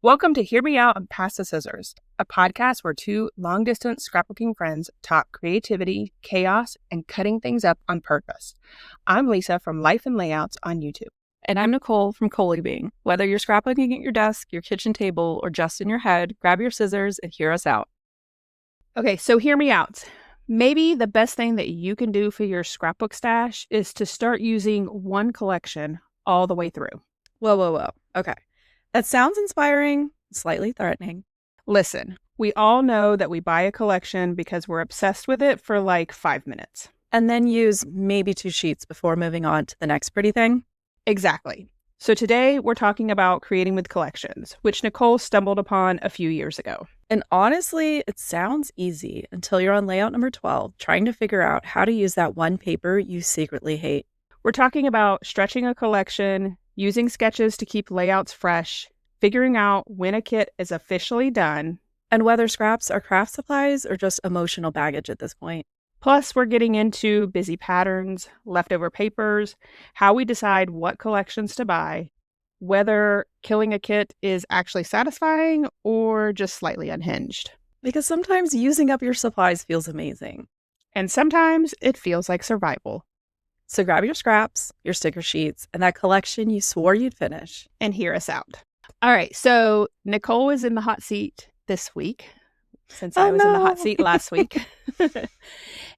Welcome to Hear Me Out and Pass the Scissors, a podcast where two long-distance scrapbooking friends talk creativity, chaos, and cutting things up on purpose. I'm Lisa from Life and Layouts on YouTube. And I'm Nicole from ColieBing. Whether you're scrapbooking at your desk, your kitchen table, or just in your head, grab your scissors and hear us out. Okay, so hear me out. Maybe the best thing that you can do for your scrapbook stash is to start using one collection all the way through. Whoa. Okay. That sounds inspiring, slightly threatening. Listen, we all know that we buy a collection because we're obsessed with it for like 5 minutes. And then use maybe 2 sheets before moving on to the next pretty thing. Exactly. So today we're talking about creating with collections, which Nicole stumbled upon a few years ago. And honestly, it sounds easy until you're on layout number 12, trying to figure out how to use that one paper you secretly hate. We're talking about stretching a collection, using sketches to keep layouts fresh, figuring out when a kit is officially done, and whether scraps are craft supplies or just emotional baggage at this point. Plus, we're getting into busy patterns, leftover papers, how we decide what collections to buy, whether killing a kit is actually satisfying or just slightly unhinged. Because sometimes using up your supplies feels amazing. And sometimes it feels like survival. So grab your scraps, your sticker sheets, and that collection you swore you'd finish. And hear us out. All right, so Nicole is in the hot seat this week, since I was in the hot seat last week.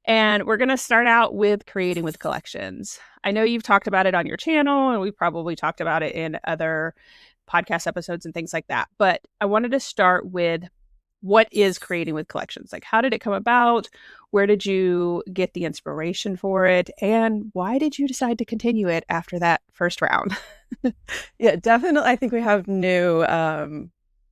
And we're going to start out with creating with collections. I know you've talked about it on your channel, and we've probably talked about it in other podcast episodes and things like that. But I wanted to start with what is creating with collections? Like, how did it come about? Where did you get the inspiration for it? And why did you decide to continue it after that first round? Yeah, definitely. I think we have new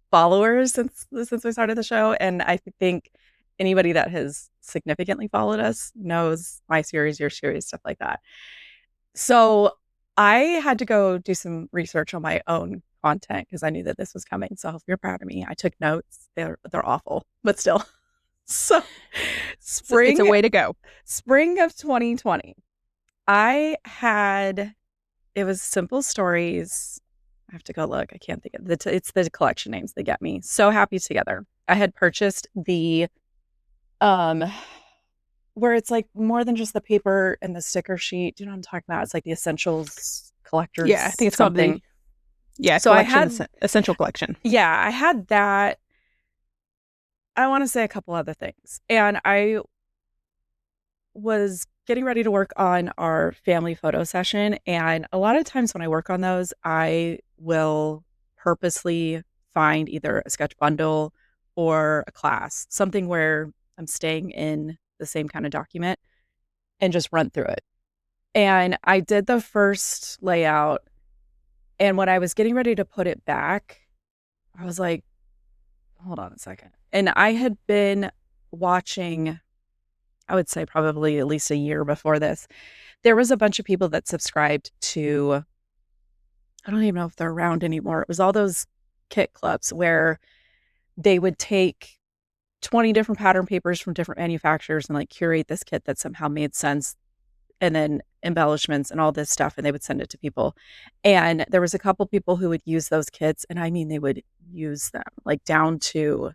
followers since we started the show. And I think anybody that has significantly followed us knows my series, your series, stuff like that. So I had to go do some research on my own content because I knew that this was coming. So I hope you're proud of me. I took notes. They're awful, but still. So spring, it's a way to go. Spring of 2020. It was Simple Stories. I have to go look. I can't think of it's the collection names that get me. So Happy Together. I had purchased the where it's like more than just the paper and the sticker sheet. Do you know what I'm talking about? It's like the essentials collectors. Yeah, I think it's something called so I had essential collection. Yeah, I had that. I want to say a couple other things. And I was getting ready to work on our family photo session. And a lot of times when I work on those, I will purposely find either a sketch bundle or a class, something where I'm staying in the same kind of document and just run through it. And I did the first layout. And when I was getting ready to put it back, I was like, hold on a second. And I had been watching, I would say probably at least a year before this, there was a bunch of people that subscribed to, I don't even know if they're around anymore. It was all those kit clubs where they would take 20 different pattern papers from different manufacturers and like curate this kit that somehow made sense, and then embellishments and all this stuff, and they would send it to people. And there was a couple people who would use those kits, and I mean they would use them like down to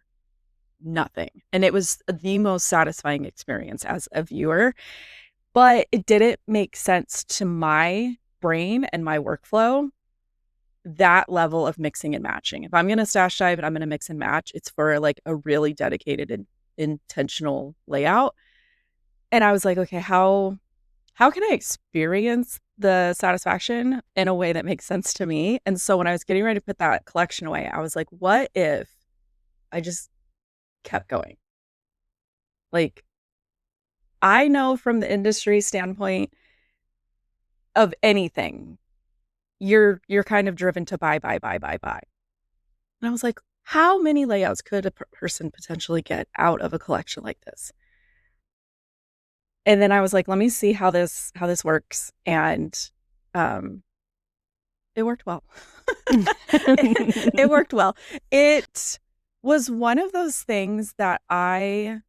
nothing, and it was the most satisfying experience as a viewer. But it didn't make sense to my brain and my workflow, that level of mixing and matching. If I'm going to stash dive and I'm going to mix and match, it's for like a really dedicated and intentional layout. And I was like, okay, how can I experience the satisfaction in a way that makes sense to me? And so when I was getting ready to put that collection away, I was like, what if I just kept going? Like, I know from the industry standpoint of anything, you're kind of driven to buy. And I was like, how many layouts could a person potentially get out of a collection like this? And then I was like, let me see how this works. And it worked well. It worked well. It was one of those things that I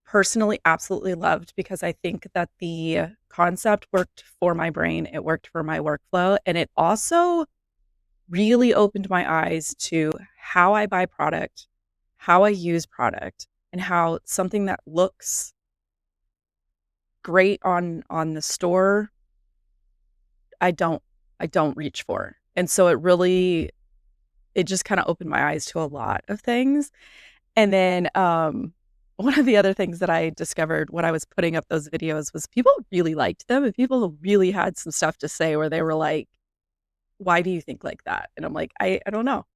personally absolutely loved because I think that the concept worked for my brain. It worked for my workflow. And it also really opened my eyes to how I buy product, how I use product, and how something that looks great on the store, I don't reach for. And so it just kind of opened my eyes to a lot of things. And then one of the other things that I discovered when I was putting up those videos was people really liked them, and people really had some stuff to say where they were like, why do you think like that? And I'm like, I don't know.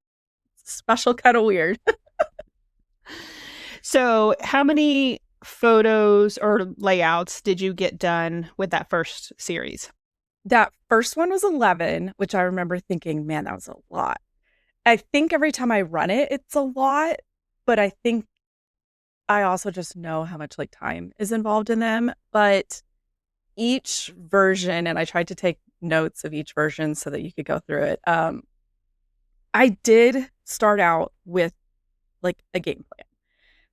It's special, kind of weird. So how many photos or layouts did you get done with that first series? That first one was 11, which I remember thinking, man, that was a lot. I think every time I run it, it's a lot, but I think I also just know how much like time is involved in them. But each version, and I tried to take notes of each version so that you could go through it. I did start out with like a game plan.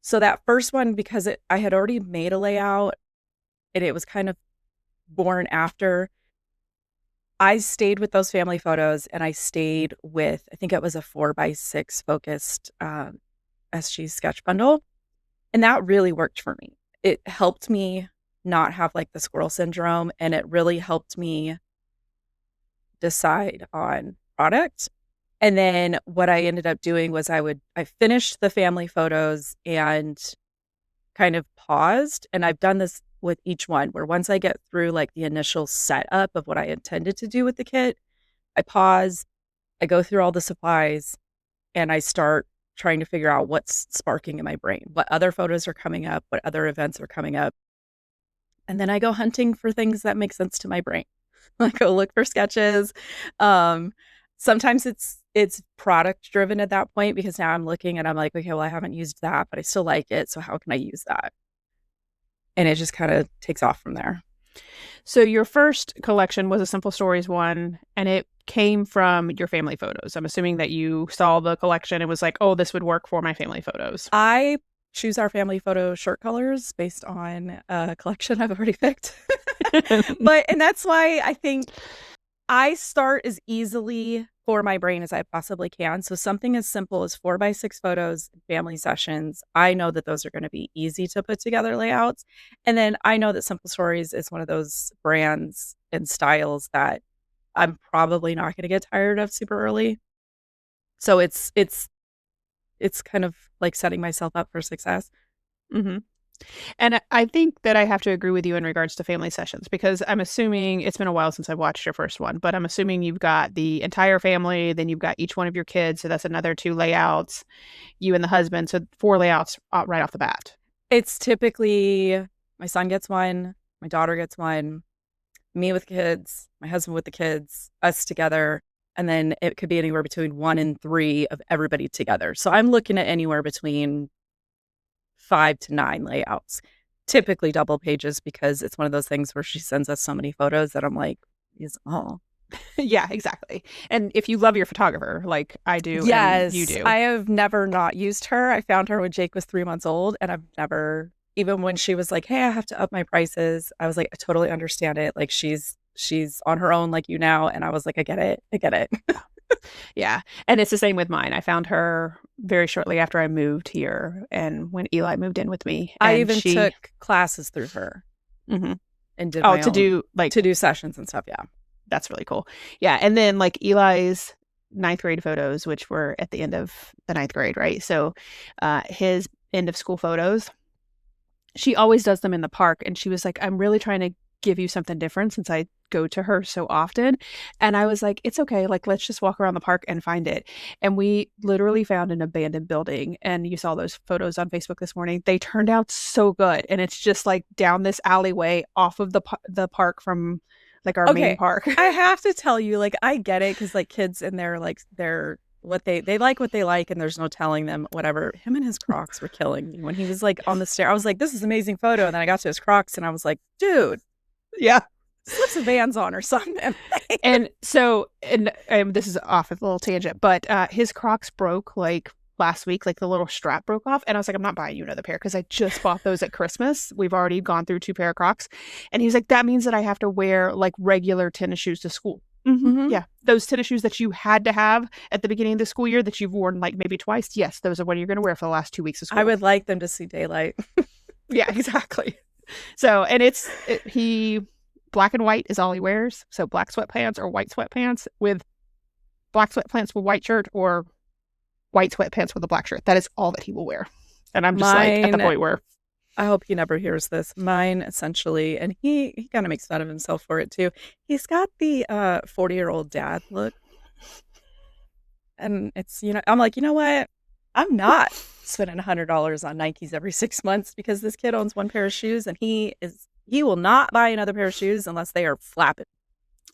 So that first one, because I had already made a layout and it was kind of born after, I stayed with those family photos, and I stayed with, I think it was a 4x6 focused SG sketch bundle. And that really worked for me. It helped me not have like the squirrel syndrome, and it really helped me decide on product. And then what I ended up doing was I finished the family photos and kind of paused. And I've done this with each one, where once I get through like the initial setup of what I intended to do with the kit, I pause, I go through all the supplies, and I start trying to figure out what's sparking in my brain, what other photos are coming up, what other events are coming up. And then I go hunting for things that make sense to my brain. I go look for sketches. Sometimes it's product driven at that point, because now I'm looking and I'm like, okay, well, I haven't used that, but I still like it. So how can I use that? And it just kind of takes off from there. So your first collection was a Simple Stories one, and it came from your family photos. I'm assuming that you saw the collection and was like, oh, this would work for my family photos. I choose our family photo shirt colors based on a collection I've already picked. And that's why I think I start as easily for my brain as I possibly can. So something as simple as 4x6 photos, family sessions, I know that those are going to be easy to put together layouts. And then I know that Simple Stories is one of those brands and styles that I'm probably not going to get tired of super early. So it's kind of like setting myself up for success. Mm-hmm. And I think that I have to agree with you in regards to family sessions, because I'm assuming it's been a while since I watched your first one, but I'm assuming you've got the entire family, then you've got each one of your kids. So that's another 2 layouts, you and the husband. So 4 layouts right off the bat. It's typically my son gets one, my daughter gets one, me with kids, my husband with the kids, us together. And then it could be anywhere between 1 and 3 of everybody together. So I'm looking at anywhere between 5 to 9 layouts, typically double pages, because it's one of those things where she sends us so many photos that I'm like, yeah, exactly. And if you love your photographer, like I do, yes, and you do. I have never not used her. I found her when Jake was 3 months old, and I've never, even when she was like, hey, I have to up my prices, I was like, I totally understand it. Like she's on her own like you now. And I was like, I get it. Yeah. And it's the same with mine. I found her very shortly after I moved here, and when Eli moved in with me. I even took classes through her. Mm-hmm. And did to do sessions and stuff. Yeah. That's really cool. Yeah. And then like Eli's 9th grade photos, which were at the end of the 9th grade, right? So his end of school photos, she always does them in the park. And she was like, I'm really trying to give you something different since I go to her so often. And I was like, it's okay. Like, let's just walk around the park and find it. And we literally found an abandoned building. And you saw those photos on Facebook this morning. They turned out so good. And it's just like down this alleyway off of the park from like our main park. I have to tell you, like, I get it, because like kids in there, like they're what they like what they like, and there's no telling them whatever. Him and his Crocs were killing me when he was like on the stair. I was like, this is an amazing photo. And then I got to his Crocs and I was like, dude, yeah, slip some Vans on or something. And so, and this is off a little tangent, but his Crocs broke like last week, like the little strap broke off. And I was like, I'm not buying you another pair, because I just bought those at Christmas. We've already gone through 2 pair of Crocs. And he's like, that means that I have to wear like regular tennis shoes to school. Mhm. Yeah. Those tennis shoes that you had to have at the beginning of the school year that you've worn like maybe twice. Yes, those are what you're going to wear for the last 2 weeks of I school. would like them to see daylight. Yeah, exactly. So, and he black and white is all he wears. So black sweatpants or white sweatpants with black sweatpants with white shirt, or white sweatpants with a black shirt. That is all that he will wear. And I'm just like at the point where I hope he never hears this. Mine essentially, and he kind of makes fun of himself for it too. He's got the 40-year-old dad look. And it's, I'm like, you know what? I'm not spending $100 on Nikes every 6 months because this kid owns one pair of shoes and he will not buy another pair of shoes unless they are flapping.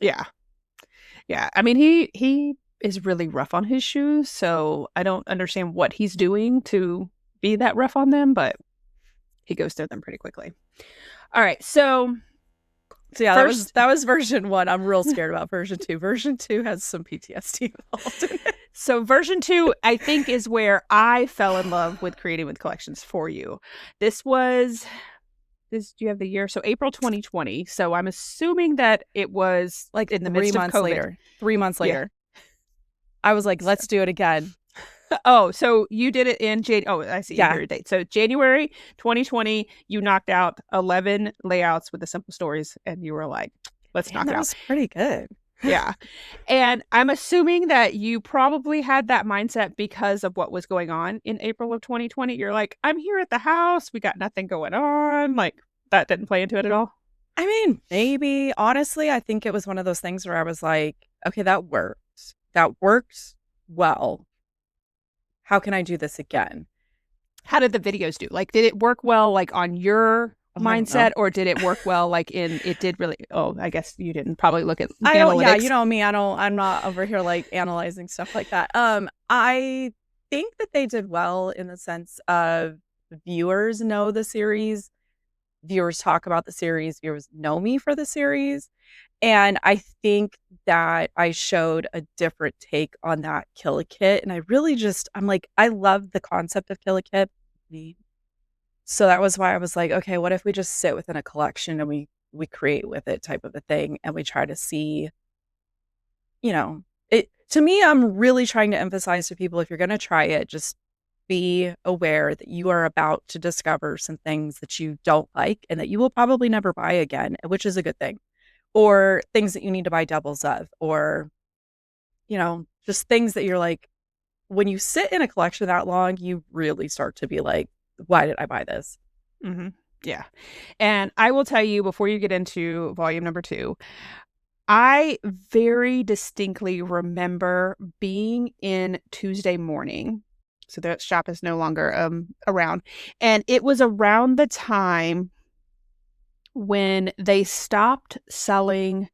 Yeah. Yeah. I mean, he is really rough on his shoes, so I don't understand what he's doing to be that rough on them, but he goes through them pretty quickly. All right. So yeah, that was version 1. I'm real scared about version 2. Version 2 has some PTSD involved in it. So version 2, I think, is where I fell in love with creating with collections for you. Do you have the year? So April 2020. So I'm assuming that it was like in the midst of COVID. 3 months later. Yeah. I was like, let's do it again. Oh, so you did it in January. Oh, I see. Yeah. Your date. So January 2020, you knocked out 11 layouts with the simple stories, and you were like, let's knock it out. That was pretty good. Yeah. And I'm assuming that you probably had that mindset because of what was going on in April of 2020. You're like, I'm here at the house. We got nothing going on. Like, that didn't play into it at all? I mean, maybe. Honestly, I think it was one of those things where I was like, okay, that works. That works well. How can I do this again? How did the videos do? Like, did it work well, like on your mindset, or did it work well, like it did really? Oh, I guess you didn't probably look at analytics. Yeah, you know me. I'm not over here like analyzing stuff like that. I think that they did well in the sense of viewers know the series. Viewers talk about the series. Viewers know me for the series. And I think that I showed a different take on that Kill a Kit. And I really I'm like, I love the concept of Kill a Kit. So that was why I was like, okay, what if we just sit within a collection and we create with it type of a thing. And we try to see, it. To me, I'm really trying to emphasize to people, if you're going to try it, just be aware that you are about to discover some things that you don't like and that you will probably never buy again, which is a good thing. Or things that you need to buy doubles of, or, just things that you're like, when you sit in a collection that long, you really start to be like, why did I buy this? Mm-hmm. Yeah. And I will tell you, before you get into volume number 2, I very distinctly remember being in Tuesday Morning. So that shop is no longer around. And it was around the time when they stopped selling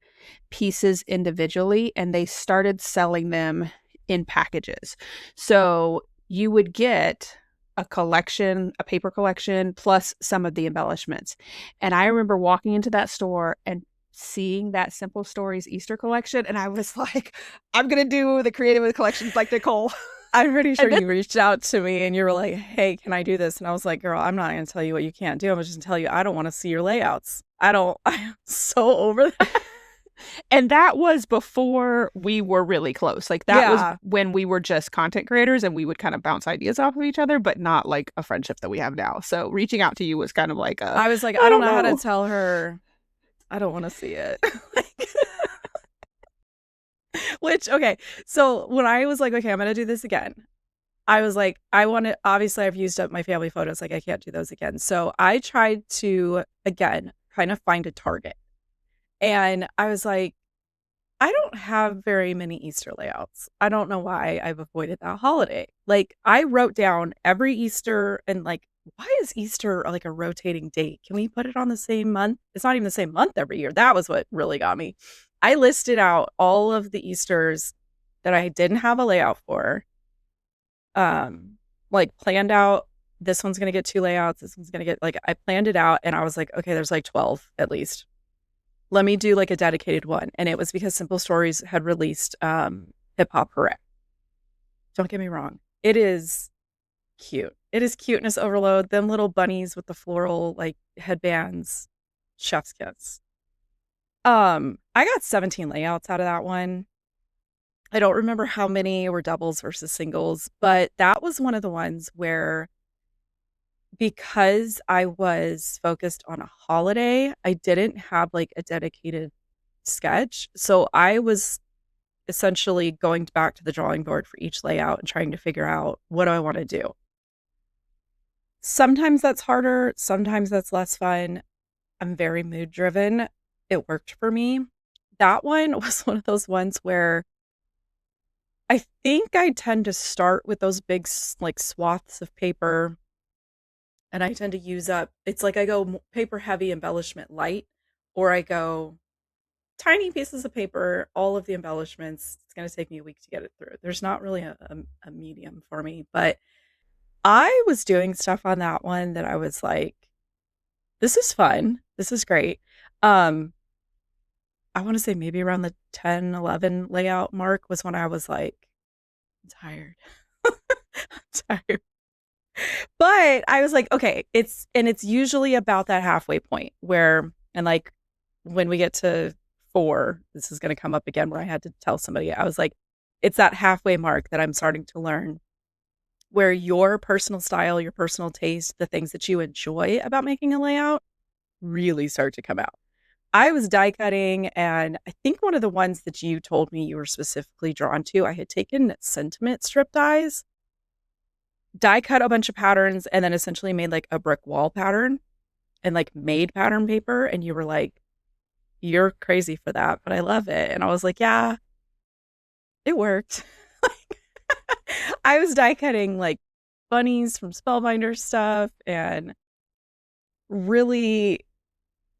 pieces individually and they started selling them in packages. So you would get a collection, a paper collection, plus some of the embellishments. And I remember walking into that store and seeing that Simple Stories Easter collection, and I was like, I'm going to do the creative collections like Nicole. I'm pretty sure you reached out to me and you were like, hey, can I do this? And I was like, girl, I'm not going to tell you what you can't do. I'm just going to tell you, I don't want to see your layouts. I'm so over that. And that was before we were really close. Like that was when we were just content creators and we would kind of bounce ideas off of each other, but not like a friendship that we have now. So reaching out to you was kind of like I was like, I don't know how to tell her. I don't want to see it. Which, okay. So when I was like, okay, I'm going to do this again, I was like, obviously I've used up my family photos. Like I can't do those again. So I tried to, again, kind of find a target. And I was like, I don't have very many Easter layouts. I don't know why I've avoided that holiday. Like I wrote down every Easter and like, why is Easter like a rotating date? Can we put it on the same month? It's not even the same month every year. That was what really got me. I listed out all of the Easters that I didn't have a layout for. Like planned out, this one's going to get 2 layouts. This one's going to get I planned it out and I was like, okay, there's like 12 at least. Let me do like a dedicated one. And it was because Simple Stories had released Hip Hop Hooray. Don't get me wrong. It is cute. It is cuteness overload. Them little bunnies with the floral like headbands. Chef's kiss. I got 17 layouts out of that one. I don't remember how many were doubles versus singles, but that was one of the ones where, because I was focused on a holiday, I didn't have like a dedicated sketch. So I was essentially going back to the drawing board for each layout and trying to figure out, what do I want to do? Sometimes that's harder, sometimes that's less fun. I'm very mood driven. It worked for me. That one was one of those ones where I think I tend to start with those big like swaths of paper, and I tend to use up, it's like I go paper heavy, embellishment light, or I go tiny pieces of paper, all of the embellishments. It's going to take me a week to get it through. There's not really a medium for me, but I was doing stuff on that one that I was like, this is fun. This is great. I want to say maybe around the 10, 11 layout mark was when I was like, I'm tired. I'm tired. But I was like, okay, it's usually about that halfway point where, and like when we get to 4, this is going to come up again where I had to tell somebody, I was like, it's that halfway mark that I'm starting to learn where your personal style, your personal taste, the things that you enjoy about making a layout really start to come out. I was die cutting, and I think one of the ones that you told me you were specifically drawn to, I had taken sentiment strip dies, die cut a bunch of patterns, and then essentially made like a brick wall pattern and like made pattern paper. And you were like, you're crazy for that, but I love it. And I was like, yeah, it worked. I was die cutting like bunnies from Spellbinder stuff and really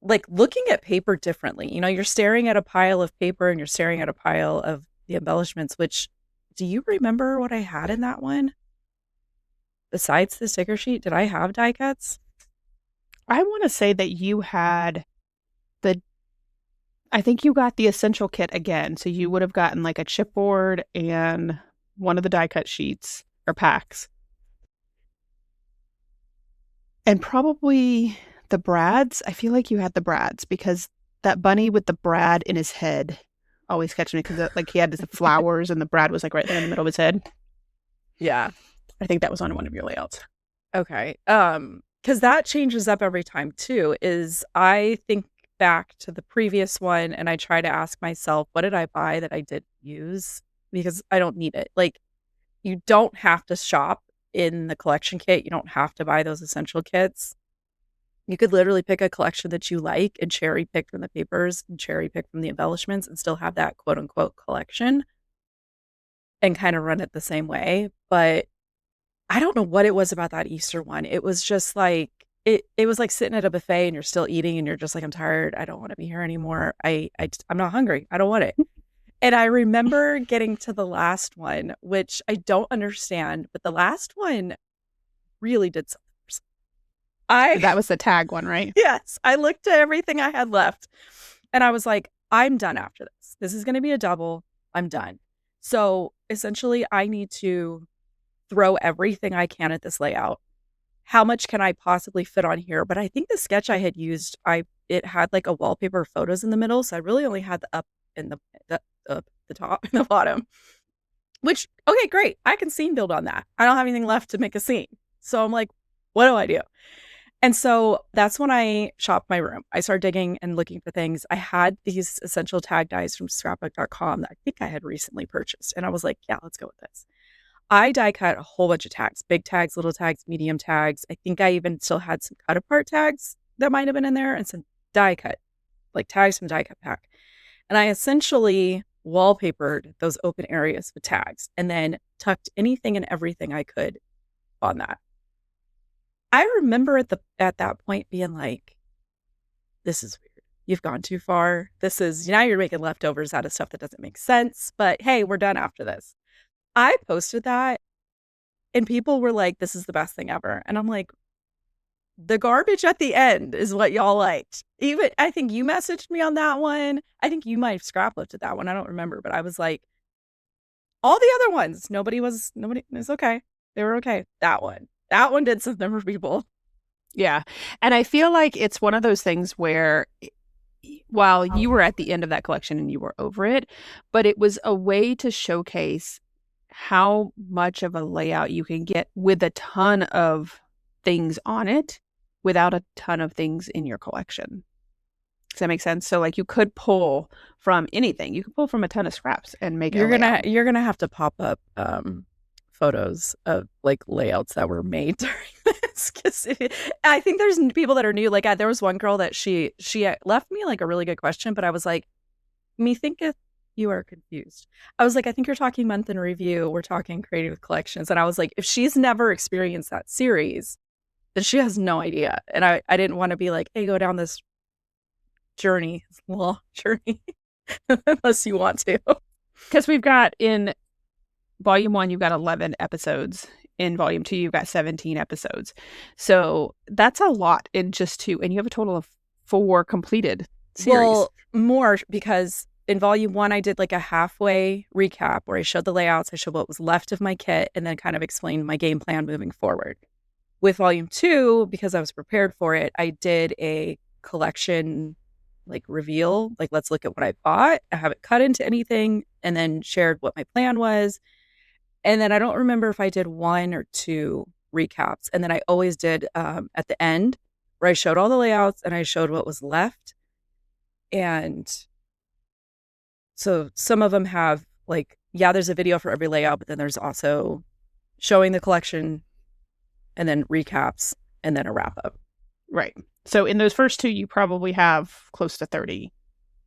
like looking at paper differently. You know, you're staring at a pile of paper and you're staring at a pile of the embellishments, which, do you remember what I had in that one? Besides the sticker sheet, did I have die cuts? I want to say that you had I think you got the essential kit again. So you would have gotten like a chipboard and one of the die cut sheets or packs. And probably the brads. I feel like you had the brads because that bunny with the brad in his head always catches me because like he had the flowers and the brad was like right there in the middle of his head. Yeah. I think that was on one of your layouts. Okay. Because that changes up every time too, is I think back to the previous one and I try to ask myself, what did I buy that I didn't use? Because I don't need it. Like, you don't have to shop in the collection kit. You don't have to buy those essential kits. You could literally pick a collection that you like and cherry pick from the papers and cherry pick from the embellishments and still have that quote unquote collection and kind of run it the same way. But I don't know what it was about that Easter one. It was just like, it was like sitting at a buffet and you're still eating and you're just like, I'm tired. I don't want to be here anymore. I'm not hungry. I don't want it. And I remember getting to the last one, which I don't understand, but the last one really did something. That was the tag one, right? Yes. I looked at everything I had left and I was like, I'm done after this. This is going to be a double. I'm done. So essentially, I need to throw everything I can at this layout. How much can I possibly fit on here? But I think the sketch I had used, it had like a wallpaper of photos in the middle. So I really only had the up and the top and the bottom, which, okay, great. I can scene build on that. I don't have anything left to make a scene. So I'm like, what do I do? And so that's when I shopped my room. I started digging and looking for things. I had these essential tag dies from scrapbook.com that I think I had recently purchased. And I was like, yeah, let's go with this. I die cut a whole bunch of tags, big tags, little tags, medium tags. I think I even still had some cut apart tags that might have been in there and some die cut, like tags from the die cut pack. And I essentially wallpapered those open areas with tags and then tucked anything and everything I could on that. I remember at that point being like, this is weird. You've gone too far. This is, now you're making leftovers out of stuff that doesn't make sense. But hey, we're done after this. I posted that and people were like, this is the best thing ever. And I'm like, the garbage at the end is what y'all liked. Even, I think you messaged me on that one. I think you might have scraplifted that one. I don't remember, but I was like, all the other ones, nobody was okay. They were okay. That one did something for people. Yeah. And I feel like it's one of those things where while you were at the end of that collection and you were over it, but it was a way to showcase how much of a layout you can get with a ton of things on it without a ton of things in your collection. Does that make sense? So like you could pull from anything. You could pull from a ton of scraps and make You're gonna have to pop up photos of like layouts that were made during this, because I think there's people that are new. Like there was one girl that she left me like a really good question, but I was like, me thinketh you are confused. I was like, I think you're talking month in review. We're talking creative collections. And I was like, if she's never experienced that series, then she has no idea. And I didn't want to be like, hey, go down this journey, unless you want to. Because we've got in Volume 1, you've got 11 episodes. In Volume 2, you've got 17 episodes. So that's a lot in just 2. And you have a total of 4 completed series. Well, more, because in Volume 1, I did like a halfway recap where I showed the layouts, I showed what was left of my kit, and then kind of explained my game plan moving forward. With Volume 2, because I was prepared for it, I did a collection like reveal, like let's look at what I bought. I haven't cut into anything, and then shared what my plan was. And then I don't remember if I did 1 or 2 recaps. And then I always did at the end where I showed all the layouts and I showed what was left. And so some of them have like, yeah, there's a video for every layout, but then there's also showing the collection and then recaps and then a wrap up. Right. So in those first 2, you probably have close to 30,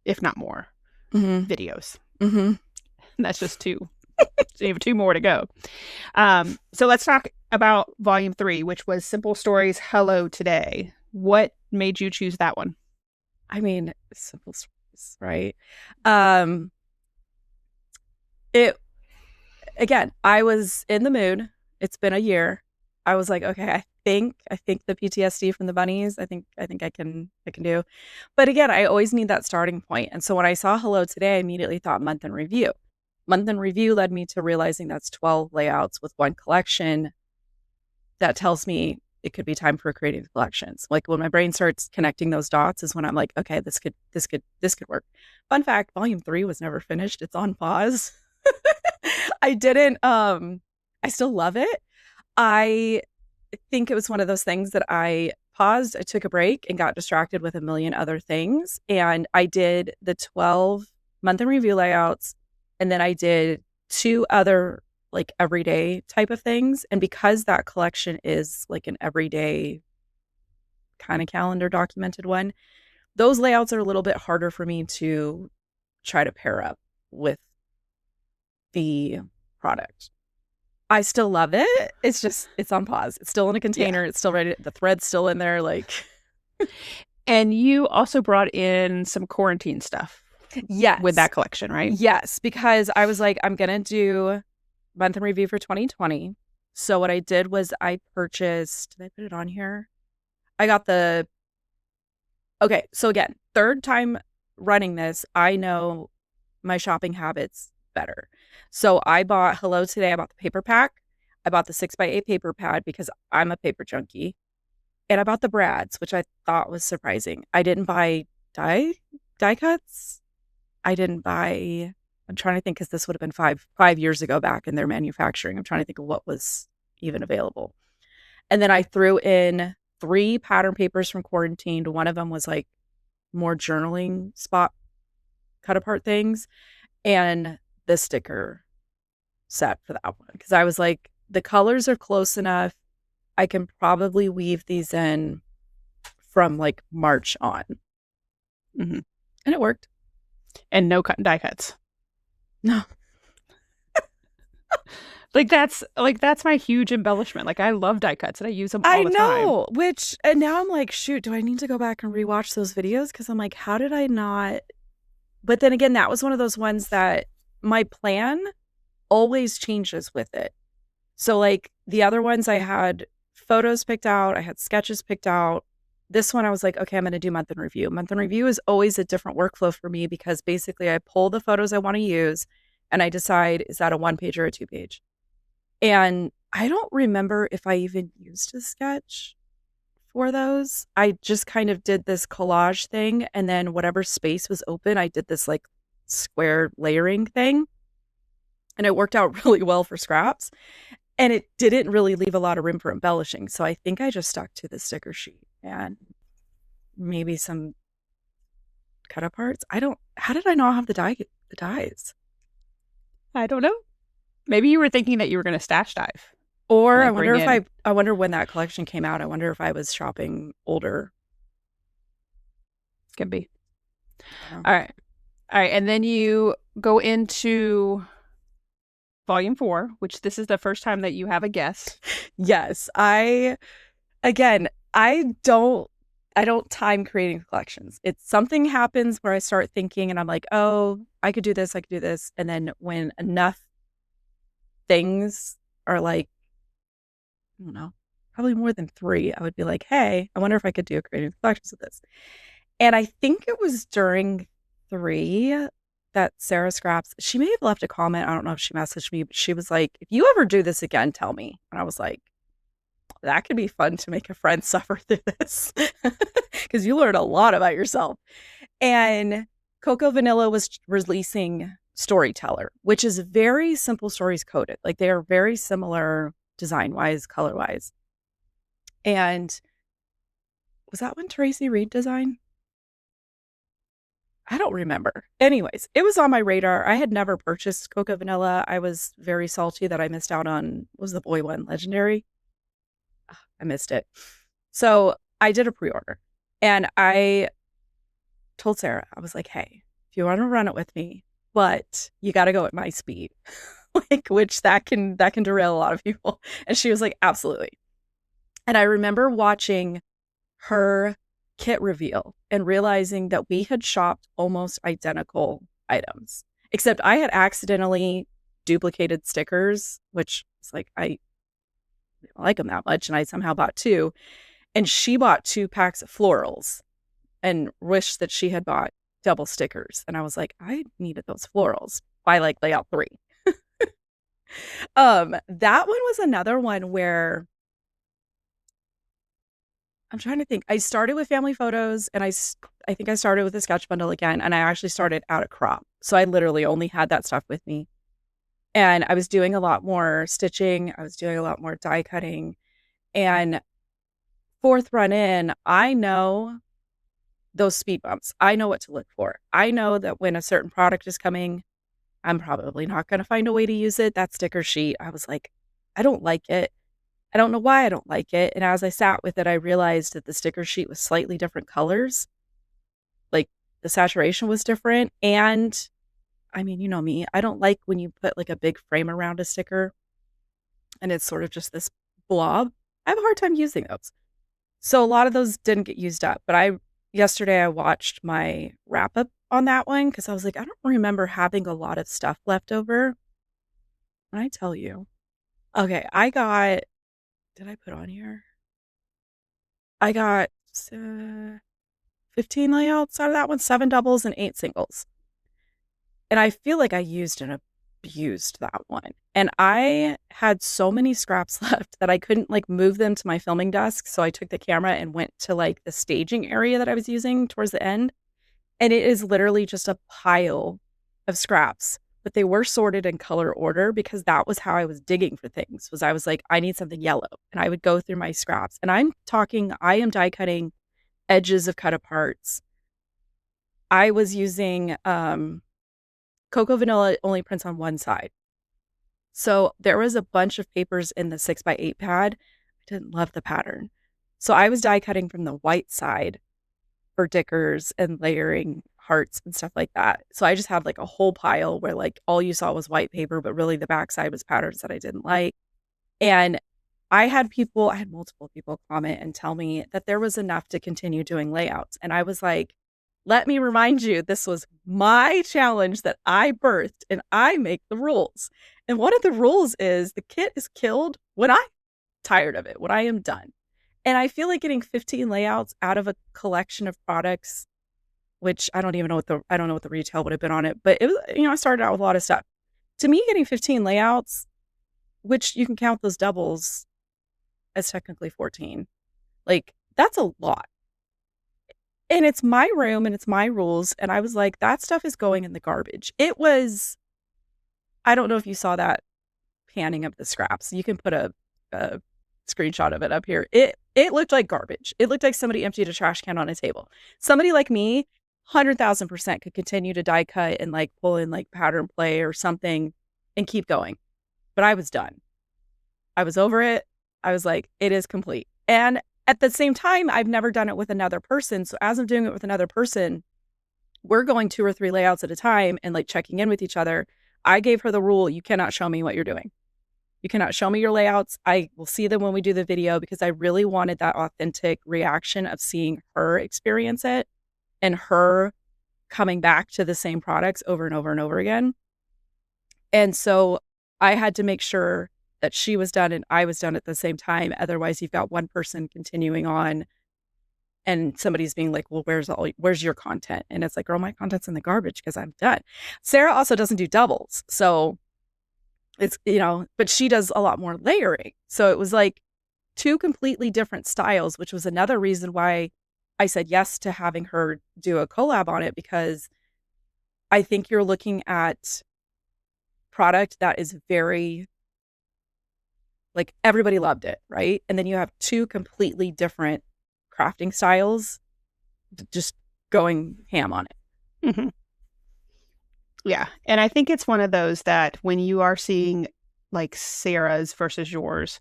if not more, videos. And that's just 2. So you have 2 more to go. So let's talk about Volume 3, which was Simple Stories Hello Today. What made you choose that one? I mean, simple stories, right? Again, I was in the mood. It's been a year. I was like, okay, I think the PTSD from the bunnies, I think I can do. But again, I always need that starting point. And so when I saw Hello Today, I immediately thought month in review. Month in review led me to realizing that's 12 layouts with 1 collection. That tells me it could be time for creating collections. Like when my brain starts connecting those dots is when I'm like, okay, this could work. Fun fact, Volume 3 was never finished. It's on pause. I didn't I still love it. I think it was one of those things that I paused, I took a break and got distracted with a million other things. And I did the 12 month in review layouts. And then I did 2 other like everyday type of things. And because that collection is like an everyday kind of calendar documented one, those layouts are a little bit harder for me to try to pair up with the product. I still love it. It's just, it's on pause. It's still in a container. Yeah. It's still ready. The thread's still in there. Like, and you also brought in some quarantine stuff. Yes. With that collection, right? Yes, because I was like, I'm going to do month in review for 2020. So what I did was I purchased, did I put it on here? I got okay, so again, 3rd time running this, I know my shopping habits better. So I bought Hello Today. I bought the paper pack. I bought the 6x8 paper pad because I'm a paper junkie. And I bought the brads, which I thought was surprising. I didn't buy die cuts. I didn't buy, I'm trying to think, because this would have been five years ago back in their manufacturing. I'm trying to think of what was even available. And then I threw in 3 pattern papers from Quarantined. One of them was like more journaling spot cut apart things, and the sticker set for that one. Because I was like, the colors are close enough. I can probably weave these in from like March on. And it worked. And no cut and die cuts. No. that's my huge embellishment. Like I love die cuts and I use them all the time. I know. And now I'm like, shoot, do I need to go back and rewatch those videos? Because I'm like, how did I not? But then again, that was one of those ones that my plan always changes with it. So like the other ones, I had photos picked out, I had sketches picked out. This one, I was like, okay, I'm going to do month in review. Month in review is always a different workflow for me because basically I pull the photos I want to use and I decide, is that a 1-page or a 2-page? And I don't remember if I even used a sketch for those. I just kind of did this collage thing, and then whatever space was open, I did this like square layering thing. And it worked out really well for scraps. And it didn't really leave a lot of room for embellishing. So I think I just stuck to the sticker sheet and maybe some cut aparts. How did I not have the dies? I don't know. Maybe you were thinking that you were going to stash dive. Or like I wonder if I wonder when that collection came out. I wonder if I was shopping older. Could be. All right. And then you go into volume 4, which this is the first time that you have a guess. Yes. I don't time creating collections. It's something happens where I start thinking and I'm like, oh, I could do this. And then when enough things are like, I don't know, probably more than 3, I would be like, hey, I wonder if I could do a creative collections of this. And I think it was during 3 that Sarah Scraps, she may have left a comment. I don't know if she messaged me, but she was like, if you ever do this again, tell me. And I was like, that could be fun to make a friend suffer through this because you learn a lot about yourself. And Coco Vanilla was releasing Storyteller, which is very simple stories coded. Like they are very similar design-wise, color-wise. And was that when Tracy Reed designed? I don't remember. Anyways, it was on my radar. I had never purchased Coco Vanilla. I was very salty that I missed out on, what was the boy one, Legendary? I missed it. So I did a pre-order and I told Sarah, I was like, hey, if you want to run it with me, but you got to go at my speed, like, which that can derail a lot of people. And she was like, absolutely. And I remember watching her kit reveal and realizing that we had shopped almost identical items, except I had accidentally duplicated stickers, which is like, I don't like them that much. And I somehow bought 2. And she bought 2 packs of florals and wished that she had bought double stickers. And I was like, I needed those florals by like layout 3. That one was another one where I'm trying to think. I started with family photos and I think I started with a sketch bundle again. And I actually started out of crop. So I literally only had that stuff with me. And I was doing a lot more stitching. I was doing a lot more die cutting. And 4th run in, I know those speed bumps. I know what to look for. I know that when a certain product is coming, I'm probably not going to find a way to use it. That sticker sheet, I was like, I don't like it. I don't know why I don't like it. And as I sat with it, I realized that the sticker sheet was slightly different colors. Like the saturation was different. And I mean, you know me, I don't like when you put like a big frame around a sticker and it's sort of just this blob. I have a hard time using those. So a lot of those didn't get used up. But yesterday I watched my wrap up on that one because I was like, I don't remember having a lot of stuff left over. And I tell you, okay, did I put on here? I got 15 layouts out of that one, 7 doubles and 8 singles. And I feel like I used and abused that one. And I had so many scraps left that I couldn't like move them to my filming desk. So I took the camera and went to like the staging area that I was using towards the end. And it is literally just a pile of scraps, but they were sorted in color order because that was how I was digging for things. I was like, I need something yellow. And I would go through my scraps. And I am die cutting edges of cut aparts. I was using Coco Vanilla only prints on one side. So there was a bunch of papers in the 6x8 pad. I didn't love the pattern. So I was die cutting from the white side for dickers and layering hearts and stuff like that. So I just had like a whole pile where like all you saw was white paper, but really the backside was patterns that I didn't like. And I had multiple people comment and tell me that there was enough to continue doing layouts. And I was like, let me remind you, this was my challenge that I birthed and I make the rules. And one of the rules is the kit is killed when I'm tired of it, when I am done. And I feel like getting 15 layouts out of a collection of products, which I don't know what the retail would have been on it, but it was, I started out with a lot of stuff. To me, getting 15 layouts, which you can count those doubles as technically 14, like That's a lot. And it's my room and it's my rules. And I was like, that stuff is going in the garbage. It was, I don't know if you saw that panning of the scraps. You can put a screenshot of it up here. It looked like garbage. It looked like somebody emptied a trash can on a table. Somebody like me, 100,000% could continue to die cut and like pull in like pattern play or something and keep going. But I was done. I was over it. I was like, it is complete. And at the same time, I've never done it with another person. So as I'm doing it with another person, we're going 2 or 3 layouts at a time and like checking in with each other. I gave her the rule, you cannot show me what you're doing. You cannot show me your layouts. I will see them when we do the video because I really wanted that authentic reaction of seeing her experience it and her coming back to the same products over and over and over again. And so I had to make sure that she was done and I was done at the same time. Otherwise, you've got one person continuing on and somebody's being like, well, where's your content? And it's like, girl, my content's in the garbage because I'm done. Sarah also doesn't do doubles. So it's, but she does a lot more layering. So it was like 2 completely different styles, which was another reason why I said yes to having her do a collab on it, because I think you're looking at product that is very, like, everybody loved it, right? And then you have 2 completely different crafting styles just going ham on it. Mm-hmm. Yeah. And I think it's one of those that when you are seeing like Sarah's versus yours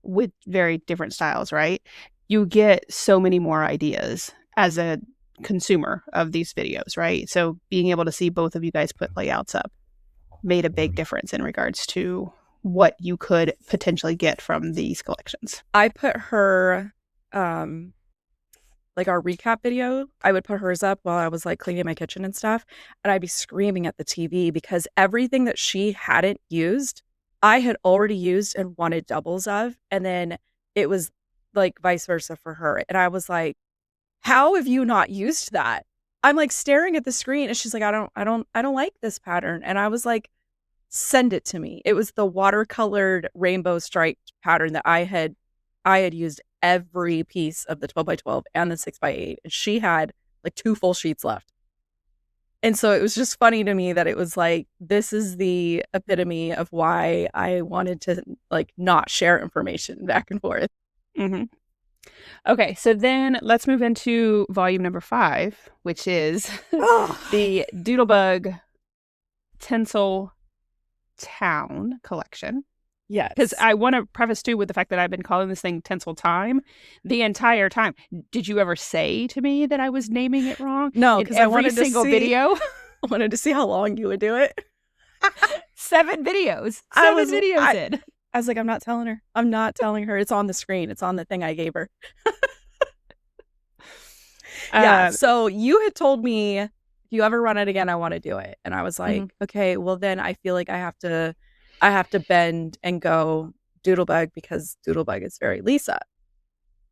with very different styles, right? You get so many more ideas as a consumer of these videos, right? So being able to see both of you guys put layouts up made a big difference in regards to what you could potentially get from these collections. I put her, like our recap video, I would put hers up while I was like cleaning my kitchen and stuff. And I'd be screaming at the TV because everything that she hadn't used, I had already used and wanted doubles of. And then it was like vice versa for her. And I was like, how have you not used that? I'm like staring at the screen and she's like, I don't like this pattern. And I was like, send it to me. It was the watercolored rainbow striped pattern that I had used every piece of the 12x12 and the 6x8. And she had like 2 full sheets left. And so it was just funny to me that it was like, this is the epitome of why I wanted to like not share information back and forth. Mm-hmm. Okay, so then let's move into volume number 5, which is the Doodlebug Tinsel Town collection. Yes. Because I want to preface too with the fact that I've been calling this thing Tinsel Time the entire time. Did you ever say to me that I was naming it wrong? No, because I wanted every single video. I wanted to see how long you would do it. 7 videos. 7 videos in. I was like, I'm not telling her. I'm not telling her. It's on the screen. It's on the thing I gave her. Yeah. So you had told me, if you ever run it again, I want to do it. And I was like, okay, well then I feel like I have to bend and go Doodlebug because Doodlebug is very Lisa.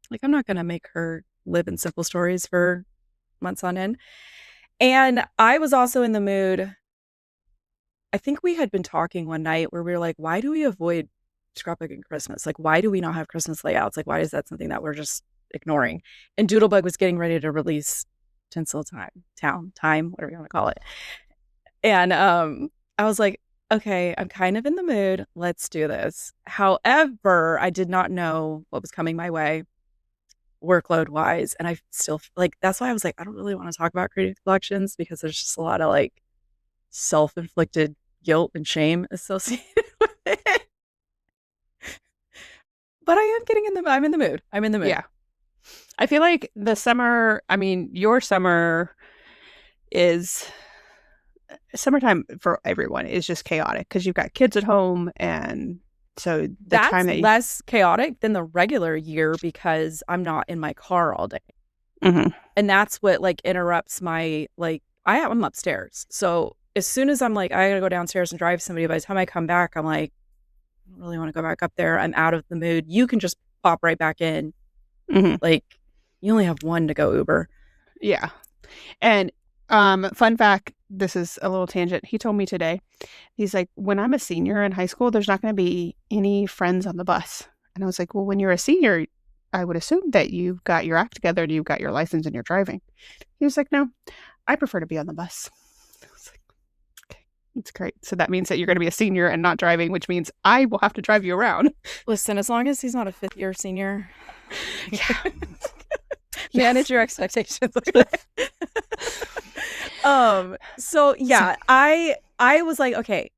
Like, I'm not going to make her live in simple stories for months on end. And I was also in the mood. I think we had been talking one night where we were like, why do we avoid scrapbooking Christmas? Like, why do we not have Christmas layouts? Like, why is that something that we're just ignoring? And Doodlebug was getting ready to release Tinsel Time, whatever you want to call it. And I was like, okay, I'm kind of in the mood. Let's do this. However, I did not know what was coming my way workload wise. And I still like, that's why I was like, I don't really want to talk about creative collections because there's just a lot of like self-inflicted guilt and shame associated with it. But I'm in the mood. I'm in the mood. Yeah. I feel like the summer, I mean, your summer is summertime for everyone is just chaotic because you've got kids at home. And so that's less chaotic than the regular year because I'm not in my car all day. Mm-hmm. And that's what like interrupts my, like, I'm upstairs. So as soon as I'm like, I gotta go downstairs and drive somebody, by the time I come back, I'm like, I don't really want to go back up there. I'm out of the mood. You can just pop right back in. Mm-hmm. Like, you only have one to go Uber. Yeah. And fun fact, this is a little tangent. He told me today, he's like, when I'm a senior in high school, there's not going to be any friends on the bus. And I was like, well, when you're a senior, I would assume that you've got your act together and you've got your license and you're driving. He was like, no, I prefer to be on the bus. I was like, okay, that's great. So that means that you're going to be a senior and not driving, which means I will have to drive you around. Listen, as long as he's not a 5th-year senior, Yeah. manage your expectations. So yeah, I was like, okay,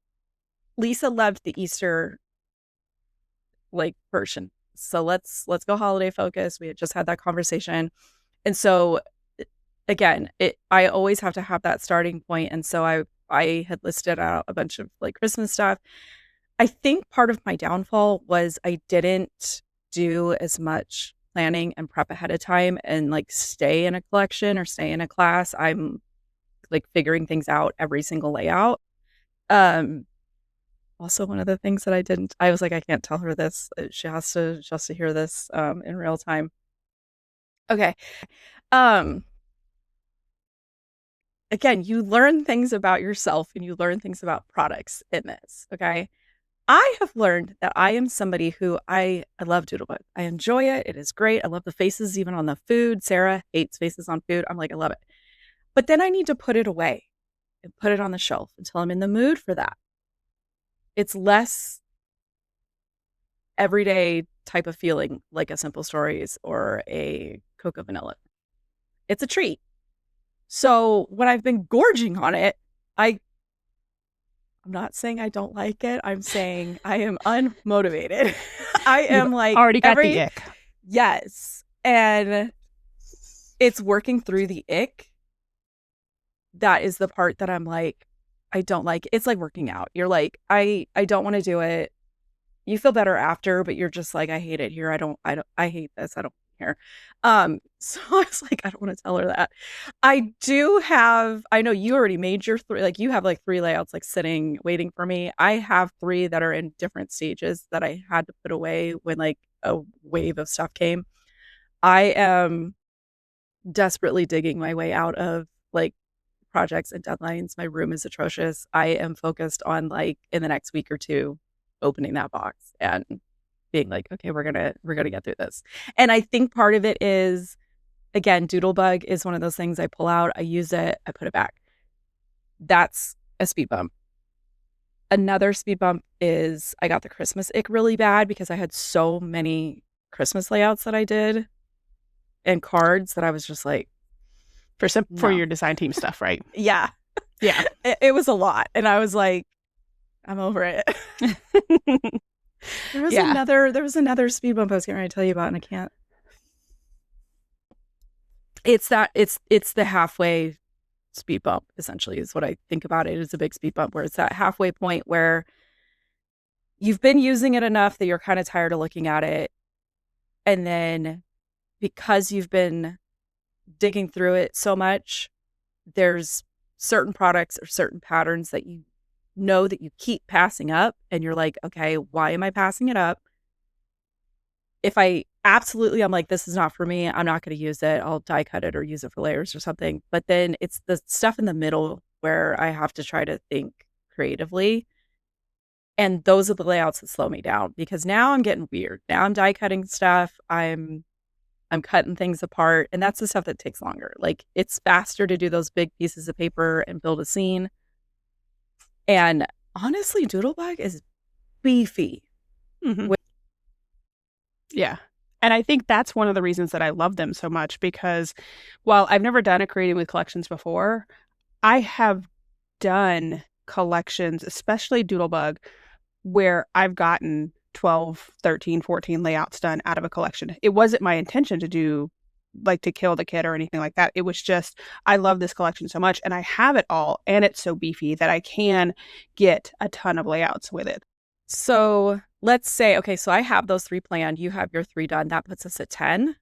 Lisa loved the Easter like version. So let's go holiday focus. We had just had that conversation. And so again, I always have to have that starting point. And so I had listed out a bunch of like Christmas stuff. I think part of my downfall was I didn't do as much planning and prep ahead of time and like stay in a collection or stay in a class. I'm like figuring things out every single layout. Also one of the things that I was like, I can't tell her this. She has to hear this in real time. Okay. Again, you learn things about yourself and you learn things about products in this. Okay. I have learned that I am somebody who I love Doodlebug. I enjoy it. It is great. I love the faces even on the food. Sarah hates faces on food. I'm like, I love it. But then I need to put it away and put it on the shelf until I'm in the mood for that. It's less everyday type of feeling like a Simple Stories or a Cocoa Vanilla. It's a treat. So when I've been gorging on it, I'm not saying I don't like it. I'm saying I am unmotivated. I am like already got the ick. Yes. And it's working through the ick. That is the part that I'm like, I don't like. It's like working out. You're like, I don't want to do it. You feel better after, but you're just like, I hate it here. I hate this. I don't care. So I was like, I don't want to tell her that. I know you already made your 3, like you have like 3 layouts like sitting, waiting for me. I have 3 that are in different stages that I had to put away when like a wave of stuff came. I am desperately digging my way out of like projects and deadlines. My room is atrocious. I am focused on like in the next week or 2 opening that box and being like, okay, we're gonna get through this. And I think part of it is, again, Doodlebug is one of those things I pull out, I use it, I put it back. That's a speed bump. Another speed bump is I got the Christmas ick really bad because I had so many Christmas layouts that I did and cards that I was just like, for your design team stuff, right? Yeah. Yeah. It was a lot. And I was like, I'm over it. There was another speed bump I was getting ready to tell you about, and I can't. It's the halfway speed bump, essentially, is what I think about it. It's a big speed bump where it's that halfway point where you've been using it enough that you're kind of tired of looking at it. And then because you've been digging through it so much, there's certain products or certain patterns that you know that you keep passing up and you're like, okay, why am I passing it up? If I'm like, this is not for me, I'm not going to use it. I'll die cut it or use it for layers or something. But then it's the stuff in the middle where I have to try to think creatively. And those are the layouts that slow me down because now I'm getting weird. Now I'm die cutting stuff. I'm cutting things apart. And that's the stuff that takes longer. Like it's faster to do those big pieces of paper and build a scene. And honestly, Doodlebug is beefy. Mm-hmm. Yeah. And I think that's one of the reasons that I love them so much because while I've never done a Creating with collections before, I have done collections, especially Doodlebug, where I've gotten 12, 13, 14 layouts done out of a collection. It wasn't my intention to do like to kill the kid or anything like that. It was just, I love this collection so much and I have it all and it's so beefy that I can get a ton of layouts with it. So let's say, okay, so I have those 3 planned. You have your 3 done. That puts us at 10.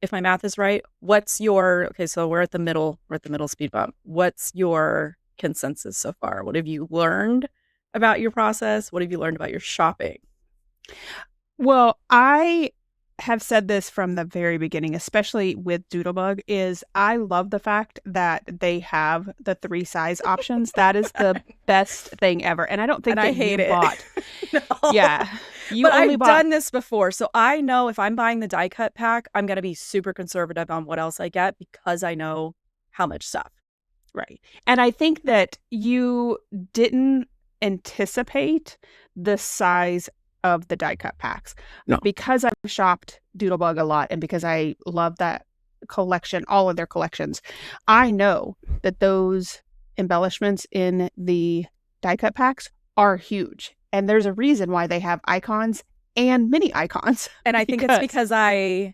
If my math is right, okay, so we're at the middle speed bump. What's your consensus so far? What have you learned about your process? What have you learned about your shopping? Well, I have said this from the very beginning, especially with Doodlebug, is I love the fact that they have the 3 size options. That is the best thing ever. And I don't think I hate it. No. Yeah. But I've done this before, so I know if I'm buying the die cut pack, I'm going to be super conservative on what else I get because I know how much stuff. Right. And I think that you didn't anticipate the size of the die cut packs. No. Because I've shopped Doodlebug a lot and because I love that collection, all of their collections, I know that those embellishments in the die cut packs are huge. And there's a reason why they have icons and mini icons. And I think it's because I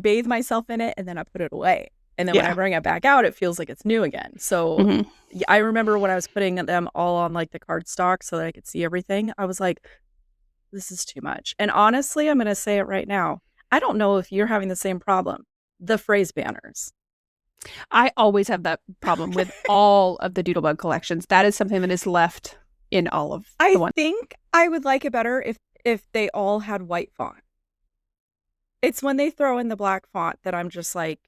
bathe myself in it and then I put it away. And then when I bring it back out, it feels like it's new again. So I remember when I was putting them all on like the cardstock so that I could see everything, I was like, this is too much. And honestly, I'm going to say it right now. I don't know if you're having the same problem. The phrase banners. I always have that problem with all of the Doodlebug collections. That is something that is left in all of the ones. I think I would like it better if they all had white font. It's when they throw in the black font that I'm just like,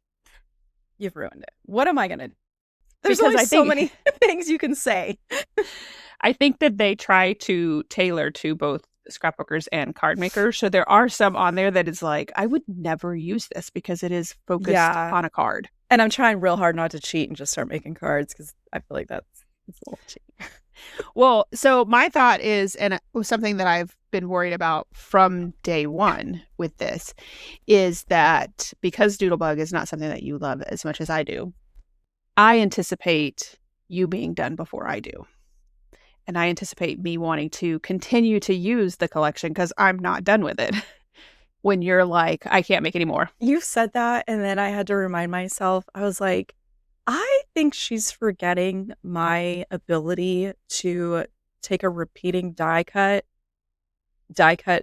you've ruined it. What am I going to do? There's only so many things you can say. I think that they try to tailor to both scrapbookers and card makers. So there are some on there that is like, I would never use this because it is focused on a card. And I'm trying real hard not to cheat and just start making cards because I feel like it's a little cheap. Well, so my thought is, and it was something that I've been worried about from day one with this, is that because Doodlebug is not something that you love as much as I do, I anticipate you being done before I do. And I anticipate me wanting to continue to use the collection because I'm not done with it. When you're like, I can't make any more. You said that, and then I had to remind myself. I was like, I think she's forgetting my ability to take a repeating die cut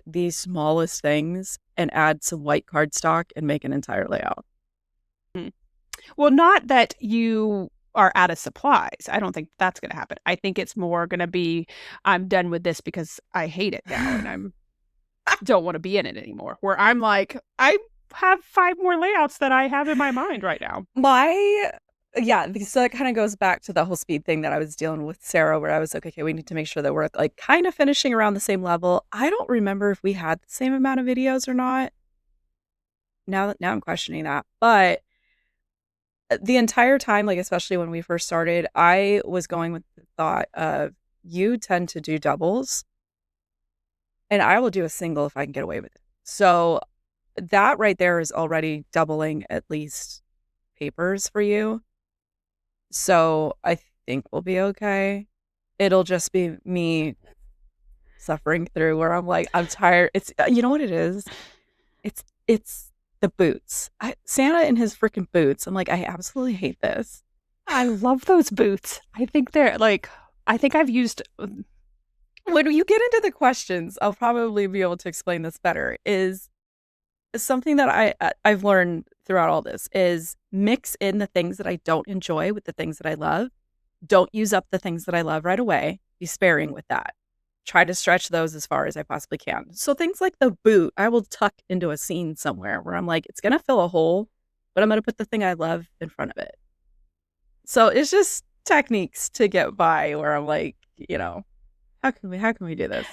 the smallest things, and add some white cardstock and make an entire layout. Well, not that you are out of supplies. I don't think that's going to happen. I think it's more going to be, I'm done with this because I hate it now and don't want to be in it anymore. Where I'm like, I have 5 more layouts that I have in my mind right now. So that kind of goes back to the whole speed thing that I was dealing with Sarah, where I was like, okay, we need to make sure that we're like kind of finishing around the same level. I don't remember if we had the same amount of videos or not. Now I'm questioning that. But the entire time, like especially when we first started, I was going with the thought of, you tend to do doubles and I will do a single if I can get away with it. So that right there is already doubling at least papers for you. So I think we'll be okay. It'll just be me suffering through where I'm like, I'm tired. It's, you know what it is? It's the boots. Santa in his freaking boots. I'm like, I absolutely hate this. I love those boots. I think they're like, I think I've used. When you get into the questions, I'll probably be able to explain this better. Is something that I've learned throughout all this is mix in the things that I don't enjoy with the things that I love. Don't use up the things that I love right away. Be sparing with that. Try to stretch those as far as I possibly can. So things like the boot, I will tuck into a scene somewhere where I'm like, it's going to fill a hole, but I'm going to put the thing I love in front of it. So it's just techniques to get by where I'm like, you know, how can we do this?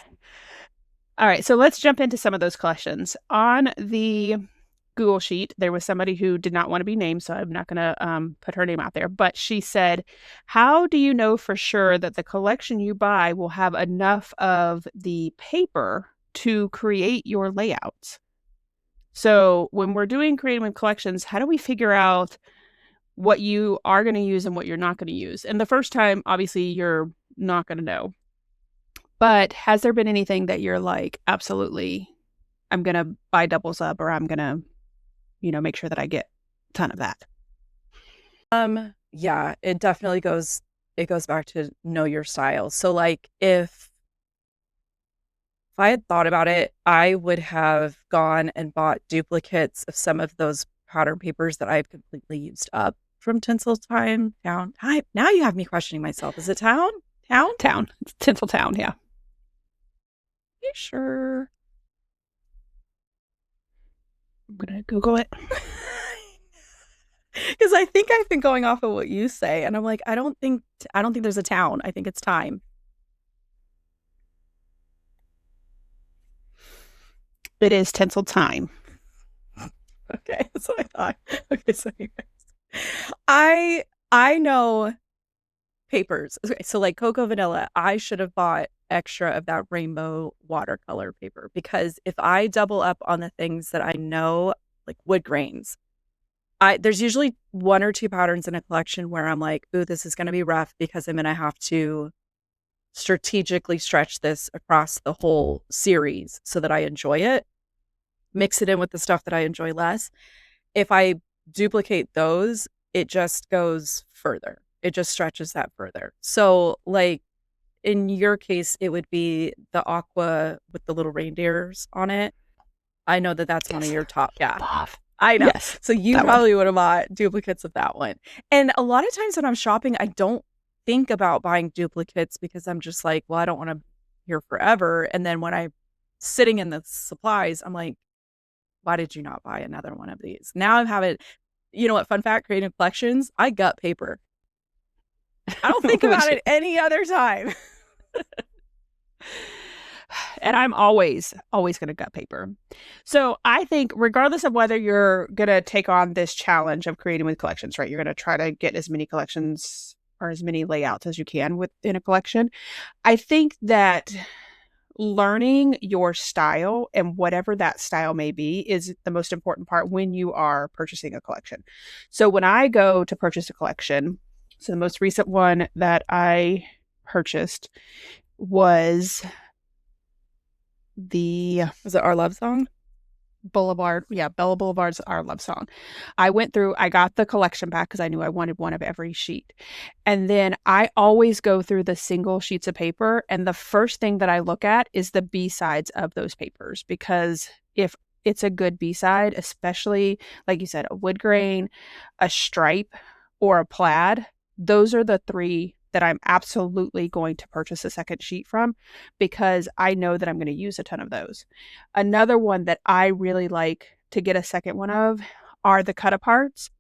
All right, so let's jump into some of those collections. On the Google sheet, there was somebody who did not want to be named, so I'm not going to put her name out there. But she said, how do you know for sure that the collection you buy will have enough of the paper to create your layouts? So when we're doing creating with collections, how do we figure out what you are going to use and what you're not going to use? And the first time, obviously, you're not going to know. But has there been anything that you're like, absolutely, I'm going to buy doubles up, or I'm going to, make sure that I get a ton of that? Yeah, it definitely goes back to know your style. So like if I had thought about it, I would have gone and bought duplicates of some of those pattern papers that I've completely used up from Tinsel Time. Town. Now you have me questioning myself. Is it Town? Town. It's Tinsel Town, yeah. You sure? I'm gonna Google it. Because I think I've been going off of what you say, and I'm like, I don't think there's a Town. I think it's Time. It is Tinsel Time. Okay, that's what I thought. Okay, so anyways, I know papers. Okay, so like Cocoa Vanilla, I should have bought extra of that rainbow watercolor paper, because if I double up on the things that I know, like wood grains, there's usually one or two patterns in a collection where I'm like, ooh, this is going to be rough because I'm going to have to strategically stretch this across the whole series so that I enjoy it, mix it in with the stuff that I enjoy less. If I duplicate those, it just goes further. It just stretches that further. So like in your case, it would be the aqua with the little reindeers on it. I know that that's one of your top. Yeah. I know. Yes. So you probably would have bought duplicates of that one. And a lot of times when I'm shopping, I don't think about buying duplicates because I'm just like, well, I don't want to be here forever. And then when I'm sitting in the supplies, I'm like, why did you not buy another one of these? Now I'm having, you know what, fun fact, creating collections, I gut paper. I don't think about it any other time. And I'm always going to gut paper. So I think regardless of whether you're going to take on this challenge of creating with collections, right? You're going to try to get as many collections or as many layouts as you can within a collection. I think that learning your style and whatever that style may be is the most important part when you are purchasing a collection. So when I go to purchase a collection, so the most recent one that I purchased was Was it Our Love Song? Boulevard. Yeah, Bella Boulevard's Our Love Song. I got the collection back because I knew I wanted one of every sheet. And then I always go through the single sheets of paper. And the first thing that I look at is the B-sides of those papers, because if it's a good B-side, especially like you said, a wood grain, a stripe, or a plaid, those are the three that I'm absolutely going to purchase a second sheet from, because I know that I'm going to use a ton of those. Another one that I really like to get a second one of are the cut aparts,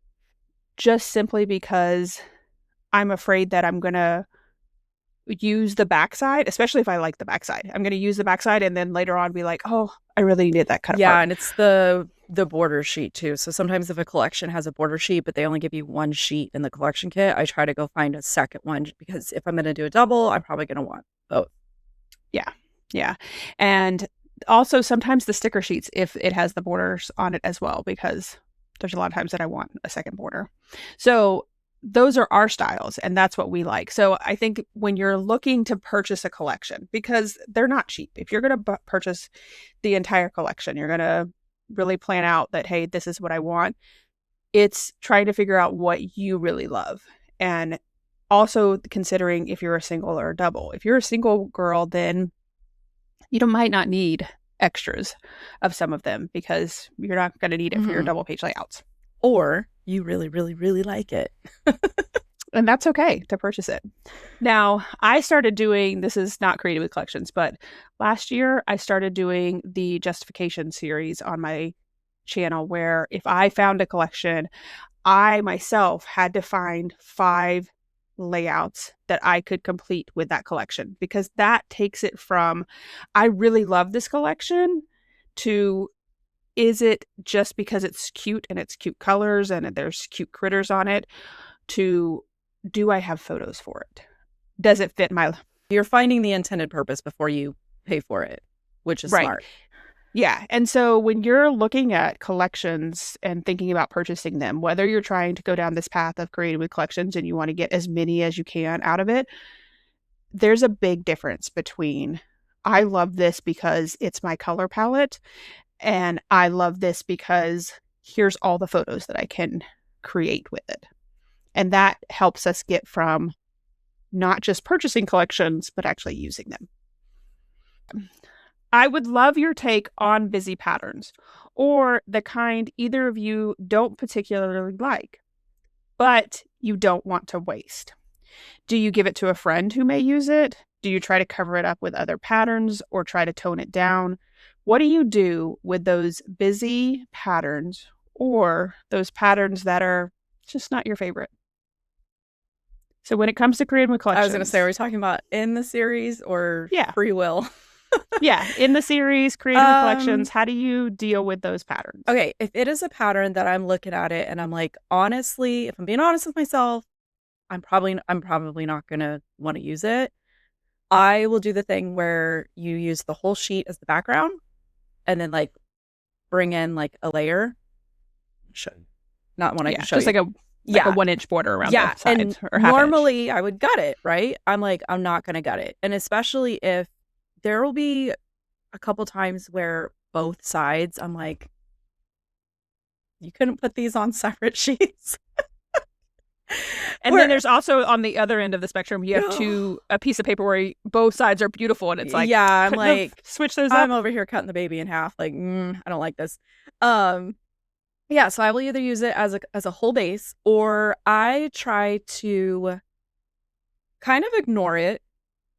just simply because I'm afraid that I'm going to use the backside, especially if I like the backside. I'm going to use the backside and then later on be like, oh, I really needed that cut apart. Yeah, and it's the border sheet too. So sometimes if a collection has a border sheet, but they only give you one sheet in the collection kit, I try to go find a second one, because if I'm going to do a double, I'm probably going to want both. Yeah. Yeah. And also sometimes the sticker sheets, if it has the borders on it as well, because there's a lot of times that I want a second border. So those are our styles and that's what we like. So I think when you're looking to purchase a collection, because they're not cheap, if you're going to purchase the entire collection, you're going to really plan out that, hey, this is what I want. It's trying to figure out what you really love. And also considering if you're a single or a double. If you're a single girl, then you might not need extras of some of them because you're not going to need it for your double page layouts. Or you really, really, really like it. And that's okay to purchase it. Now, I started doing, this is not created with collections, but last year I started doing the justification series on my channel, where if I found a collection, I myself had to find 5 layouts that I could complete with that collection, because that takes it from, I really love this collection, to, is it just because it's cute and it's cute colors and there's cute critters on it, to, do I have photos for it? Does it fit my... You're finding the intended purpose before you pay for it, which is smart. Yeah. And so when you're looking at collections and thinking about purchasing them, whether you're trying to go down this path of creating with collections and you want to get as many as you can out of it, there's a big difference between, I love this because it's my color palette, and I love this because here's all the photos that I can create with it. And that helps us get from not just purchasing collections, but actually using them. I would love your take on busy patterns, or the kind either of you don't particularly like, but you don't want to waste. Do you give it to a friend who may use it? Do you try to cover it up with other patterns or try to tone it down? What do you do with those busy patterns, or those patterns that are just not your favorite? So when it comes to creating with collections... I was going to say, are we talking about in the series or free will? Yeah, in the series, creating with collections, how do you deal with those patterns? Okay, if it is a pattern that I'm looking at it and I'm like, honestly, if I'm being honest with myself, I'm probably not gonna want to use it. I will do the thing where you use the whole sheet as the background and then like bring in like a layer. Not one I can show just you. like a 1-inch border around the sides, and or half normally inch. I would gut it, right? I'm like, I'm not gonna gut it. And especially if there will be a couple times where both sides, I'm like, you couldn't put these on separate sheets. And then there's also on the other end of the spectrum, you have a piece of paper where both sides are beautiful, and it's like, yeah, I'm like, switch those up. I'm over here cutting the baby in half. Like, I don't like this. Yeah, so I will either use it as a whole base, or I try to kind of ignore it.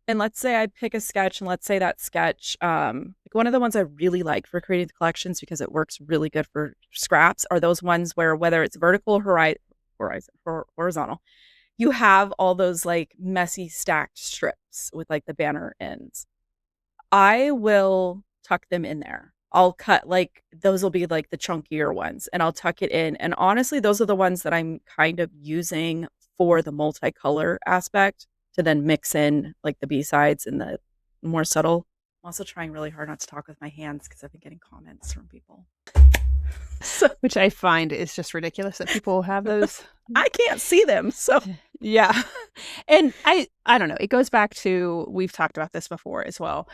And let's say I pick a sketch, and let's say that sketch, like one of the ones I really like for creating the collections because it works really good for scraps are those ones where whether it's vertical or horizontal, you have all those like messy stacked strips with like the banner ends. I will tuck them in there. I'll cut like those will be like the chunkier ones and I'll tuck it in. And honestly, those are the ones that I'm kind of using for the multicolor aspect to then mix in like the B-sides and the more subtle. I'm also trying really hard not to talk with my hands because I've been getting comments from people. Which I find is just ridiculous that people have those. I can't see them. So yeah. And I don't know. It goes back to, we've talked about this before as well.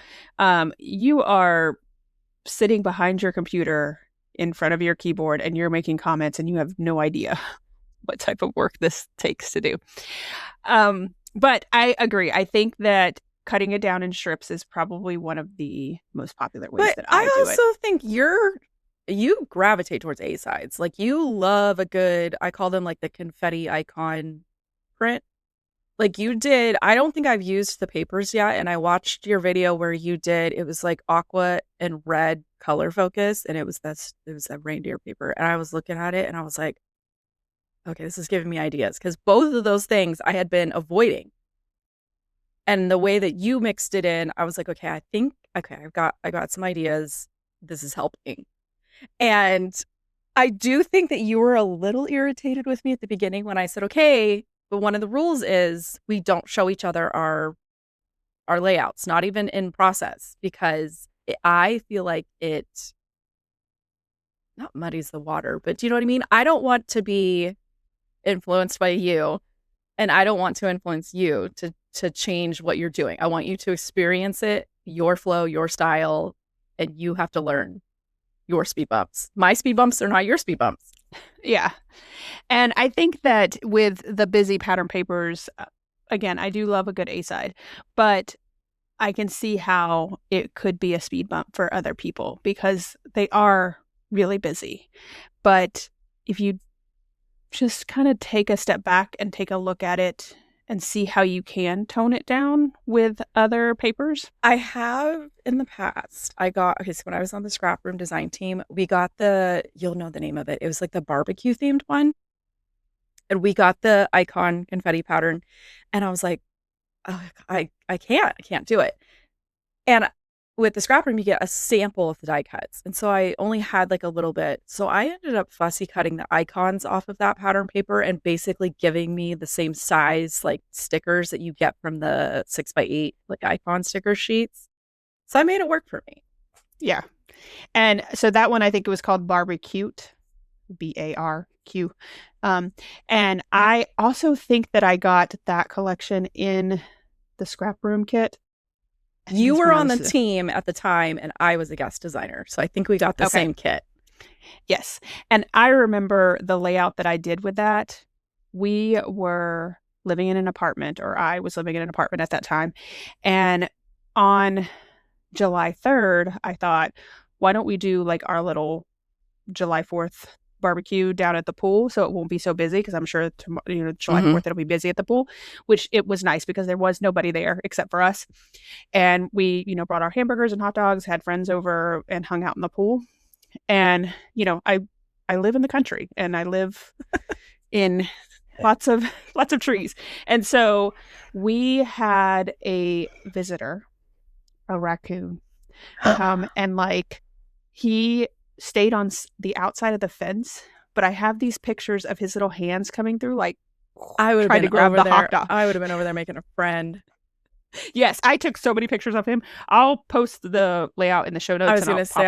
You are sitting behind your computer in front of your keyboard and you're making comments and you have no idea what type of work this takes to do. But I agree. I think that cutting it down in strips is probably one of the most popular ways that I do it. I also think you gravitate towards A sides. Like you love a good, I call them like the confetti icon print. Like you did, I don't think I've used the papers yet. And I watched your video where you did, it was like aqua and red color focus. And it was that reindeer paper. And I was looking at it and I was like, okay, this is giving me ideas. Because both of those things I had been avoiding. And the way that you mixed it in, I was like, okay, I got some ideas. This is helping. And I do think that you were a little irritated with me at the beginning when I said, okay, but one of the rules is we don't show each other our layouts, not even in process, because I feel like it not muddies the water, but do you know what I mean? I don't want to be influenced by you, and I don't want to influence you to change what you're doing. I want you to experience it, your flow, your style, and you have to learn your speed bumps. My speed bumps are not your speed bumps. Yeah. And I think that with the busy pattern papers, again, I do love a good A-side, but I can see how it could be a speed bump for other people because they are really busy. But if you just kind of take a step back and take a look at it and see how you can tone it down with other papers. I have in the past. So when I was on the scrap room design team, we got you'll know the name of it. It was like the barbecue themed one. And we got the icon confetti pattern. And I was like, oh, I can't do it. And with the scrap room, you get a sample of the die cuts. And so I only had like a little bit. So I ended up fussy cutting the icons off of that pattern paper and basically giving me the same size like stickers that you get from the 6x8 like icon sticker sheets. So I made it work for me. Yeah. And so that one, I think it was called Barbecue, BARQ. And I also think that I got that collection in the scrap room kit. You were on the team at the time and I was a guest designer. So I think we got the same kit. Yes. And I remember the layout that I did with that. We were living in an apartment, or I was living in an apartment at that time. And on July 3rd, I thought, why don't we do like our little July 4th barbecue down at the pool so it won't be so busy, because I'm sure July 4th it'll be busy at the pool, which it was nice because there was nobody there except for us. And we brought our hamburgers and hot dogs, had friends over, and hung out in the pool. And I live in the country and I live in lots of trees, and so we had a visitor, a raccoon, And like he stayed on the outside of the fence, but I have these pictures of his little hands coming through, like I would have trying been to grab over the hot there. dog. I would have been over there making a friend. Yes, I took so many pictures of him. I'll post the layout in the show notes. I was going to say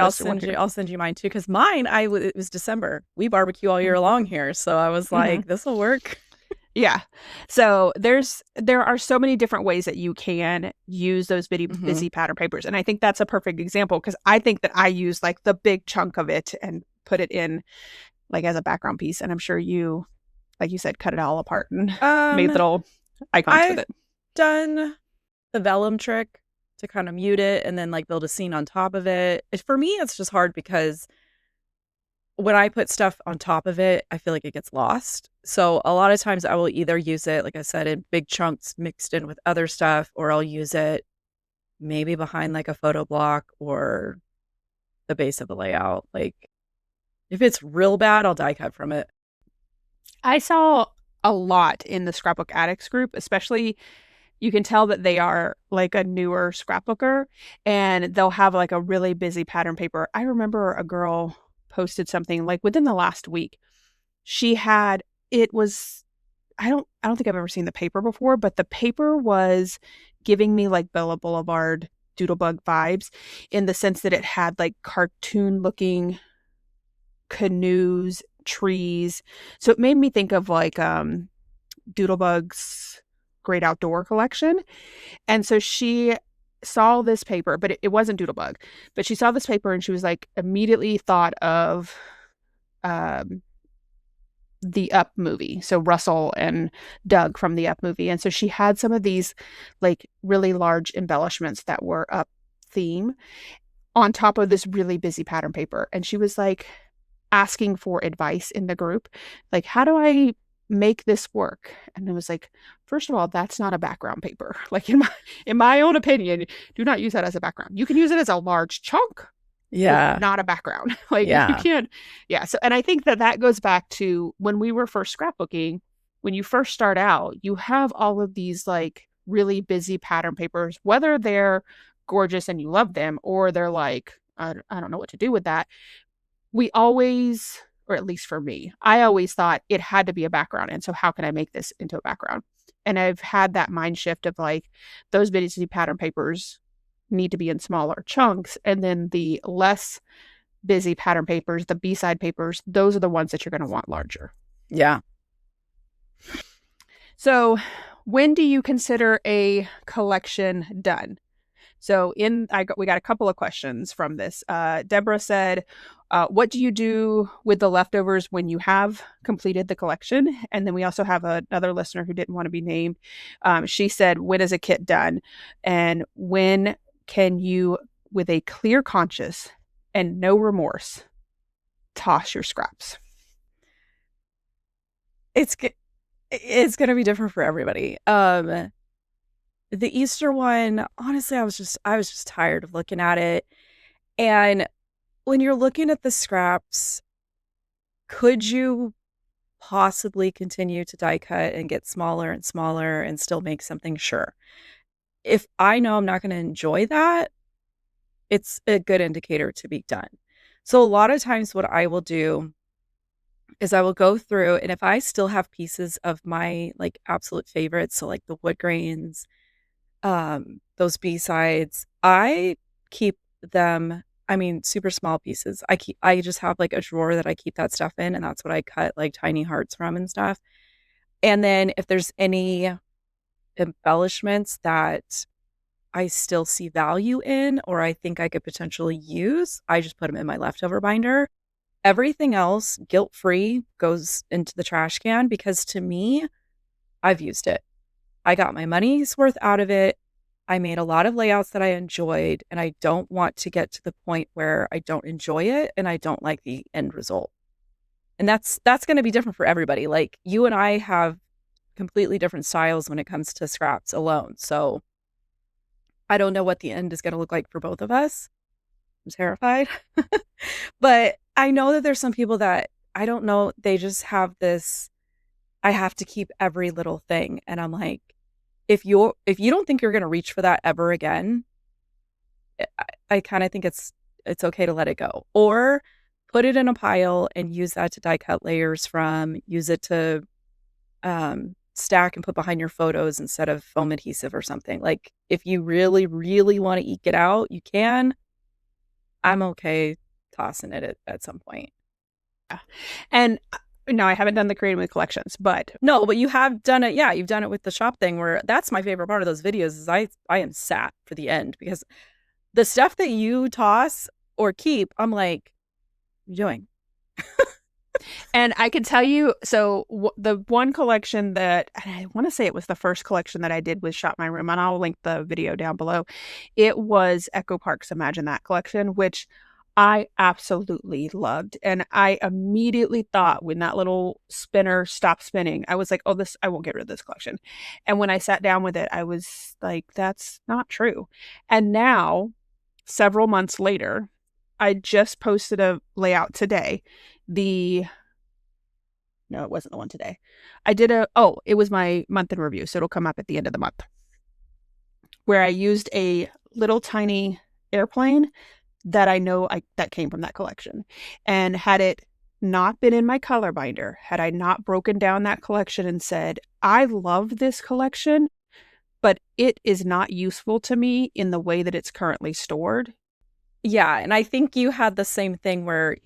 I'll send you mine too, because mine it was December. We barbecue all year long here, so I was like, this will work. Yeah. So there are so many different ways that you can use those busy pattern papers. And I think that's a perfect example, because I think that I use like the big chunk of it and put it in like as a background piece. And I'm sure you, like you said, cut it all apart and made little icons with it. Done the vellum trick to kind of mute it and then like build a scene on top of it. For me, it's just hard because when I put stuff on top of it, I feel like it gets lost. So a lot of times I will either use it, like I said, in big chunks mixed in with other stuff, or I'll use it maybe behind like a photo block or the base of the layout. Like if it's real bad, I'll die cut from it. I saw a lot in the Scrapbook Addicts group, especially you can tell that they are like a newer scrapbooker, and they'll have like a really busy pattern paper. I remember a girl posted something like within the last week. She had, it was, I don't think I've ever seen the paper before, but the paper was giving me like Bella Boulevard Doodlebug vibes, in the sense that it had like cartoon looking canoes, trees. So it made me think of like Doodlebug's Great Outdoor Collection. And so she saw this paper, but it wasn't Doodlebug, but she saw this paper and she was like, immediately thought of the Up movie. So Russell and Doug from the Up movie. And so she had some of these like really large embellishments that were Up theme on top of this really busy pattern paper. And she was like asking for advice in the group. Like, how do I make this work? And it was like, first of all, that's not a background paper. Like in my own opinion, do not use that as a background. You can use it as a large chunk. Yeah. Not a background. Like you can't. Yeah. So, and I think that goes back to when we were first scrapbooking. When you first start out, you have all of these like really busy pattern papers, whether they're gorgeous and you love them, or they're like, I don't know what to do with that. We always, or at least for me, I always thought it had to be a background. And so how can I make this into a background? And I've had that mind shift of like, those busy pattern papers need to be in smaller chunks. And then the less busy pattern papers, the B-side papers, those are the ones that you're going to want larger. Yeah. So when do you consider a collection done? So we got a couple of questions from this. Deborah said, what do you do with the leftovers when you have completed the collection? And then we also have another listener who didn't want to be named. She said, when is a kit done? And when can you, with a clear conscience and no remorse, toss your scraps? It's going to be different for everybody. The Easter one, honestly, I was just tired of looking at it. And when you're looking at the scraps, could you possibly continue to die cut and get smaller and smaller and still make something? Sure. If I know I'm not going to enjoy that, it's a good indicator to be done. So a lot of times what I will do is I will go through, and if I still have pieces of my like absolute favorites, so like the wood grains, those B-sides, I keep them, I mean, super small pieces. I just have like a drawer that I keep that stuff in, and that's what I cut like tiny hearts from and stuff. And then if there's any embellishments that I still see value in, or I think I could potentially use, I just put them in my leftover binder. Everything else, guilt-free, goes into the trash can, because to me, I've used it. I got my money's worth out of it. I made a lot of layouts that I enjoyed, and I don't want to get to the point where I don't enjoy it and I don't like the end result. And that's going to be different for everybody. Like you and I have completely different styles when it comes to scraps alone. So I don't know what the end is going to look like for both of us. I'm terrified. But I know that there's some people that, I don't know, they just have this, I have to keep every little thing. And I'm like, if you don't think you're going to reach for that ever again, I kind of think it's okay to let it go, or put it in a pile and use that to die cut layers from. Use it to stack and put behind your photos instead of foam adhesive or something. Like if you really, really want to eke it out, you can. I'm okay tossing it at some point. Yeah. And no, I haven't done the creating with collections, but no, but you have done it. Yeah, you've done it with the shop thing, where that's my favorite part of those videos is I am sat for the end, because the stuff that you toss or keep, I'm like, what are you doing? And I can tell you, so the one collection that, I want to say it was the first collection that I did with Shop My Room, and I'll link the video down below. It was Echo Park's Imagine That collection, which I absolutely loved. And I immediately thought when that little spinner stopped spinning, I was like, oh, I won't get rid of this collection. And when I sat down with it, I was like, that's not true. And now, several months later, I just posted a layout today. No, it wasn't the one today. It was my month in review, so it'll come up at the end of the month, where I used a little tiny airplane that I know that came from that collection. And had it not been in my color binder, had I not broken down that collection and said, I love this collection, but it is not useful to me in the way that it's currently stored. Yeah, and I think you had the same thing where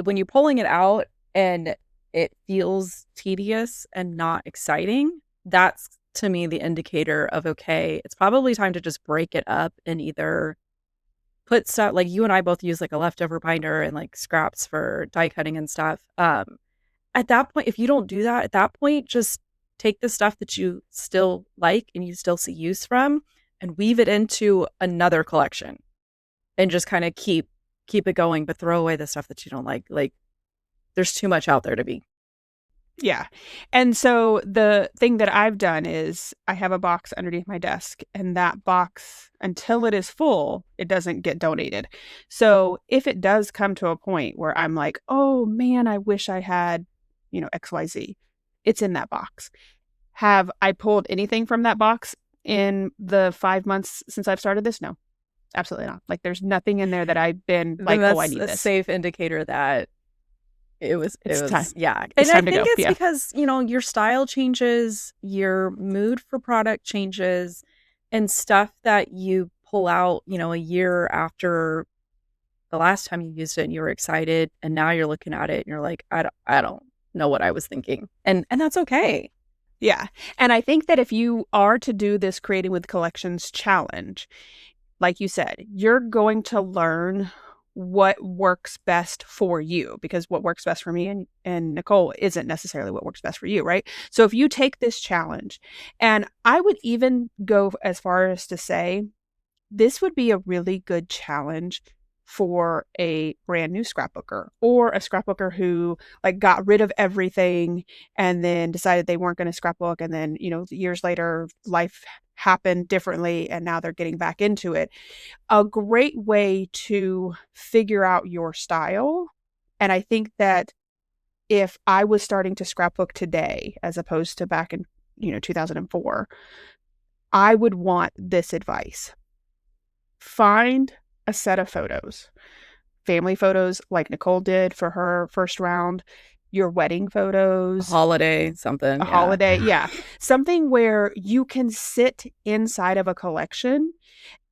when you're pulling it out and it feels tedious and not exciting, that's to me the indicator of, okay, it's probably time to just break it up and either put stuff, like you and I both use like a leftover binder and like scraps for die cutting and stuff. At that point, if you don't do that, at that point, just take the stuff that you still like and you still see use from and weave it into another collection and just kind of keep it going, but throw away the stuff that you don't like. Like there's too much out there to be. Yeah. And so the thing that I've done is I have a box underneath my desk, and that box, until it is full, it doesn't get donated. So if it does come to a point where I'm like, oh man, I wish I had, XYZ, it's in that box. Have I pulled anything from that box in the 5 months since I've started this? No, absolutely not. Like there's nothing in there that I've been like, oh, I need this. That's a safe indicator that it's time. Yeah. It's and time I think it's yeah. because, your style changes, your mood for product changes, and stuff that you pull out, a year after the last time you used it and you were excited, and now you're looking at it and you're like, I don't know what I was thinking. And that's okay. Yeah. And I think that if you are to do this Creating with Collections challenge, like you said, you're going to learn what works best for you, because what works best for me and Nicole isn't necessarily what works best for you, right? So if you take this challenge, and I would even go as far as to say, this would be a really good challenge for a brand new scrapbooker, or a scrapbooker who like got rid of everything and then decided they weren't going to scrapbook, and then years later life happened differently and now they're getting back into it. A great way to figure out your style. And I think that if I was starting to scrapbook today as opposed to back in 2004, I would want this advice. Find a set of photos, family photos like Nicole did for her first round, your wedding photos, a holiday, something, holiday. Yeah. Something where you can sit inside of a collection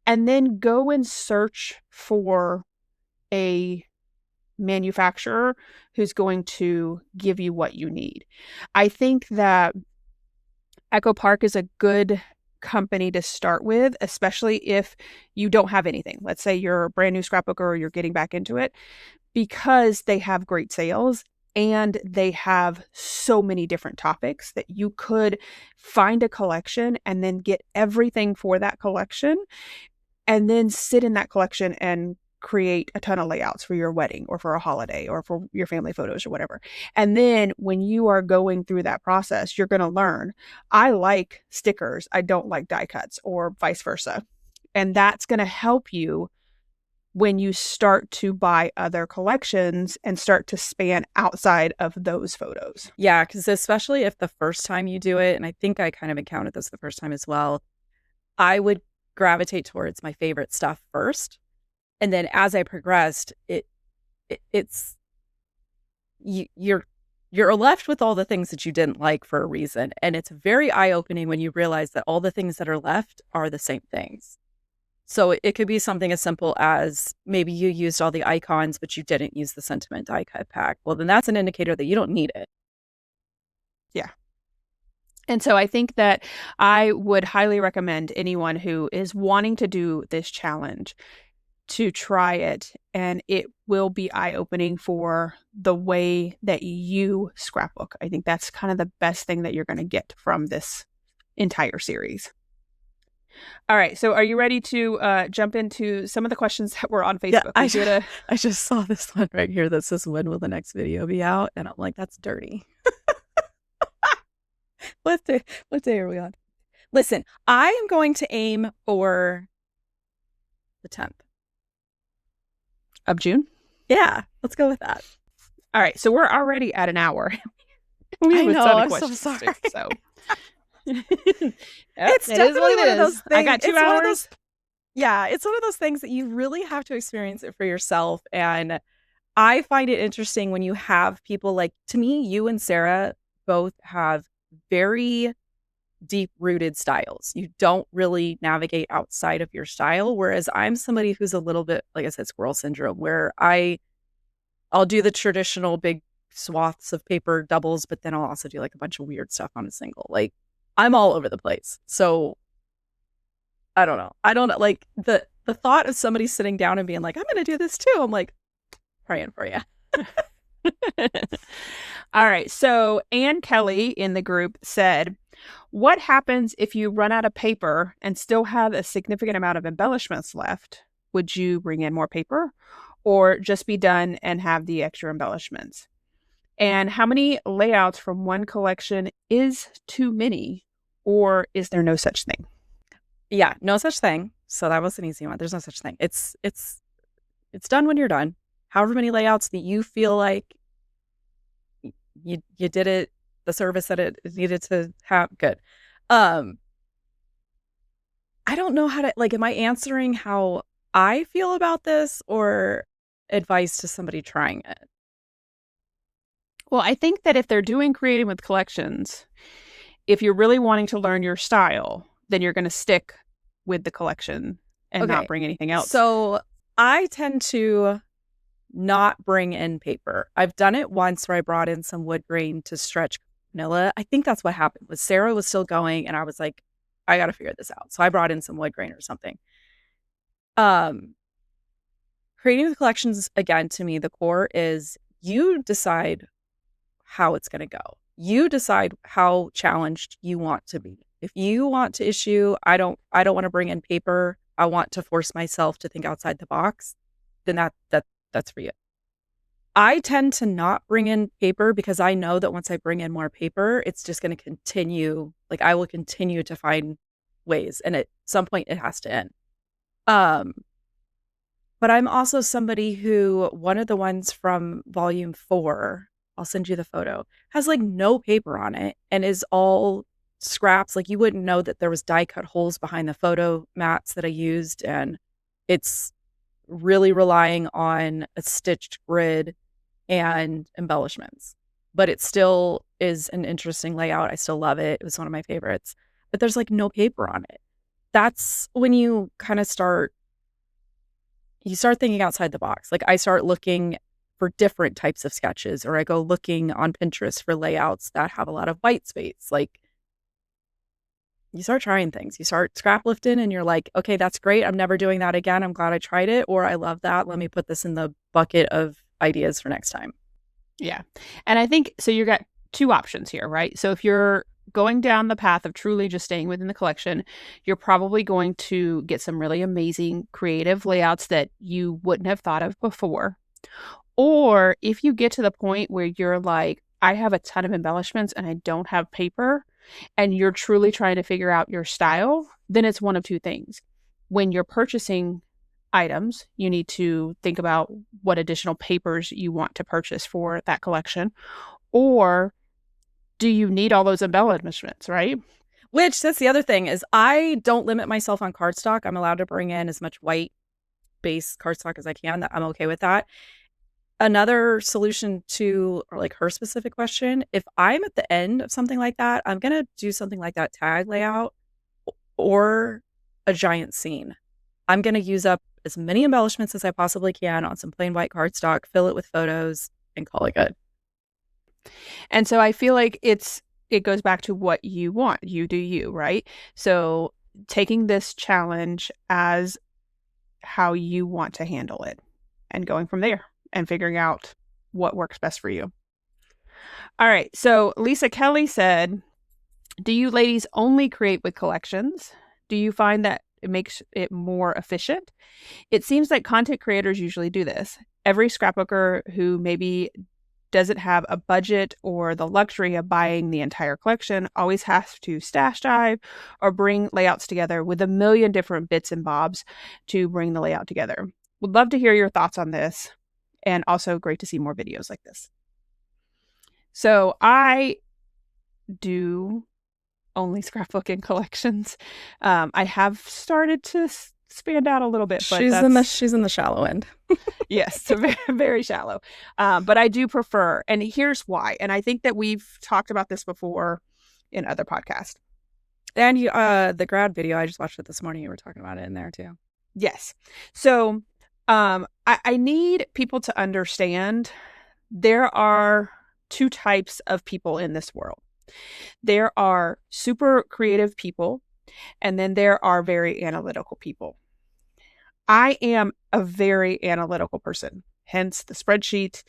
and then go and search for a manufacturer who's going to give you what you need. I think that Echo Park is a good company to start with, especially if you don't have anything. Let's say you're a brand new scrapbooker or you're getting back into it, because they have great sales and they have so many different topics that you could find a collection and then get everything for that collection, and then sit in that collection and create a ton of layouts for your wedding or for a holiday or for your family photos or whatever. And then when you are going through that process, you're going to learn, I like stickers, I don't like die cuts, or vice versa. And that's going to help you when you start to buy other collections and start to span outside of those photos. Yeah, because especially if the first time you do it, and I think I kind of encountered this the first time as well, I would gravitate towards my favorite stuff first. And then as I progressed, it's you're left with all the things that you didn't like for a reason. And it's very eye-opening when you realize that all the things that are left are the same things. So it could be something as simple as maybe you used all the icons, but you didn't use the sentiment die cut pack. Well, then that's an indicator that you don't need it. Yeah. And so I think that I would highly recommend anyone who is wanting to do this challenge to try it, and it will be eye-opening for the way that you scrapbook. I think that's kind of the best thing that you're going to get from this entire series. All right, so are you ready to jump into some of the questions that were on Facebook? Yeah, I just saw this one right here that says, when will the next video be out? And I'm like, that's dirty. What day are we on? Listen, I am going to aim for the 10th. Of June? Yeah, let's go with that. All right, so we're already at an hour. We have a ton of questions, so sorry. So it's definitely one of those things. I got 2 hours. It's one of those things that you really have to experience it for yourself. And I find it interesting when you have people like, to me, you and Sarah both have very deep-rooted styles. You don't really navigate outside of your style, whereas I'm somebody who's a little bit, like I said, squirrel syndrome, where I'll do the traditional big swaths of paper doubles, but then I'll also do like a bunch of weird stuff on a single. Like, I'm all over the place. So I don't know. Like the thought of somebody sitting down and being like, I'm going to do this too. I'm like, praying for you. All right. So Ann Kelly in the group said, what happens if you run out of paper and still have a significant amount of embellishments left? Would you bring in more paper or just be done and have the extra embellishments? And how many layouts from one collection is too many, or is there no such thing? Yeah, no such thing. So that was an easy one. There's no such thing. It's done when you're done. However many layouts that you feel like you did it, the service that it needed to have, good. I don't know how to, like, am I answering how I feel about this or advice to somebody trying it? Well, I think that if they're doing creating with collections, if you're really wanting to learn your style, then you're going to stick with the collection and not bring anything else. So I tend to not bring in paper. I've done it once where I brought in some wood grain to stretch vanilla. I think that's what happened. Was Sarah was still going and I was like, I got to figure this out. So I brought in some wood grain or something. Creating the collections, again, to me, the core is you decide how it's going to go. You decide how challenged you want to be. If you want to issue, I don't want to bring in paper, I want to force myself to think outside the box, then that's for you. I tend to not bring in paper because I know that once I bring in more paper, it's just going to continue. Like, I will continue to find ways, and at some point it has to end. But I'm also somebody who, one of the ones from volume 4, I'll send you the photo, has like no paper on it and is all scraps. Like, you wouldn't know that there was die cut holes behind the photo mats that I used, and it's really relying on a stitched grid and embellishments. But it still is an interesting layout. I still love it. It was one of my favorites. But there's like no paper on it. That's when you kind of start thinking outside the box. Like, I start looking for different types of sketches, or I go looking on Pinterest for layouts that have a lot of white space. Like, you start trying things. You start scrap lifting and you're like, okay, that's great. I'm never doing that again. I'm glad I tried it. Or I love that. Let me put this in the bucket of ideas for next time. Yeah. And I think, so you got 2 options here, right? So if you're going down the path of truly just staying within the collection, you're probably going to get some really amazing creative layouts that you wouldn't have thought of before. Or if you get to the point where you're like, I have a ton of embellishments and I don't have paper, and you're truly trying to figure out your style, then it's one of 2 things. When you're purchasing items, you need to think about what additional papers you want to purchase for that collection. Or do you need all those embellishments, right? Which, that's the other thing, is I don't limit myself on cardstock. I'm allowed to bring in as much white base cardstock as I can. I'm okay with that. Another solution to like her specific question, if I'm at the end of something like that, I'm going to do something like that tag layout or a giant scene. I'm going to use up as many embellishments as I possibly can on some plain white cardstock, fill it with photos, and call it good. And so I feel like it goes back to what you want. You do you, right? So taking this challenge as how you want to handle it and going from there and figuring out what works best for you. All right. So Lisa Kelly said, do you ladies only create with collections? Do you find that it makes it more efficient? It seems like content creators usually do this. Every scrapbooker who maybe doesn't have a budget or the luxury of buying the entire collection always has to stash dive or bring layouts together with a million different bits and bobs to bring the layout together. Would love to hear your thoughts on this, and also great to see more videos like this. So I do only scrapbooking collections. I have started to expand out a little bit, but she's in the shallow end. Yes, very, very shallow. But I do prefer, and here's why. And I think that we've talked about this before in other podcasts. And you, the grad video, I just watched it this morning. You were talking about it in there too. Yes. So I need people to understand there are two types of people in this world. There are super creative people, and then there are very analytical people. I am a very analytical person, hence the spreadsheet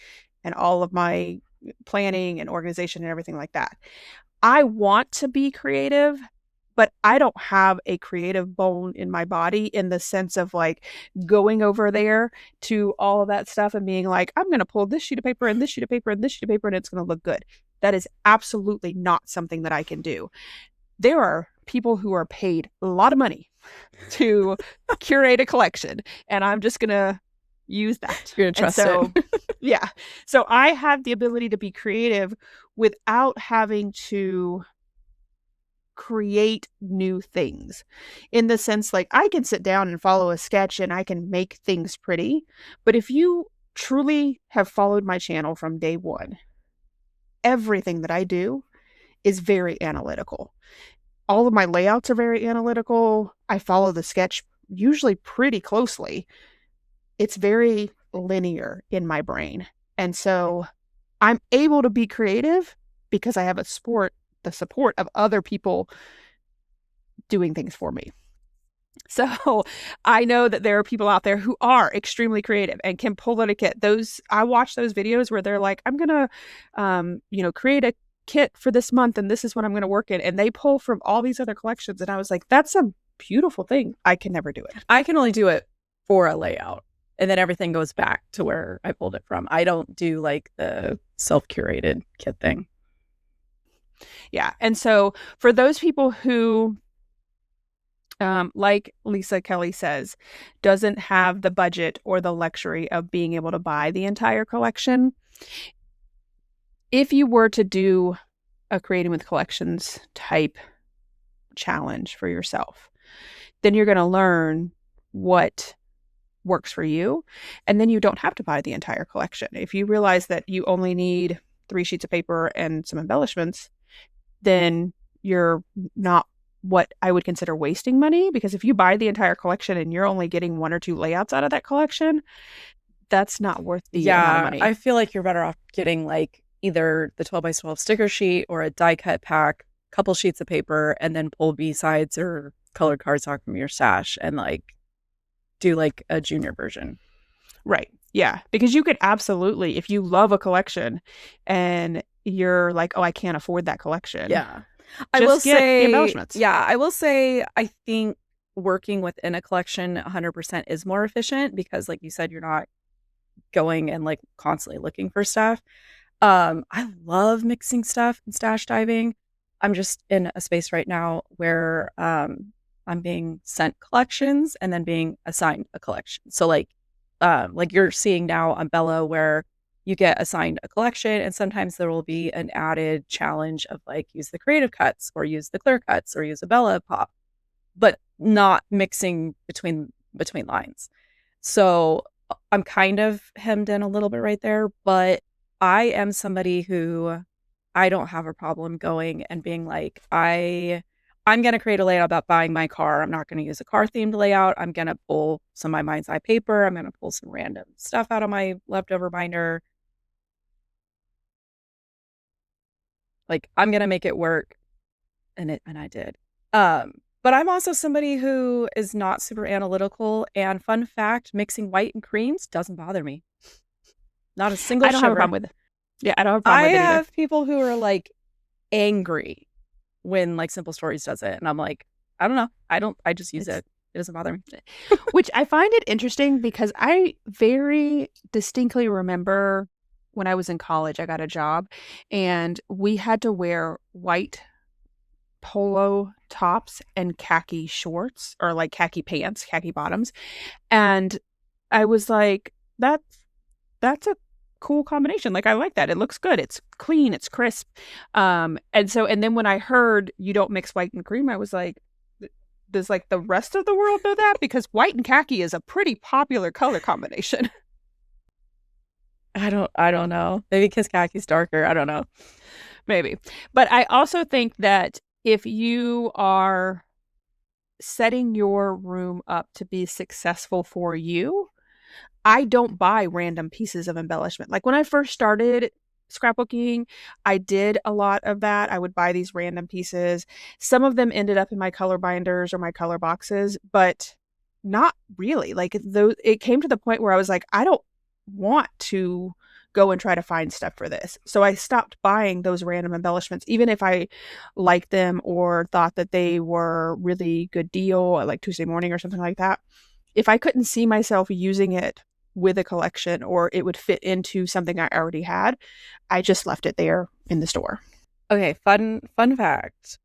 and all of my planning and organization and everything like that. I want to be creative, but I don't have a creative bone in my body in the sense of like going over there to all of that stuff and being like, I'm going to pull this sheet of paper and this sheet of paper and this sheet of paper and it's going to look good. That is absolutely not something that I can do. There are people who are paid a lot of money to curate a collection, and I'm just going to use that. You're going to trust it. Yeah. So I have the ability to be creative without having to create new things, in the sense like I can sit down and follow a sketch and I can make things pretty. But if you truly have followed my channel from day one, everything that I do is very analytical. All of my layouts are very analytical. I follow the sketch usually pretty closely. It's very linear in my brain. And so I'm able to be creative because I have the support of other people doing things for me. So I know that there are people out there who are extremely creative and can pull out a kit. I watch those videos where they're like, I'm going to, create a kit for this month and this is what I'm going to work in. And they pull from all these other collections. And I was like, that's a beautiful thing. I can never do it. I can only do it for a layout. And then everything goes back to where I pulled it from. I don't do like the self-curated kit thing. Yeah. And so for those people who, like Lisa Kelly says, doesn't have the budget or the luxury of being able to buy the entire collection, if you were to do a creating with collections type challenge for yourself, then you're going to learn what works for you. And then you don't have to buy the entire collection. If you realize that you only need 3 sheets of paper and some embellishments, then you're not what I would consider wasting money. Because if you buy the entire collection and you're only getting 1 or 2 layouts out of that collection, that's not worth the amount of money. I feel like you're better off getting like either the 12 by 12 sticker sheet or a die cut pack, couple sheets of paper, and then pull B-sides or colored cardstock from your stash and like do like a junior version. Right. Yeah. Because you could absolutely, if you love a collection and you're like, oh, I can't afford that collection. Yeah. I will say the embellishments. Yeah. I will say, I think working within a collection 100% is more efficient because like you said, you're not going and like constantly looking for stuff. I love mixing stuff and stash diving. I'm just in a space right now where I'm being sent collections and then being assigned a collection. So like you're seeing now on Bello where you get assigned a collection, and sometimes there will be an added challenge of like use the creative cuts or use the clear cuts or use a Bella pop, but not mixing between lines. So I'm kind of hemmed in a little bit right there, but I am somebody who I don't have a problem going and being like, I'm going to create a layout about buying my car. I'm not going to use a car themed layout. I'm going to pull some of my mind's eye paper. I'm going to pull some random stuff out of my leftover binder. Like, I'm going to make it work. And I did. But I'm also somebody who is not super analytical. And fun fact, mixing white and creams doesn't bother me. Not a single I don't have a problem with it. Yeah, I don't have a problem with it either. I have people who are like angry when like Simple Stories does it. And I'm like, I don't know. I just use it. It doesn't bother me. Which I find it interesting because I very distinctly remember when I was in college, I got a job and we had to wear white polo tops and khaki shorts, or like khaki pants, khaki bottoms. And I was like, that's a cool combination. Like, I like that. It looks good. It's clean. It's crisp. And then when I heard you don't mix white and cream, I was like, does like the rest of the world know that? Because white and khaki is a pretty popular color combination. I don't know. Maybe because khaki's darker. I don't know. Maybe. But I also think that if you are setting your room up to be successful for you, I don't buy random pieces of embellishment. Like when I first started scrapbooking, I did a lot of that. I would buy these random pieces. Some of them ended up in my color binders or my color boxes, but not really. Like it came to the point where I was like, I don't want to go and try to find stuff for this. So I stopped buying those random embellishments, even if I liked them or thought that they were really good deal at like Tuesday Morning or something like that. If I couldn't see myself using it with a collection or it would fit into something I already had, I just left it there in the store. Okay, fun fact.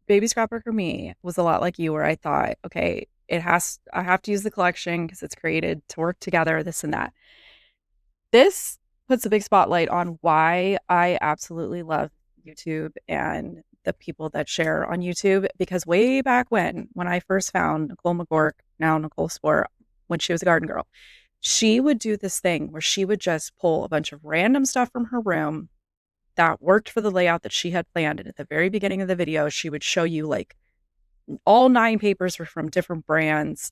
Baby Scrapbooker me was a lot like you, where I thought, okay, I have to use the collection because it's created to work together, this and that. This puts a big spotlight on why I absolutely love YouTube and the people that share on YouTube, because way back when I first found Nicole McGork, now Nicole Spore, when she was a garden girl, she would do this thing where she would just pull a bunch of random stuff from her room that worked for the layout that she had planned. And at the very beginning of the video, she would show you like all 9 papers were from different brands.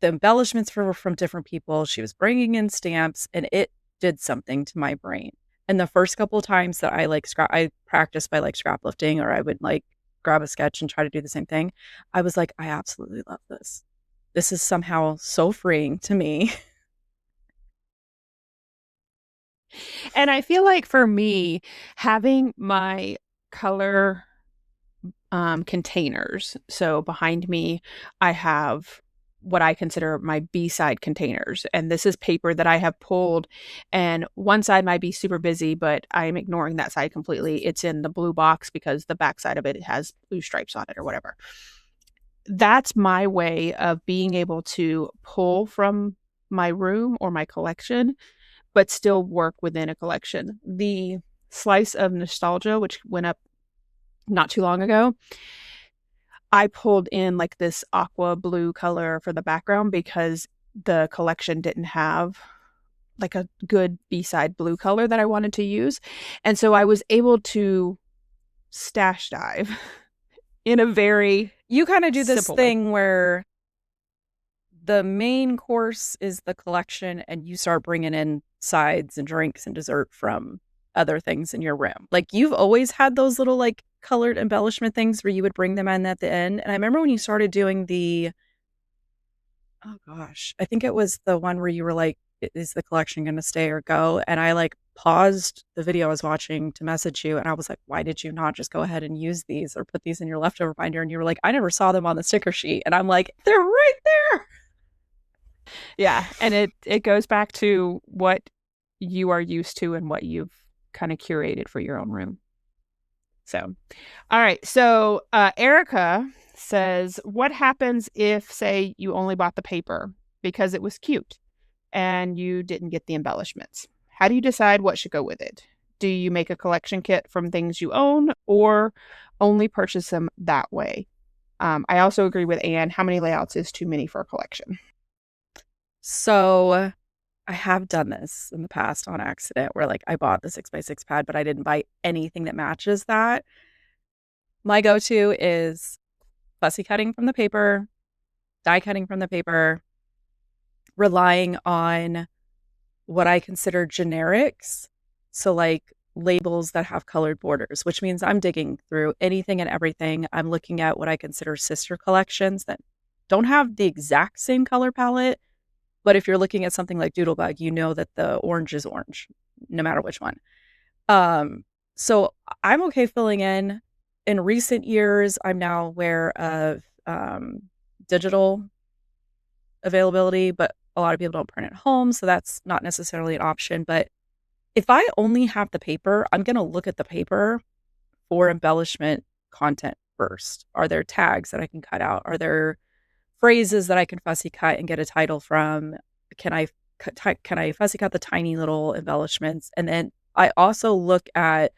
The embellishments were from different people. She was bringing in stamps, and it did something to my brain. And the first couple of times that I practiced by like scraplifting, or I would like grab a sketch and try to do the same thing, I was like, I absolutely love this. This is somehow so freeing to me. And I feel like for me, having my color containers. So behind me, I have what I consider my B-side containers. And this is paper that I have pulled. And one side might be super busy, but I'm ignoring that side completely. It's in the blue box because the back side of it has blue stripes on it or whatever. That's my way of being able to pull from my room or my collection, but still work within a collection. The Slice of Nostalgia, which went up not too long ago, I pulled in like this aqua blue color for the background because the collection didn't have like a good B-side blue color that I wanted to use. And so I was able to stash dive in a very You kind of do this thing way where the main course is the collection and you start bringing in sides and drinks and dessert from other things in your room. Like you've always had those little like colored embellishment things where you would bring them in at the end. And I remember when you started doing oh gosh, I think it was the one where you were like, is the collection going to stay or go? And I like paused the video I was watching to message you. And I was like, why did you not just go ahead and use these or put these in your leftover binder? And you were like, I never saw them on the sticker sheet. And I'm like, they're right there. Yeah. And it goes back to what you are used to and what you've kind of curated for your own room. So, all right. So Erica says, what happens if, say, you only bought the paper because it was cute and you didn't get the embellishments? how do you decide what should go with it? Do you make a collection kit from things you own or only purchase them that way? I also agree with Anne. How many layouts is too many for a collection? So I have done this in the past on accident where like I bought the 6x6 pad, but I didn't buy anything that matches that. My go-to is fussy cutting from the paper, die cutting from the paper, relying on what I consider generics. So like labels that have colored borders, which means I'm digging through anything and everything. I'm looking at what I consider sister collections that don't have the exact same color palette. But if you're looking at something like Doodlebug, you know that the orange is orange, no matter which one. So I'm okay filling in. In recent years, I'm now aware of digital availability, but a lot of people don't print at home, so that's not necessarily an option. But if I only have the paper, I'm going to look at the paper for embellishment content first. Are there tags that I can cut out? Are there phrases that I can fussy cut and get a title from? Can I fussy cut the tiny little embellishments? And then I also look at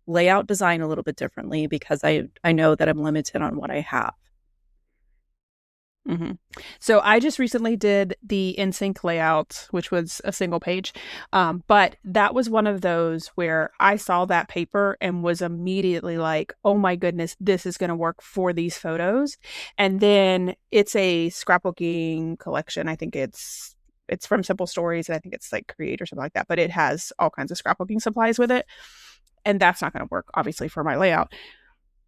layout design a little bit differently because I know that I'm limited on what I have. Mm-hmm. So I just recently did the InSync layout, which was a single page. But that was one of those where I saw that paper and was immediately like, oh my goodness, this is going to work for these photos. And then it's a scrapbooking collection. I think it's from Simple Stories, and I think it's like Create or something like that. But it has all kinds of scrapbooking supplies with it. And that's not going to work, obviously, for my layout.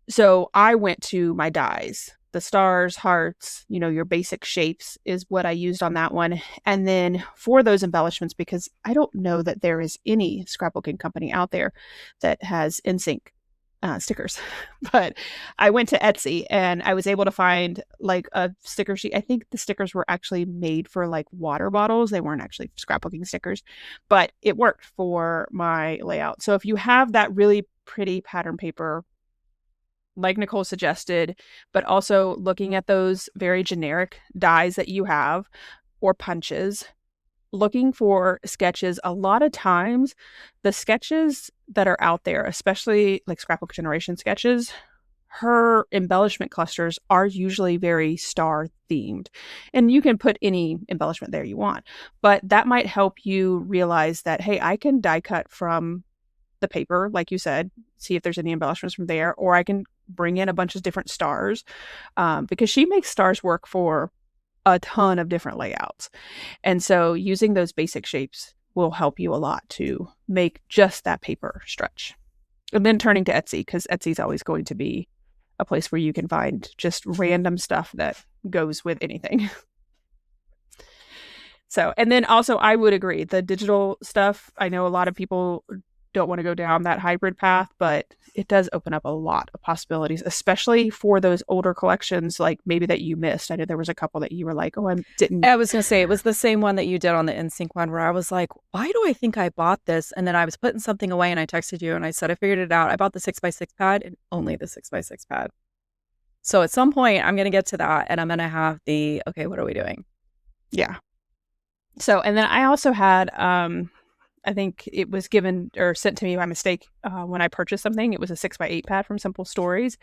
So I went to my dies. The stars, hearts, your basic shapes is what I used on that one. And then for those embellishments, because I don't know that there is any scrapbooking company out there that has InSync stickers, but I went to Etsy and I was able to find like a sticker sheet. I think the stickers were actually made for like water bottles. They weren't actually scrapbooking stickers, but it worked for my layout. So if you have that really pretty pattern paper, like Nicole suggested, but also looking at those very generic dies that you have or punches, looking for sketches. A lot of times, the sketches that are out there, especially like Scrapbook Generation sketches, her embellishment clusters are usually very star themed. And you can put any embellishment there you want, but that might help you realize that, hey, I can die cut from the paper, like you said, see if there's any embellishments from there, or I can bring in a bunch of different stars because she makes stars work for a ton of different layouts. And so using those basic shapes will help you a lot to make just that paper stretch. And then turning to Etsy, because Etsy's always going to be a place where you can find just random stuff that goes with anything. So, and then also I would agree, the digital stuff, I know a lot of people don't want to go down that hybrid path, but it does open up a lot of possibilities, especially for those older collections, like maybe that you missed. I know there was a couple that you were like, oh, I didn't. I was going to say, it was the same one that you did on the InSync one where I was like, why do I think I bought this? And then I was putting something away and I texted you and I said, I figured it out. I bought the 6x6 pad and only the 6x6 pad. So at some point I'm going to get to that and I'm going to have the, okay, what are we doing? Yeah. So, and then I also had, I think it was given or sent to me by mistake when I purchased something. It was a 6x8 pad from Simple Stories.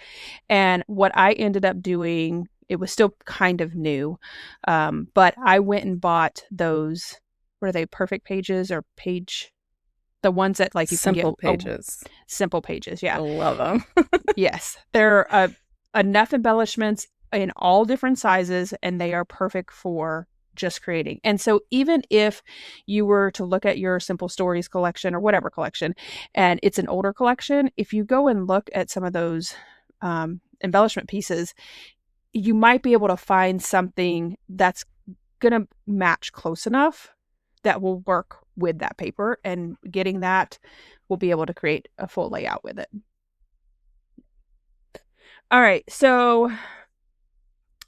And what I ended up doing, it was still kind of new, but I went and bought those, what are they, perfect pages or page, the ones that like you Simple can get. pages. Simple pages, yeah. I love them. Yes. They're enough embellishments in all different sizes, and they are perfect for just creating. And so even if you were to look at your Simple Stories collection or whatever collection, and it's an older collection, if you go and look at some of those embellishment pieces, you might be able to find something that's going to match close enough that will work with that paper, and getting that will be able to create a full layout with it. All right, so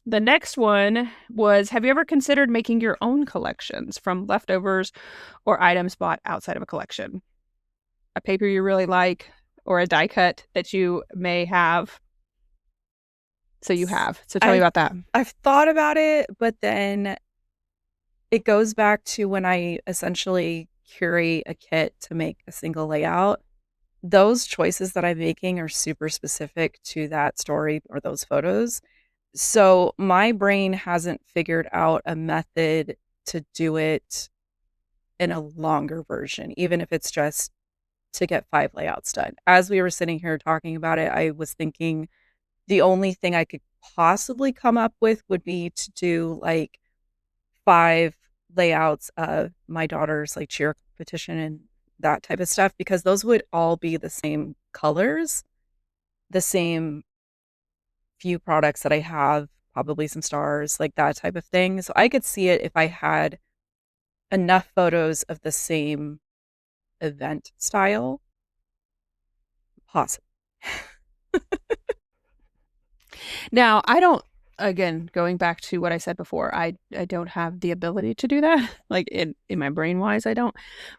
the next one was, have you ever considered making your own collections from leftovers or items bought outside of a collection? A paper you really like or a die cut that you may have. So you have. So tell me about that. I've thought about it, but then it goes back to when I essentially curate a kit to make a single layout, those choices that I'm making are super specific to that story or those photos. So my brain hasn't figured out a method to do it in a longer version, even if it's just to get 5 layouts done. As we were sitting here talking about it, I was thinking the only thing I could possibly come up with would be to do like 5 layouts of my daughter's like cheer competition and that type of stuff, because those would all be the same colors, the same few products that I have, probably some stars, like that type of thing. So I could see it if I had enough photos of the same event style. Possible. Now, I don't, again, going back to what I said before, I don't have the ability to do that. Like in my brain wise, I don't.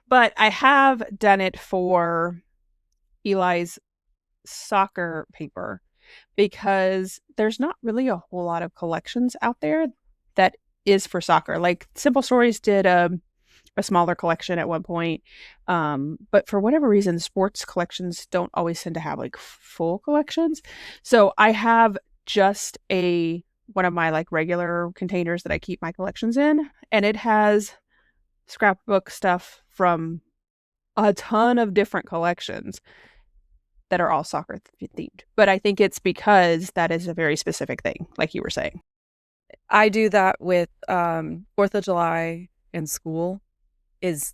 But I have done it for Eli's soccer paper because there's not really a whole lot of collections out there that is for soccer. Like Simple Stories did a smaller collection at one point. But for whatever reason, sports collections don't always tend to have like full collections. So I have just one of my like regular containers that I keep my collections in, and it has scrapbook stuff from a ton of different collections that are all soccer themed. But I think it's because that is a very specific thing, like you were saying. I do that with 4th of July and school. It's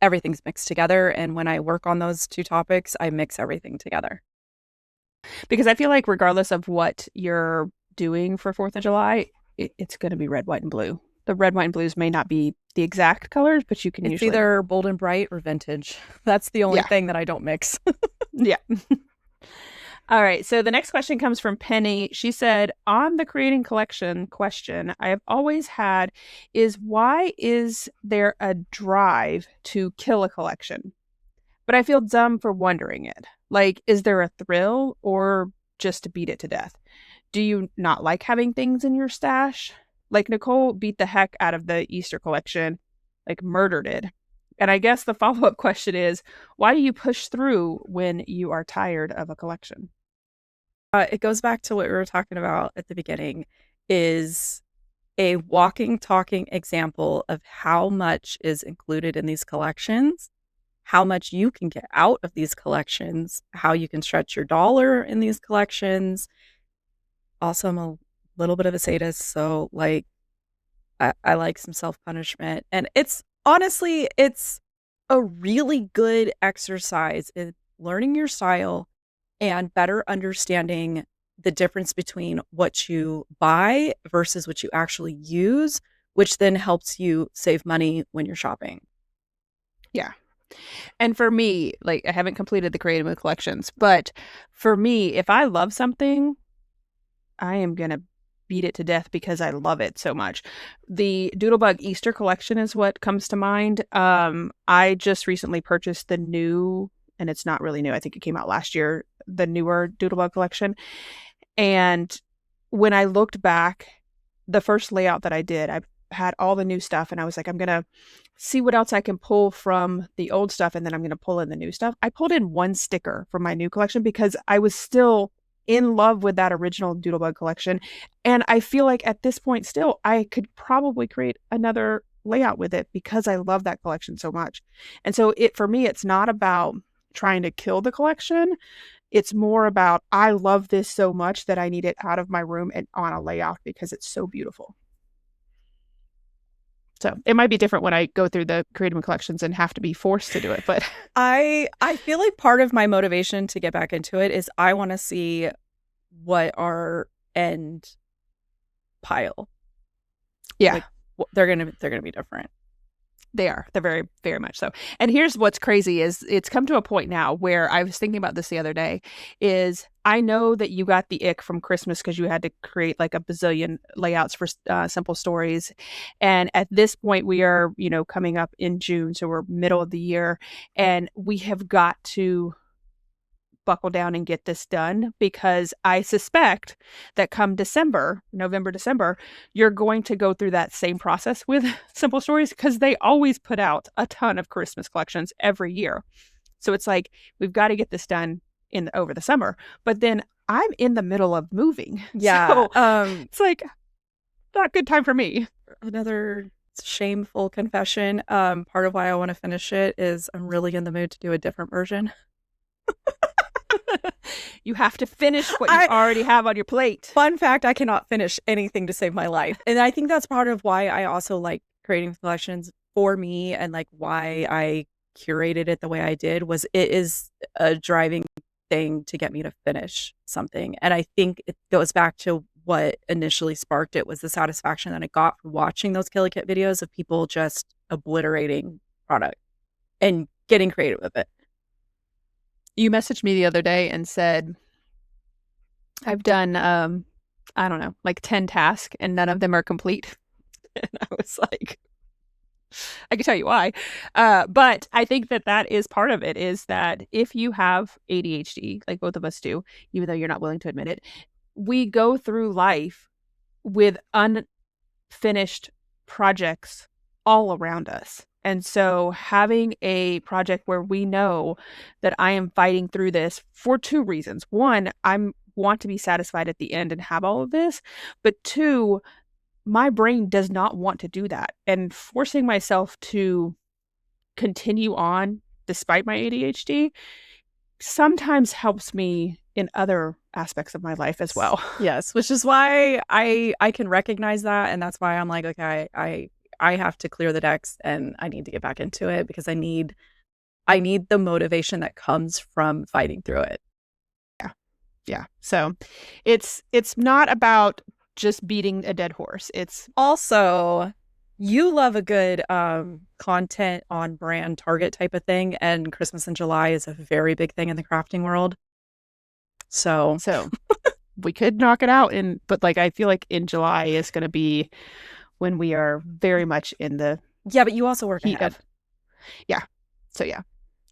everything's mixed together, and when I work on those 2 topics, I mix everything together. Because I feel like regardless of what you're doing for 4th of July, it's going to be red, white, and blue. The red, white, and blues may not be the exact colors, but you can It's usually... either bold and bright or vintage. That's the only thing that I don't mix. Yeah. All right. So the next question comes from Penny. She said, on the creating collection question, I have always had is why is there a drive to kill a collection? But I feel dumb for wondering it. Like, is there a thrill or just to beat it to death? Do you not like having things in your stash? Like Nicole beat the heck out of the Easter collection, like murdered it. And I guess the follow-up question is, why do you push through when you are tired of a collection? It goes back to what we were talking about at the beginning, is a walking, talking example of how much is included in these collections, how much you can get out of these collections, how you can stretch your dollar in these collections. Also, I'm a little bit of a sadist, so like I like some self-punishment. And it's honestly, it's a really good exercise in learning your style and better understanding the difference between what you buy versus what you actually use, which then helps you save money when you're shopping. Yeah. And for me, like I haven't completed the creative collections, but for me, if I love something, I am going to beat it to death because I love it so much. The Doodlebug Easter collection is what comes to mind. I just recently purchased the new, and it's not really new, I think it came out last year, the newer Doodlebug collection. And when I looked back, the first layout that I did, I had all the new stuff and I was like, I'm going to see what else I can pull from the old stuff and then I'm going to pull in the new stuff. I pulled in one sticker from my new collection because I was still in love with that original Doodlebug collection. And I feel like at this point still, I could probably create another layout with it because I love that collection so much. And so for me, it's not about trying to kill the collection. It's more about, I love this so much that I need it out of my room and on a layout because it's so beautiful. So it might be different when I go through the creative collections and have to be forced to do it. But I feel like part of my motivation to get back into it is I want to see what our end pile. Yeah, like, they're gonna be different. They are. They're very, very much so. And here's what's crazy is it's come to a point now where I was thinking about this the other day is I know that you got the ick from Christmas because you had to create like a bazillion layouts for Simple Stories. And at this point we are, coming up in June. So we're middle of the year and we have got to buckle down and get this done, because I suspect that come November, December, you're going to go through that same process with Simple Stories, because they always put out a ton of Christmas collections every year. So it's like, we've got to get this done over the summer. But then I'm in the middle of moving. Yeah. So it's like, not good time for me. Another shameful confession. Part of why I want to finish it is I'm really in the mood to do a different version. You have to finish what you already have on your plate. Fun fact, I cannot finish anything to save my life. And I think that's part of why I also like creating collections for me, and like why I curated it the way I did, was it is a driving thing to get me to finish something. And I think it goes back to what initially sparked it, was the satisfaction that I got from watching those Kill a Kit videos of people just obliterating product and getting creative with it. You messaged me the other day and said, I've done, I don't know, like 10 tasks and none of them are complete. And I was like, I can tell you why. But I think that is part of it, is that if you have ADHD, like both of us do, even though you're not willing to admit it, we go through life with unfinished projects all around us. And so having a project where we know that I am fighting through this for two reasons. One, I want to be satisfied at the end and have all of this. But two, my brain does not want to do that. And forcing myself to continue on despite my ADHD sometimes helps me in other aspects of my life as well. Yes, which is why I can recognize that. And that's why I'm like, okay, I have to clear the decks and I need to get back into it, because I need the motivation that comes from fighting through it. Yeah. So it's not about just beating a dead horse. It's also, you love a good content on brand Target type of thing, and Christmas in July is a very big thing in the crafting world. So we could knock it out but like I feel like in July is going to be when we are very much in the but you also work ahead. So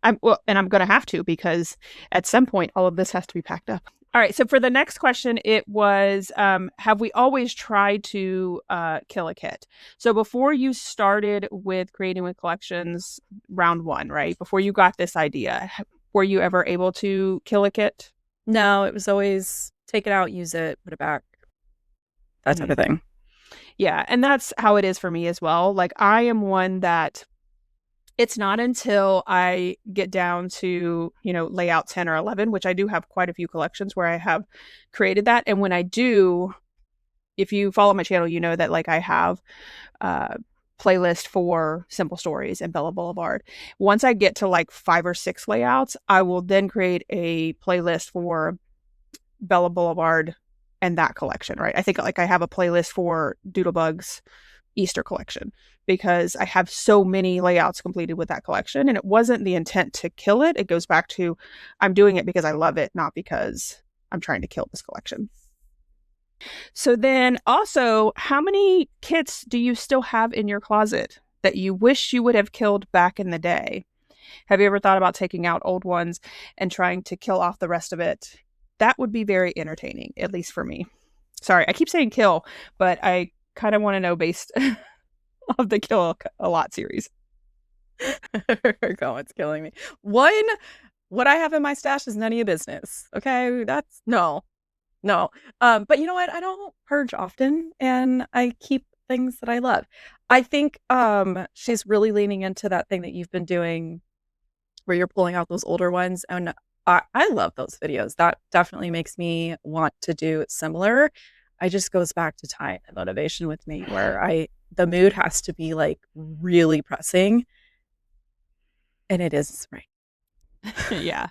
I'm going to have to, because at some point all of this has to be packed up. All right. So for the next question, it was, have we always tried to kill a kit? So before you started with creating with collections, round one, right? Before you got this idea, were you ever able to kill a kit? No, it was always take it out, use it, put it back, that type of thing. Yeah. And that's how it is for me as well. Like, I am one that it's not until I get down to, layout 10 or 11, which I do have quite a few collections where I have created that. And when I do, if you follow my channel, you know that like I have a playlist for Simple Stories and Bella Boulevard. Once I get to like 5 or 6 layouts, I will then create a playlist for Bella Boulevard and that collection, right? I think like I have a playlist for Doodlebug's Easter collection, because I have so many layouts completed with that collection, and it wasn't the intent to kill it. It goes back to, I'm doing it because I love it, not because I'm trying to kill this collection. So then also, how many kits do you still have in your closet that you wish you would have killed back in the day? Have you ever thought about taking out old ones and trying to kill off the rest of it? That would be very entertaining, at least for me. Sorry, I keep saying kill, but I kind of want to know based of the Kill a Lot series. It's killing me. One, what I have in my stash is none of your business. Okay, that's no. But you know what? I don't purge often, and I keep things that I love. I think she's really leaning into that thing that you've been doing, where you're pulling out those older ones, and I love those videos. That definitely makes me want to do similar. It just goes back to time and motivation with me, where the mood has to be like really pressing, and it is right. Yeah.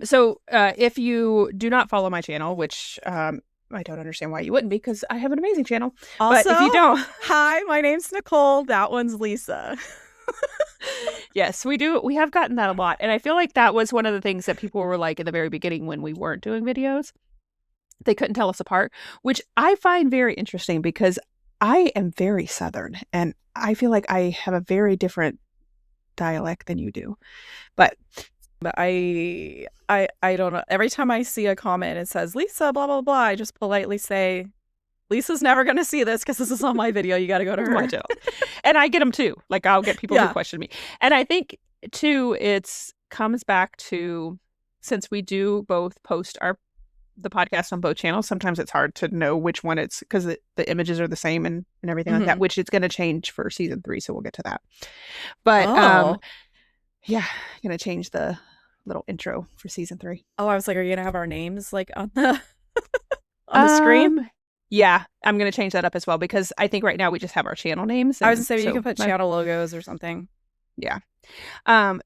So if you do not follow my channel, which I don't understand why you wouldn't, because I have an amazing channel. Also, but if you don't, hi, my name's Nicole. That one's Lisa. Yes, we do. We have gotten that a lot. And I feel like that was one of the things that people were like in the very beginning when we weren't doing videos. They couldn't tell us apart, which I find very interesting, because I am very Southern and I feel like I have a very different dialect than you do. But But I don't know. Every time I see a comment it says Lisa blah blah blah, I just politely say Lisa's never gonna see this because this is on my video. You got to go to her. My channel. And I get them too. Like I'll get people who question me. And I think too, it's comes back to, since we do both post the podcast on both channels, sometimes it's hard to know which one it's, because the images are the same and everything like that, which it's going to change for season 3. So we'll get to that. But yeah, going to change the little intro for season 3. Oh, I was like, are you going to have our names like on the on the screen? Yeah, I'm going to change that up as well, because I think right now we just have our channel names. I was going to say, you can put channel logos or something. Yeah.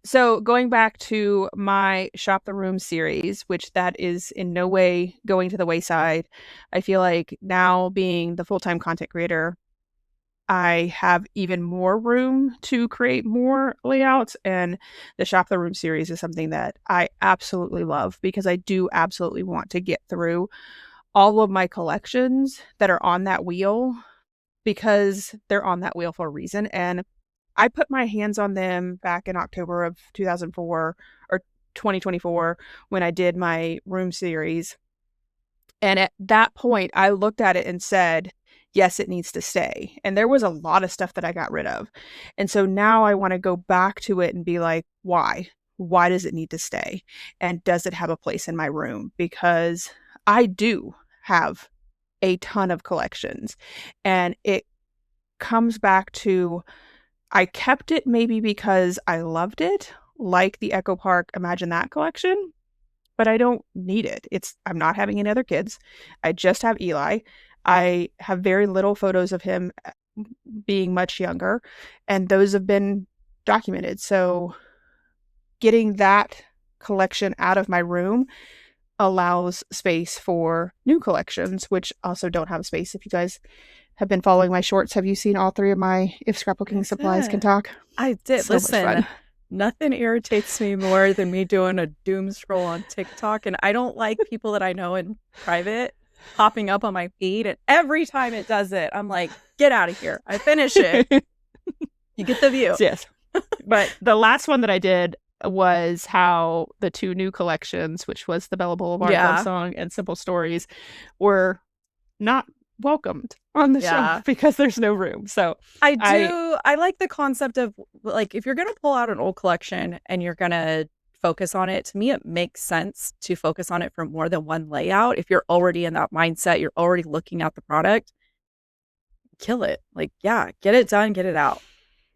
So going back to my Shop the Room series, which that is in no way going to the wayside. I feel like now, being the full-time content creator, I have even more room to create more layouts, and the Shop the Room series is something that I absolutely love, because I do absolutely want to get through all of my collections that are on that wheel, because they're on that wheel for a reason. And I put my hands on them back in October of 2004 or 2024 when I did my room series. And at that point, I looked at it and said, yes, it needs to stay. And there was a lot of stuff that I got rid of. And so now I want to go back to it and be like, why? Why does it need to stay? And does it have a place in my room? Because I do have a ton of collections. And it comes back to, I kept it maybe because I loved it, like the Echo Park Imagine That collection, but I don't need it. I'm not having any other kids. I just have Eli. I have very little photos of him being much younger, and those have been documented. So getting that collection out of my room allows space for new collections, which also don't have space. If you guys have been following my shorts, have you seen all 3 of my If Scrapbooking Supplies Can Talk? I did. So listen, nothing irritates me more than me doing a doom scroll on TikTok, and I don't like people that I know in private popping up on my feed, and every time it does it, I'm like, get out of here. I finish it. You get the view. Yes. But the last one that I did was how the 2 new collections, which was the Bella Boulevard Love Song and Simple Stories, were not welcomed on the show because there's no room. So I like the concept of, like, if you're going to pull out an old collection and you're going to focus on it, to me it makes sense to focus on it for more than one layout. If you're already in that mindset, you're already looking at the product, kill it. Like, yeah, get it done, get it out.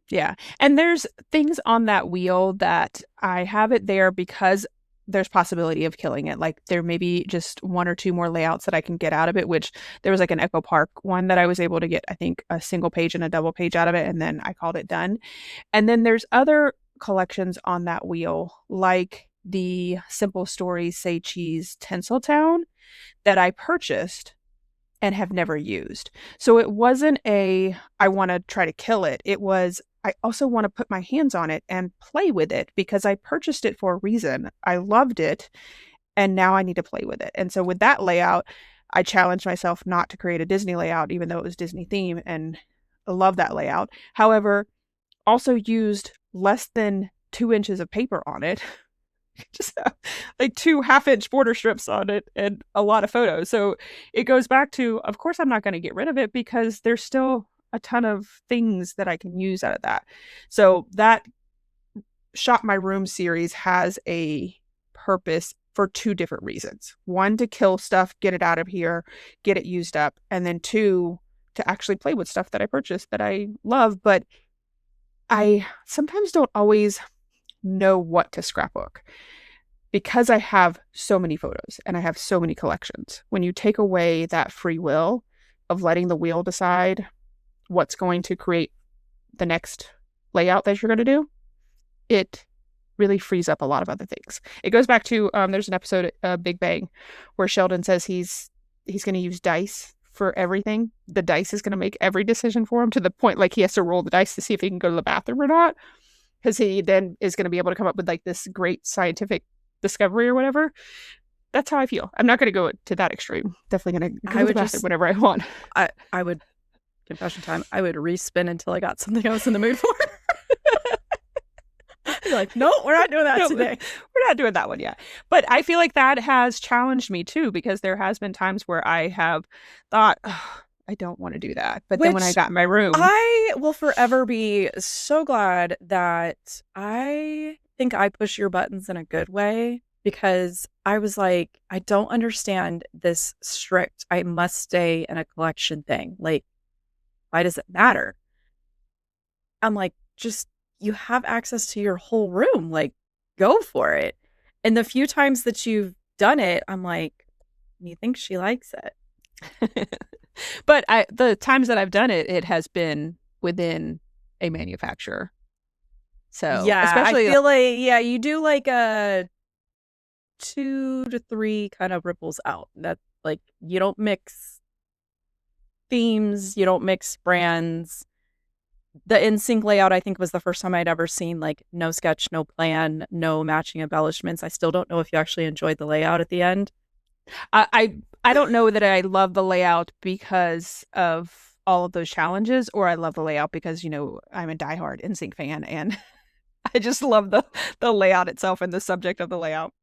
Yeah. And there's things on that wheel that I have it there because there's possibility of killing it. Like, there may be just 1 or 2 more layouts that I can get out of it, which there was like an Echo Park one that I was able to get, I think, a single page and a double page out of it. And then I called it done. And then there's other collections on that wheel, like the Simple Stories Say Cheese Tinsel Town, that I purchased and have never used. So it wasn't I want to try to kill it. It was, I also want to put my hands on it and play with it, because I purchased it for a reason. I loved it, and now I need to play with it. And so with that layout, I challenged myself not to create a Disney layout, even though it was Disney theme, and I love that layout. However, also used less than 2 inches of paper on it, just like 2 half-inch border strips on it, and a lot of photos. So it goes back to, of course, I'm not going to get rid of it, because there's still a ton of things that I can use out of that. So that Shop My Room series has a purpose for 2 different reasons. 1, to kill stuff, get it out of here, get it used up. And then 2, to actually play with stuff that I purchased that I love. But I sometimes don't always know what to scrapbook, because I have so many photos and I have so many collections. When you take away that free will of letting the wheel decide what's going to create the next layout that you're going to do, it really frees up a lot of other things. It goes back to, there's an episode of Big Bang where Sheldon says he's going to use dice for everything. The dice is going to make every decision for him, to the point like he has to roll the dice to see if he can go to the bathroom or not, because he then is going to be able to come up with like this great scientific discovery or whatever. That's how I feel. I'm not going to go to that extreme. Definitely going to go to the bathroom whenever I want. I would, confession time, I would respin until I got something I was in the mood for. You're like, no, we're not doing that today. We're not doing that one yet. But I feel like that has challenged me too, because there has been times where I have thought, oh, I don't want to do that. But then when I got in my room, I will forever be so glad that I think I push your buttons in a good way, because I was like, I don't understand this strict, I must stay in a collection thing. Like, why does it matter? I'm like, just, you have access to your whole room. Like, go for it. And the few times that you've done it, I'm like, you think she likes it? But the times that I've done it, it has been within a manufacturer. So yeah, especially I feel like, yeah, you do like a 2 to 3 kind of ripples out. That, like, you don't mix themes, you don't mix brands. The NSYNC layout, I think, was the first time I'd ever seen like no sketch, no plan, no matching embellishments. I still don't know if you actually enjoyed the layout at the end. I don't know that I love the layout because of all of those challenges, or I love the layout because, you know, I'm a diehard NSYNC fan and I just love the layout itself and the subject of the layout.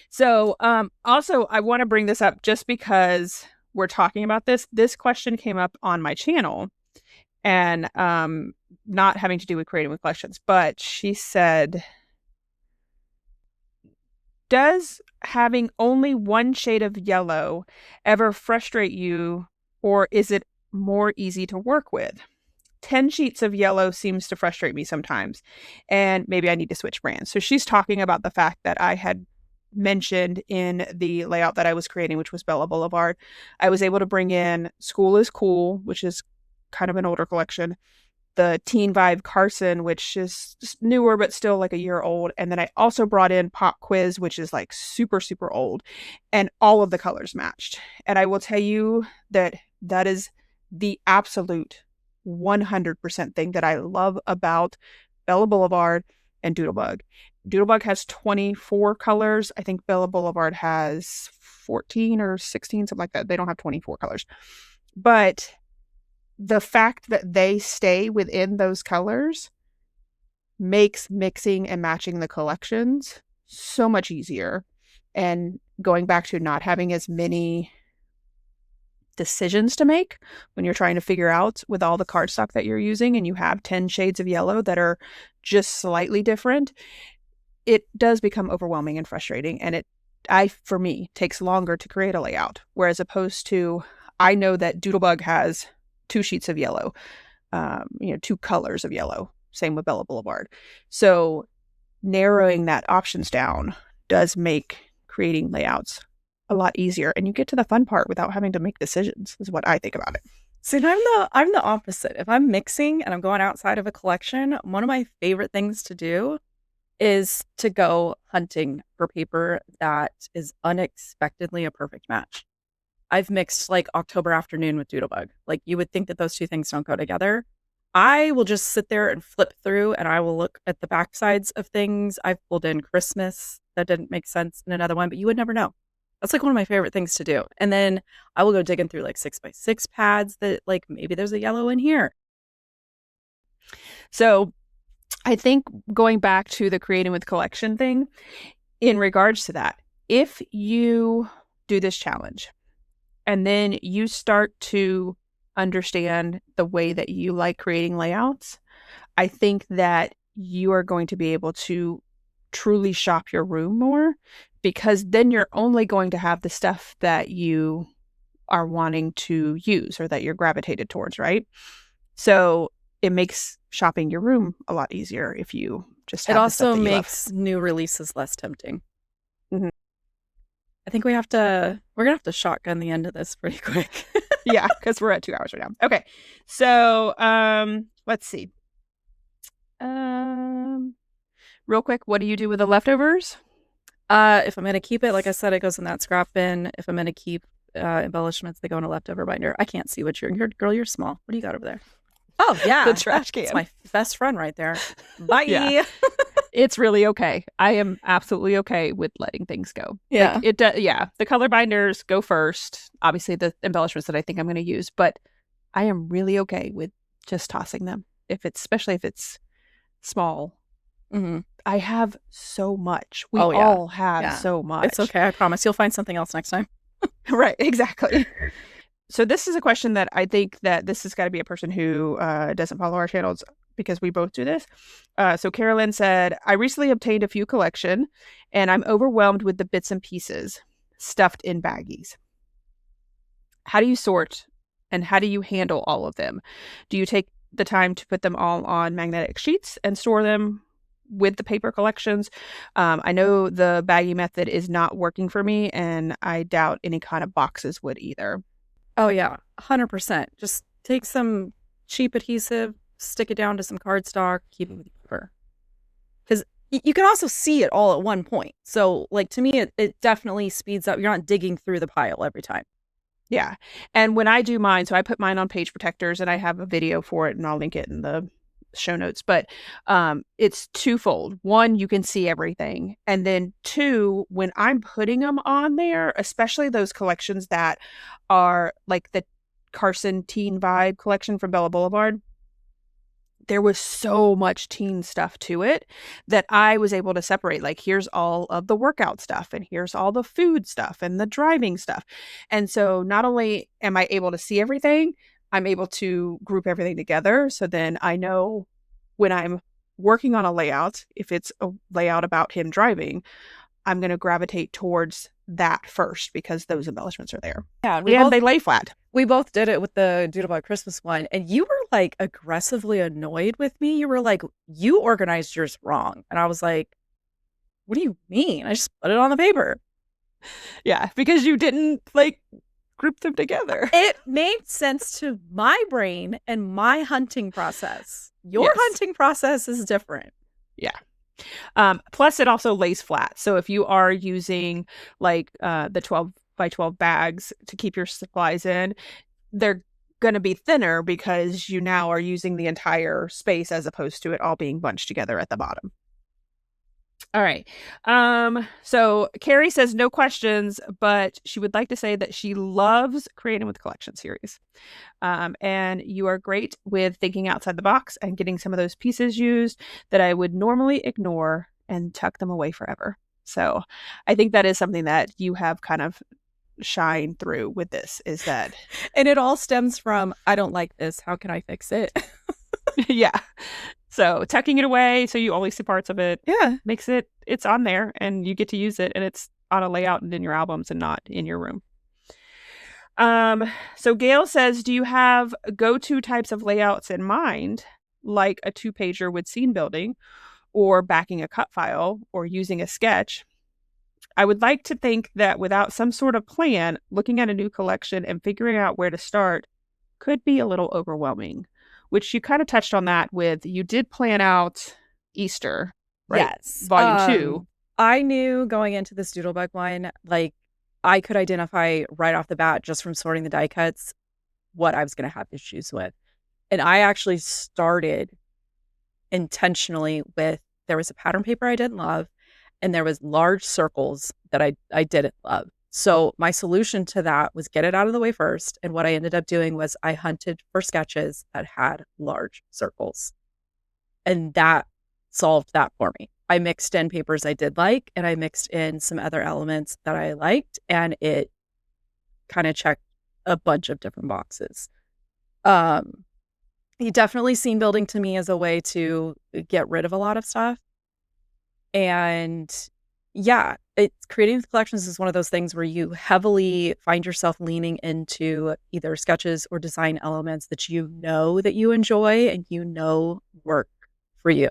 So also, I want to bring this up just because we're talking about this. This question came up on my channel, and not having to do with creating with collections, but she said, does having only one shade of yellow ever frustrate you, or is it more easy to work with? 10 sheets of yellow seems to frustrate me sometimes, and maybe I need to switch brands. So she's talking about the fact that I had mentioned in the layout that I was creating, which was Bella Boulevard, I was able to bring in School is Cool, which is kind of an older collection, the Teen Vibe Carson, which is newer but still like a year old, and then I also brought in Pop Quiz, which is like super, super old, and all of the colors matched. And I will tell you that that is the absolute 100% thing that I love about Bella Boulevard and Doodlebug. Doodlebug has 24 colors. I think Bella Boulevard has 14 or 16, something like that. They don't have 24 colors. But the fact that they stay within those colors makes mixing and matching the collections so much easier. And going back to not having as many decisions to make when you're trying to figure out with all the cardstock that you're using and you have 10 shades of yellow that are just slightly different, it does become overwhelming and frustrating. And for me, takes longer to create a layout. Whereas opposed to, I know that Doodlebug has 2 sheets of yellow, 2 colors of yellow. Same with Bella Boulevard. So narrowing that options down does make creating layouts a lot easier, and you get to the fun part without having to make decisions, is what I think about it. See, and I'm the opposite. If I'm mixing and I'm going outside of a collection, one of my favorite things to do is to go hunting for paper that is unexpectedly a perfect match. I've mixed like October Afternoon with Doodlebug. Like, you would think that those two things don't go together. I will just sit there and flip through and I will look at the backsides of things. I've pulled in Christmas that didn't make sense in another one, but you would never know. That's like one of my favorite things to do. And then I will go digging through like 6x6 pads that like maybe there's a yellow in here. So I think going back to the creating with collection thing, in regards to that, if you do this challenge and then you start to understand the way that you like creating layouts, I think that you are going to be able to truly shop your room more, because then you're only going to have the stuff that you are wanting to use or that you're gravitated towards, right? So it makes shopping your room a lot easier if you just have it the stuff also that you makes love. New releases less tempting. Mm-hmm. I think we're gonna have to shotgun the end of this pretty quick. Yeah, because we're at 2 hours right now. Okay, so let's see. Real quick, what do you do with the leftovers? If I'm gonna keep it, like I said, it goes in that scrap bin. If I'm gonna keep embellishments, they go in a leftover binder. I can't see what girl, you're small. What do you got over there? Oh yeah, The trash can. It's my best friend right there. Bye. Yeah. It's really okay. I am absolutely okay with letting things go. Yeah. Like, yeah. The color binders go first. Obviously the embellishments that I think I'm going to use, but I am really okay with just tossing them. Especially if it's small Mm-hmm. I have so much. We Oh, yeah. all have Yeah. so much. It's okay. I promise you'll find something else next time. Right, exactly. So this is a question that I think that this has got to be a person who doesn't follow our channels because we both do this. So Carolyn said, I recently obtained a few collection and I'm overwhelmed with the bits and pieces stuffed in baggies. How do you sort and how do you handle all of them? Do you take the time to put them all on magnetic sheets and store them with the paper collections? I know the baggie method is not working for me, and I doubt any kind of boxes would either. Oh, yeah. 100%. Just take some cheap adhesive, stick it down to some cardstock, keep it with paper. Because you can also see it all at one point. So, like, to me, it definitely speeds up. You're not digging through the pile every time. Yeah. And when I do mine, so I put mine on page protectors and I have a video for it and I'll link it in the show notes. But it's twofold. One, you can see everything. And then two, when I'm putting them on there, especially those collections that are like the Carson Teen Vibe collection from Bella Boulevard, there was so much teen stuff to it that I was able to separate. Like, here's all of the workout stuff, and here's all the food stuff and the driving stuff. And so not only am I able to see everything, I'm able to group everything together. So then I know when I'm working on a layout, if it's a layout about him driving, I'm going to gravitate towards that first because those embellishments are there. Yeah, and they lay flat. We both did it with the Doodlebug Christmas one, and you were like aggressively annoyed with me. You were like, you organized yours wrong. And I was like, what do you mean? I just put it on the paper. Yeah, because you didn't like group them together. It made sense to my brain and my hunting process. Your hunting process is different. Yeah. Plus it also lays flat. So if you are using like the 12 by 12 bags to keep your supplies in, they're going to be thinner because you now are using the entire space as opposed to it all being bunched together at the bottom. All right. So Carrie says no questions, but she would like to say that she loves Creating with Collection series. And you are great with thinking outside the box and getting some of those pieces used that I would normally ignore and tuck them away forever. So I think that is something that you have kind of shine through with this, is that. And it all stems from, I don't like this. How can I fix it? Yeah. So tucking it away so you only see parts of it. Yeah. Makes it's on there and you get to use it and it's on a layout and in your albums and not in your room. So Gail says, do you have go-to types of layouts in mind, like a 2-pager with scene building or backing a cut file or using a sketch? I would like to think that without some sort of plan, looking at a new collection and figuring out where to start could be a little overwhelming, which you kind of touched on that with, you did plan out Easter, right? Yes. Volume 2. I knew going into this Doodlebug one, like I could identify right off the bat just from sorting the die cuts what I was going to have issues with. And I actually started intentionally with, there was a pattern paper I didn't love, and there was large circles that I didn't love. So my solution to that was get it out of the way first. And what I ended up doing was I hunted for sketches that had large circles. And that solved that for me. I mixed in papers I did like, and I mixed in some other elements that I liked, and it kind of checked a bunch of different boxes. You definitely scene building to me as a way to get rid of a lot of stuff. And yeah, Creating with Collections is one of those things where you heavily find yourself leaning into either sketches or design elements that you know that you enjoy and you know work for you.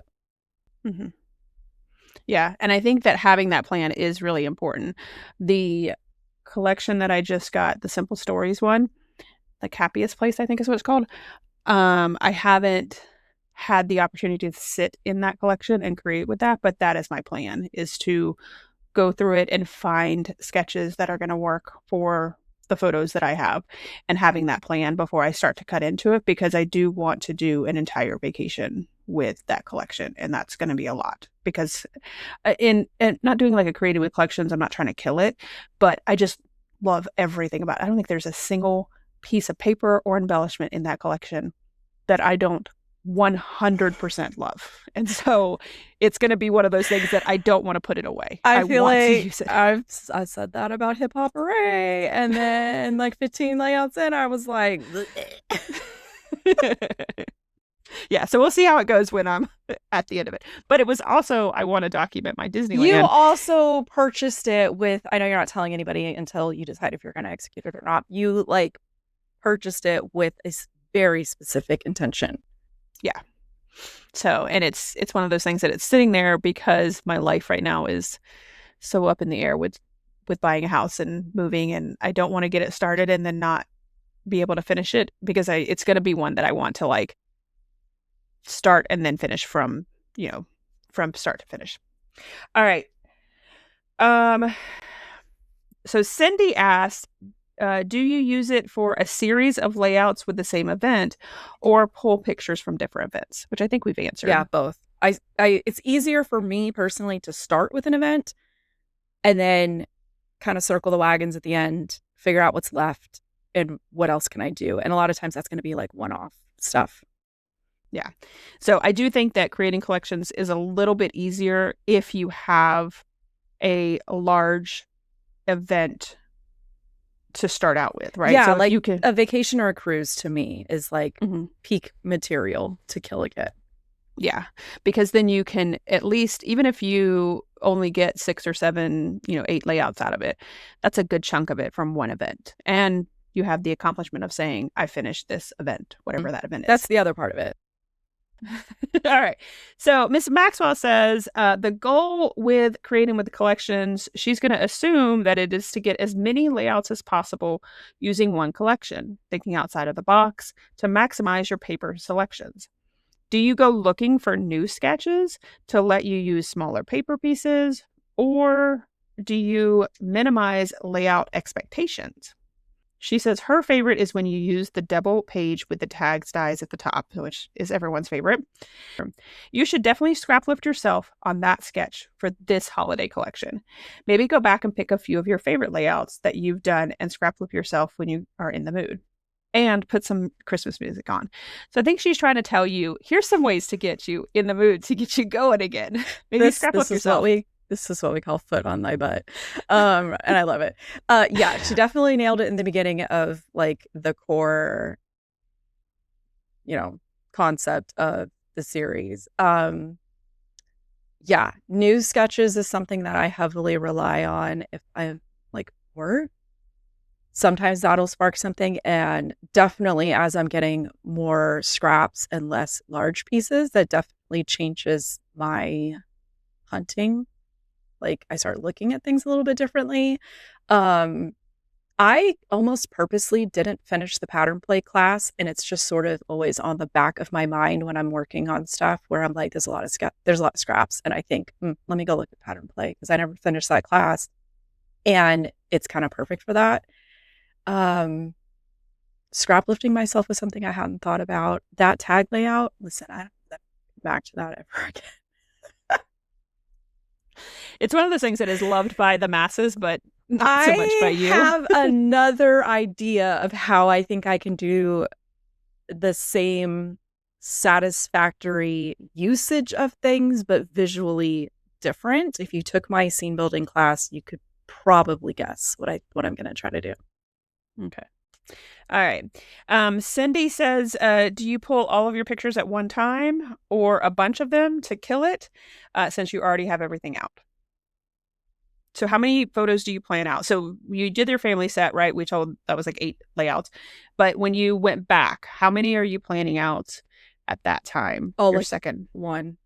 Mm-hmm. Yeah, and I think that having that plan is really important. The collection that I just got, the Simple Stories one, like Happiest Place, I think is what it's called. I haven't had the opportunity to sit in that collection and create with that, but that is my plan, is to go through it and find sketches that are going to work for the photos that I have, and having that plan before I start to cut into it, because I do want to do an entire vacation with that collection, and that's going to be a lot, because in not doing like a Creative with Collections, I'm not trying to kill it, but I just love everything about it. I don't think there's a single piece of paper or embellishment in that collection that I don't 100% love. And so it's going to be one of those things that I don't want to put it away. I feel want like to use it. I said that about Hip Hop Hooray, and then like 15 layouts in, I was like, yeah, so we'll see how it goes when I'm at the end of it. But it was also, I want to document my Disneyland. You also purchased it with, I know you're not telling anybody until you decide if you're going to execute it or not. You like purchased it with a very specific intention. Yeah. So, and it's one of those things that it's sitting there because my life right now is so up in the air with buying a house and moving, and I don't want to get it started and then not be able to finish it, because it's going to be one that I want to like start and then finish from start to finish. All right. So Cindy asked, do you use it for a series of layouts with the same event, or pull pictures from different events? Which I think we've answered. Yeah, both. It's easier for me personally to start with an event and then kind of circle the wagons at the end, figure out what's left and what else can I do. And a lot of times that's going to be like one-off stuff. Yeah. So I do think that creating collections is a little bit easier if you have a large event to start out with, right? Yeah, so like you can... a vacation or a cruise to me is like peak material to kill a kit. Yeah, because then you can at least, even if you only get 6 or 7, 8 layouts out of it, that's a good chunk of it from one event. And you have the accomplishment of saying, I finished this event, whatever that event is. That's the other part of it. All right. So Miss Maxwell says the goal with creating with the collections, she's going to assume that it is to get as many layouts as possible using one collection, thinking outside of the box to maximize your paper selections. Do you go looking for new sketches to let you use smaller paper pieces, or do you minimize layout expectations? She says her favorite is when you use the double page with the tags dies at the top, which is everyone's favorite. You should definitely scrap lift yourself on that sketch for this holiday collection. Maybe go back and pick a few of your favorite layouts that you've done and scrap lift yourself when you are in the mood. And put some Christmas music on. So I think she's trying to tell you, here's some ways to get you in the mood, to get you going again. Maybe scrap lift yourself. This is what we call foot on my butt. And I love it. Yeah, she definitely nailed it in the beginning of like the core, concept of the series. Yeah, new sketches is something that I heavily rely on if I'm like bored. Sometimes that'll spark something. And definitely as I'm getting more scraps and less large pieces, that definitely changes my hunting. Like I start looking at things a little bit differently. I almost purposely didn't finish the pattern play class, and it's just sort of always on the back of my mind when I'm working on stuff where I'm like, there's a lot of scraps, and I think, let me go look at pattern play because I never finished that class, and it's kind of perfect for that. Scrap lifting myself was something I hadn't thought about. That tag layout, listen, I don't go back to that ever again. It's one of those things that is loved by the masses, but not so much by you. I have another idea of how I think I can do the same satisfactory usage of things, but visually different. If you took my scene building class, you could probably guess what I'm going to try to do. Okay. All right. Cindy says, do you pull all of your pictures at one time or a bunch of them to kill it, since you already have everything out? So how many photos do you plan out? So you did your family set, right? We told that was like 8 layouts. But when you went back, how many are you planning out at that time? Oh, your like second one.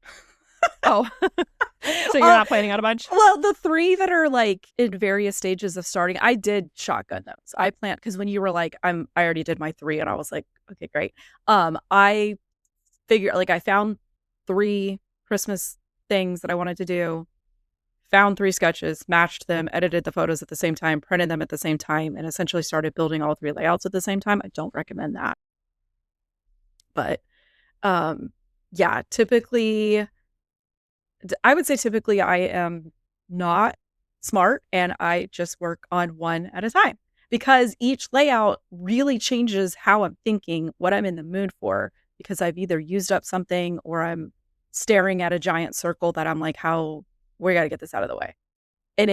Oh, so you're not planning out a bunch? Well, the 3 that are like in various stages of starting, I did shotgun those. I planned because when you were like, I already did my 3, and I was like, okay, great. I figured like I found 3 Christmas things that I wanted to do, found 3 sketches, matched them, edited the photos at the same time, printed them at the same time, and essentially started building all 3 layouts at the same time. I don't recommend that, but yeah, typically. I would say typically I am not smart and I just work on one at a time because each layout really changes how I'm thinking, what I'm in the mood for, because I've either used up something or I'm staring at a giant circle that I'm like, we got to get this out of the way. And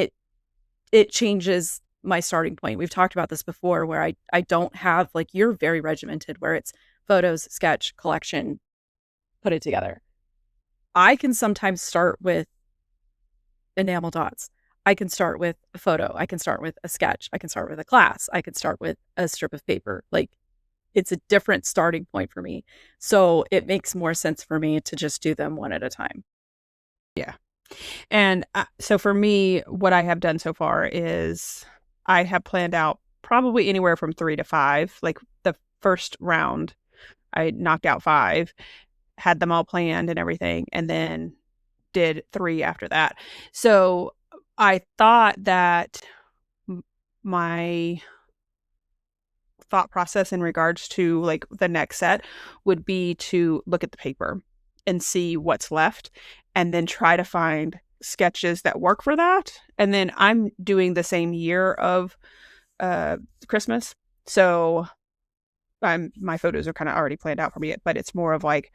it changes my starting point. We've talked about this before where I don't have, like, you're very regimented where it's photos, sketch, collection, put it together. I can sometimes start with enamel dots. I can start with a photo. I can start with a sketch. I can start with a class. I can start with a strip of paper. Like, it's a different starting point for me. So it makes more sense for me to just do them one at a time. Yeah. And so for me, what I have done so far is I have planned out probably anywhere from 3 to 5. Like the first round, I knocked out 5, had them all planned and everything, and then did 3 after that. So I thought that my thought process in regards to like the next set would be to look at the paper and see what's left and then try to find sketches that work for that. And then I'm doing the same year of Christmas. So my photos are kind of already planned out for me, but it's more of like,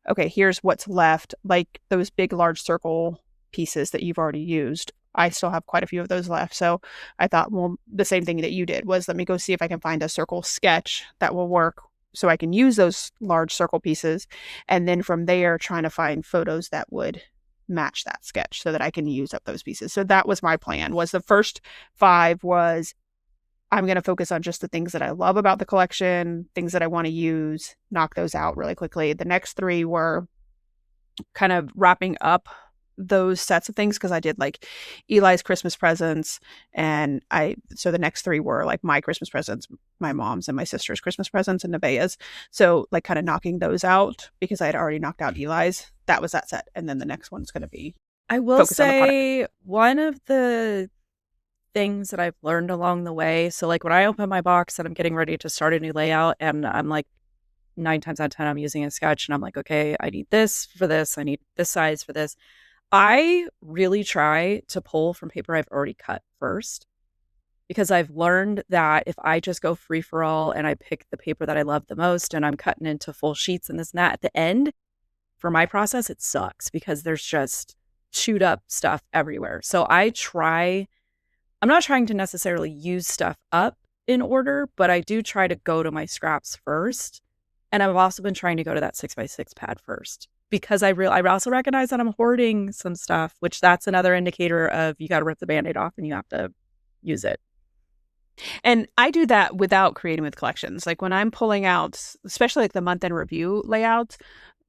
okay, here's what's left. Like those big, large circle pieces that you've already used. I still have quite a few of those left. So I thought, well, the same thing that you did was let me go see if I can find a circle sketch that will work so I can use those large circle pieces. And then from there, trying to find photos that would match that sketch so that I can use up those pieces. So that was my plan. Was the first 5 was I'm going to focus on just the things that I love about the collection, things that I want to use, knock those out really quickly. The next 3 were kind of wrapping up those sets of things because I did like Eli's Christmas presents, and so the next 3 were like my Christmas presents, my mom's and my sister's Christmas presents, and Nevaeh's. So like kind of knocking those out because I had already knocked out Eli's. That was that set, and then the next one's going to be. I will say one of the things that I've learned along the way. So like when I open my box and I'm getting ready to start a new layout, and I'm like 9 times out of 10 I'm using a sketch, and I'm like, okay, I need this for this, I need this size for this. I really try to pull from paper I've already cut first, because I've learned that if I just go free for all and I pick the paper that I love the most and I'm cutting into full sheets and this and that, at the end, for my process, it sucks because there's just chewed up stuff everywhere. So I'm not trying to necessarily use stuff up in order, but I do try to go to my scraps first. And I've also been trying to go to that 6x6 pad first, because I also recognize that I'm hoarding some stuff, which that's another indicator of you got to rip the Band-Aid off and you have to use it. And I do that without creating with collections. Like when I'm pulling out, especially like the month-end review layouts,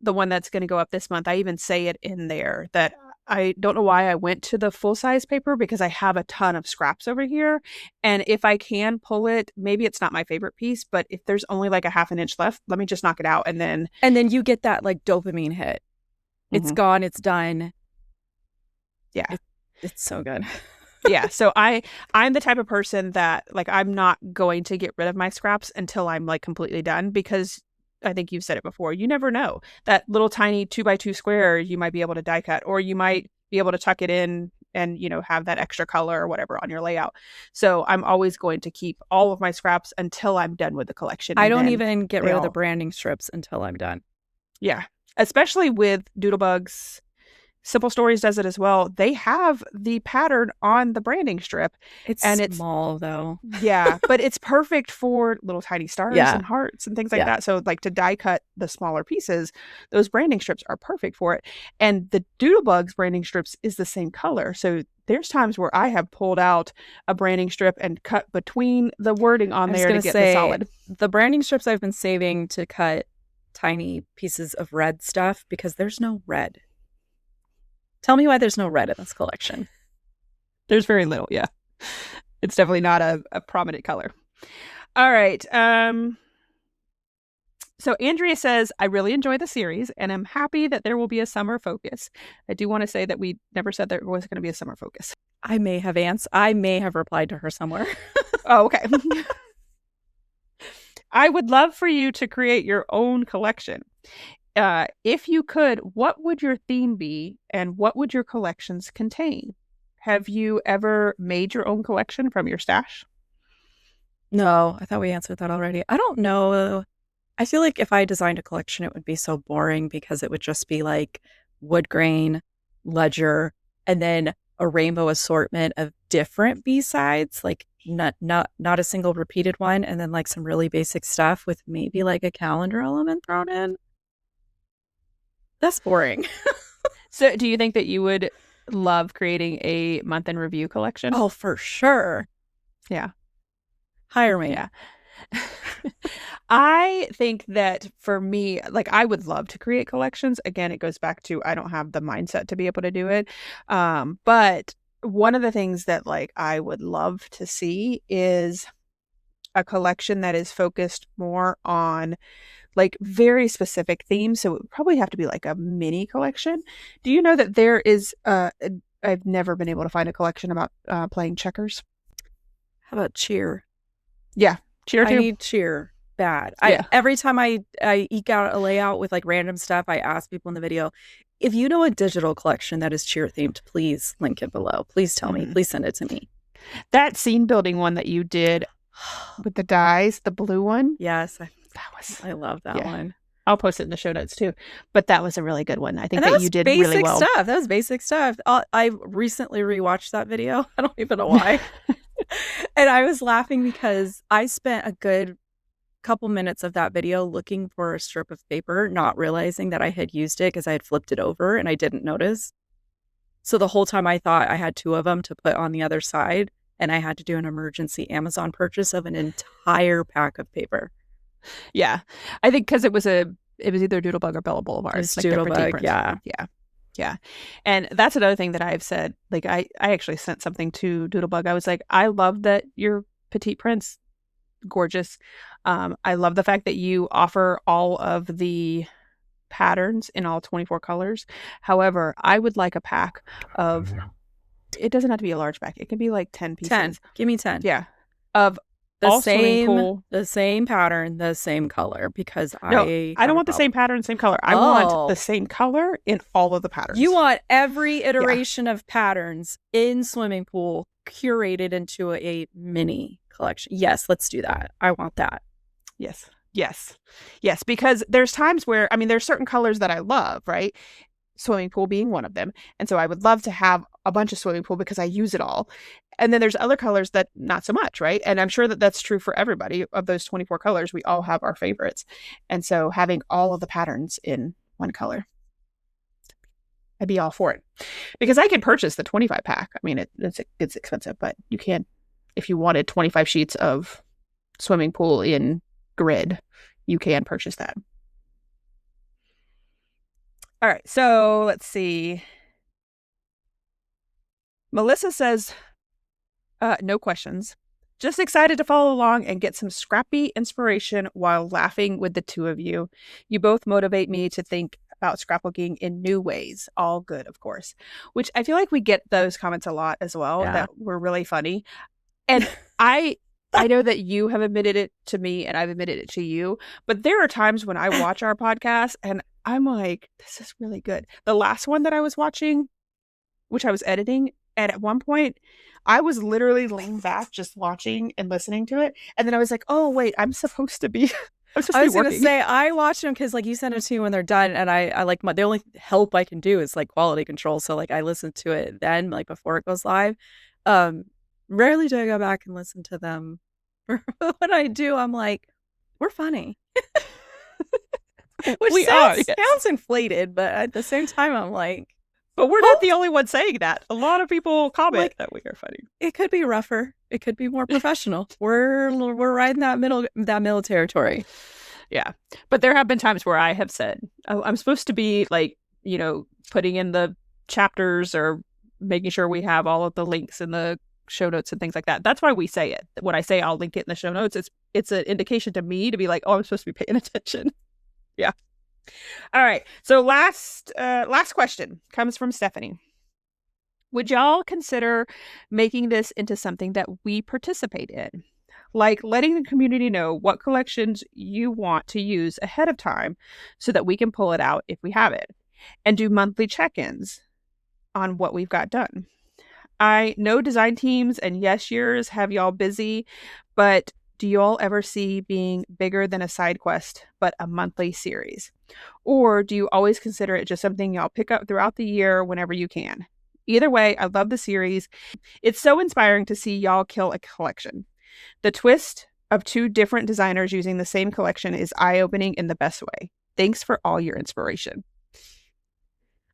the one that's going to go up this month, I even say it in there that I don't know why I went to the full-size paper, because I have a ton of scraps over here. And if I can pull it, maybe it's not my favorite piece, but if there's only like a 1/2 inch left, let me just knock it out. And then you get that like dopamine hit. It's gone. It's done. Yeah. It's so good. Yeah. So I'm the type of person that like, I'm not going to get rid of my scraps until I'm like completely done, because I think you've said it before. You never know. That little tiny 2x2 square, you might be able to die cut, or you might be able to tuck it in and, have that extra color or whatever on your layout. So I'm always going to keep all of my scraps until I'm done with the collection. I don't even get rid of the branding strips until I'm done. Yeah. Especially with Doodlebug's Simple Stories does it as well. They have the pattern on the branding strip. It's small though. Yeah, but it's perfect for little tiny stars and hearts and things like that. So like to die cut the smaller pieces, those branding strips are perfect for it. And the Doodlebug's branding strips is the same color. So there's times where I have pulled out a branding strip and cut between the wording on there to get the solid. The branding strips I've been saving to cut tiny pieces of red stuff because there's no red. Tell me why there's no red in this collection. There's very little, yeah. It's definitely not a prominent color. All right. So Andrea says, I really enjoy the series and I'm happy that there will be a summer focus. I do want to say that we never said there was going to be a summer focus. I may have replied to her somewhere. Oh, okay. I would love for you to create your own collection. If you could, what would your theme be and what would your collections contain? Have you ever made your own collection from your stash? No, I thought we answered that already. I don't know I feel like if I designed a collection, it would be so boring because it would just be like wood grain, ledger, and then a rainbow assortment of different B-sides, like not a single repeated one, and then like some really basic stuff with maybe like a calendar element thrown in. That's boring. So do you think that you would love creating a month in review collection? Oh, for sure. Yeah. Hire me. Yeah. I think that for me, like I would love to create collections. Again, it goes back to I don't have the mindset to be able to do it. But one of the things that like I would love to see is a collection that is focused more on like very specific themes. So it would probably have to be like a mini collection. Do you know that there is I've never been able to find a collection about playing checkers. How about cheer? Yeah. Cheer too. I need cheer bad. Yeah. Every time I eke out a layout with like random stuff, I ask people in the video, if you know a digital collection that is cheer themed, please link it below. Please tell me. Please send it to me. That scene building one that you did with the dies, the blue one. Yes. I love that one. I'll post it in the show notes too. But that was a really good one. I think that you did really well. That was basic stuff. I recently rewatched that video. I don't even know why. And I was laughing because I spent a good couple minutes of that video looking for a strip of paper, not realizing that I had used it because I had flipped it over and I didn't notice. So the whole time I thought I had two of them to put on the other side, and I had to do an emergency Amazon purchase of an entire pack of paper. Yeah. I think because it was either Doodlebug or Bella Boulevard. It's like Doodlebug, yeah. Yeah. And that's another thing that I've said. Like I actually sent something to Doodlebug. I was like, I love that your petite prints, gorgeous. I love the fact that you offer all of the patterns in all 24 colors. However, I would like a pack of, it doesn't have to be a large pack. It can be like 10 pieces. 10. Give me 10. Yeah. Of the same pattern, the same color, because I don't want the same pattern, same color. I want the same color in all of the patterns. You want every iteration of patterns in swimming pool curated into a mini collection. Yes, let's do that. I want that. Yes, because there's times where, I mean, there's certain colors that I love, right? Swimming pool being one of them. And so I would love to have a bunch of swimming pool because I use it all. And then there's other colors that not so much, right? And I'm sure that that's true for everybody. Of those 24 colors, we all have our favorites. And so having all of the patterns in one color, I'd be all for it. Because I can purchase the 25 pack. I mean, it's expensive, but you can, if you wanted 25 sheets of swimming pool in grid, you can purchase that. All right, so let's see. Melissa says, no questions. Just excited to follow along and get some scrappy inspiration while laughing with the two of you. You both motivate me to think about scrapbooking in new ways. All good, of course. Which I feel like we get those comments a lot as well, that were really funny. And I know that you have admitted it to me and I've admitted it to you, but there are times when I watch our podcast and I'm like, this is really good. The last one that I was watching, which I was editing, and at one point I was literally laying back just watching and listening to it. And then I was like, oh, wait, I'm supposed to be I was going to say, I watch them because like you send it to me when they're done. And I like the only help I can do is like quality control. So like I listen to it then, like before it goes live. Rarely do I go back and listen to them. When I do, I'm like, we're funny. Which sounds inflated, but at the same time, I'm like, but we're not the only one saying that. A lot of people comment that we are funny. It could be rougher. It could be more professional. We're riding that middle territory. Yeah, but there have been times where I have said, oh, I'm supposed to be like, putting in the chapters or making sure we have all of the links in the show notes and things like that. That's why we say it. When I say I'll link it in the show notes, it's an indication to me to be like, oh, I'm supposed to be paying attention. Yeah. All right. So last question comes from Stephanie. Would y'all consider making this into something that we participate in? Like letting the community know what collections you want to use ahead of time so that we can pull it out if we have it, and do monthly check-ins on what we've got done. I know design teams and yes years have y'all busy, but do you all ever see being bigger than a side quest, but a monthly series? Or do you always consider it just something y'all pick up throughout the year whenever you can? Either way, I love the series. It's so inspiring to see y'all kill a collection. The twist of two different designers using the same collection is eye-opening in the best way. Thanks for all your inspiration.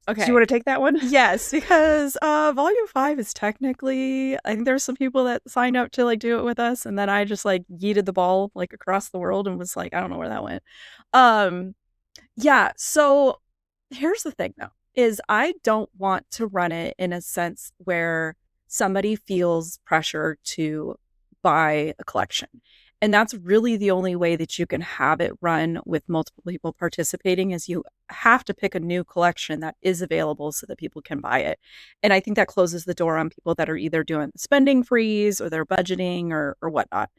Okay. Do you want to take that one? Yes, because volume 5 is technically, I think there's some people that signed up to like do it with us, and then I just like yeeted the ball like across the world and was like, I don't know where that went. Yeah, so here's the thing though, is I don't want to run it in a sense where somebody feels pressure to buy a collection. And that's really the only way that you can have it run with multiple people participating is you have to pick a new collection that is available so that people can buy it. And I think that closes the door on people that are either doing the spending freeze or they're budgeting or whatnot.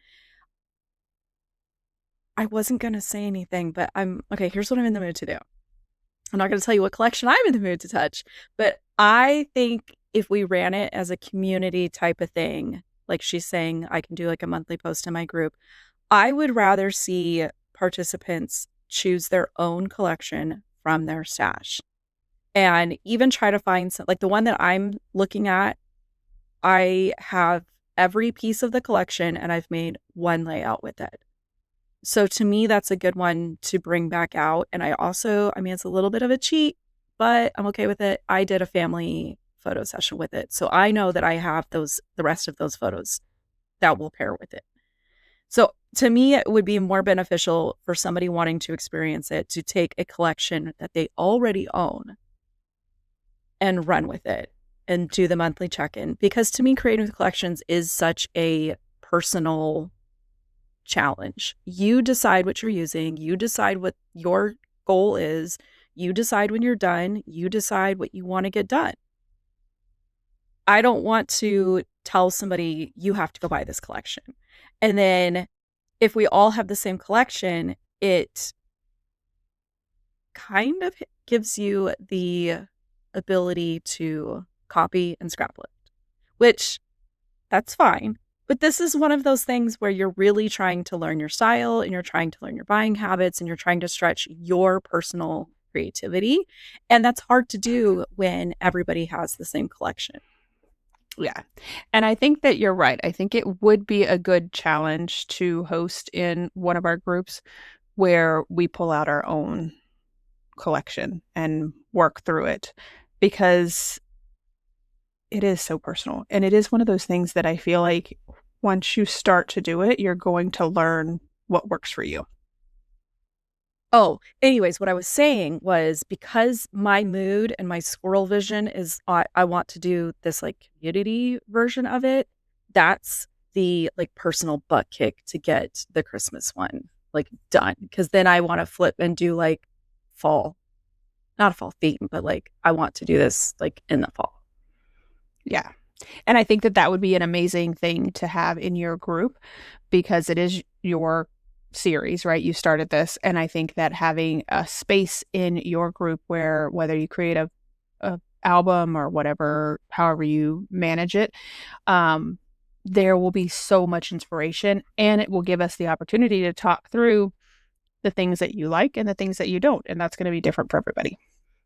I wasn't going to say anything, but okay, here's what I'm in the mood to do. I'm not going to tell you what collection I'm in the mood to touch, but I think if we ran it as a community type of thing, like she's saying, I can do like a monthly post in my group. I would rather see participants choose their own collection from their stash and even try to find some, like the one that I'm looking at, I have every piece of the collection and I've made one layout with it. So to me, that's a good one to bring back out. And I also, I mean, it's a little bit of a cheat, but I'm okay with it. I did a family photo session with it. So I know that I have the rest of those photos that will pair with it. So to me, it would be more beneficial for somebody wanting to experience it to take a collection that they already own and run with it and do the monthly check-in. Because to me, creating collections is such a personal challenge. You decide what you're using. You decide what your goal is. You decide when you're done. You decide what you want to get done. I don't want to tell somebody you have to go buy this collection. And then if we all have the same collection, it kind of gives you the ability to copy and scrapbook, which that's fine. But this is one of those things where you're really trying to learn your style and you're trying to learn your buying habits and you're trying to stretch your personal creativity. And that's hard to do when everybody has the same collection. Yeah. And I think that you're right. I think it would be a good challenge to host in one of our groups where we pull out our own collection and work through it because it is so personal. And it is one of those things that I feel like once you start to do it, you're going to learn what works for you. Oh, anyways, what I was saying was because my mood and my squirrel vision is I want to do this like community version of it. That's the like personal butt kick to get the Christmas one like done. Because then I want to flip and do like fall, not a fall theme, but like I want to do this like in the fall. Yeah. And I think that that would be an amazing thing to have in your group because it is your series, right? You started this. And I think that having a space in your group where whether you create a album or whatever, however you manage it, there will be so much inspiration and it will give us the opportunity to talk through the things that you like and the things that you don't. And that's going to be different for everybody.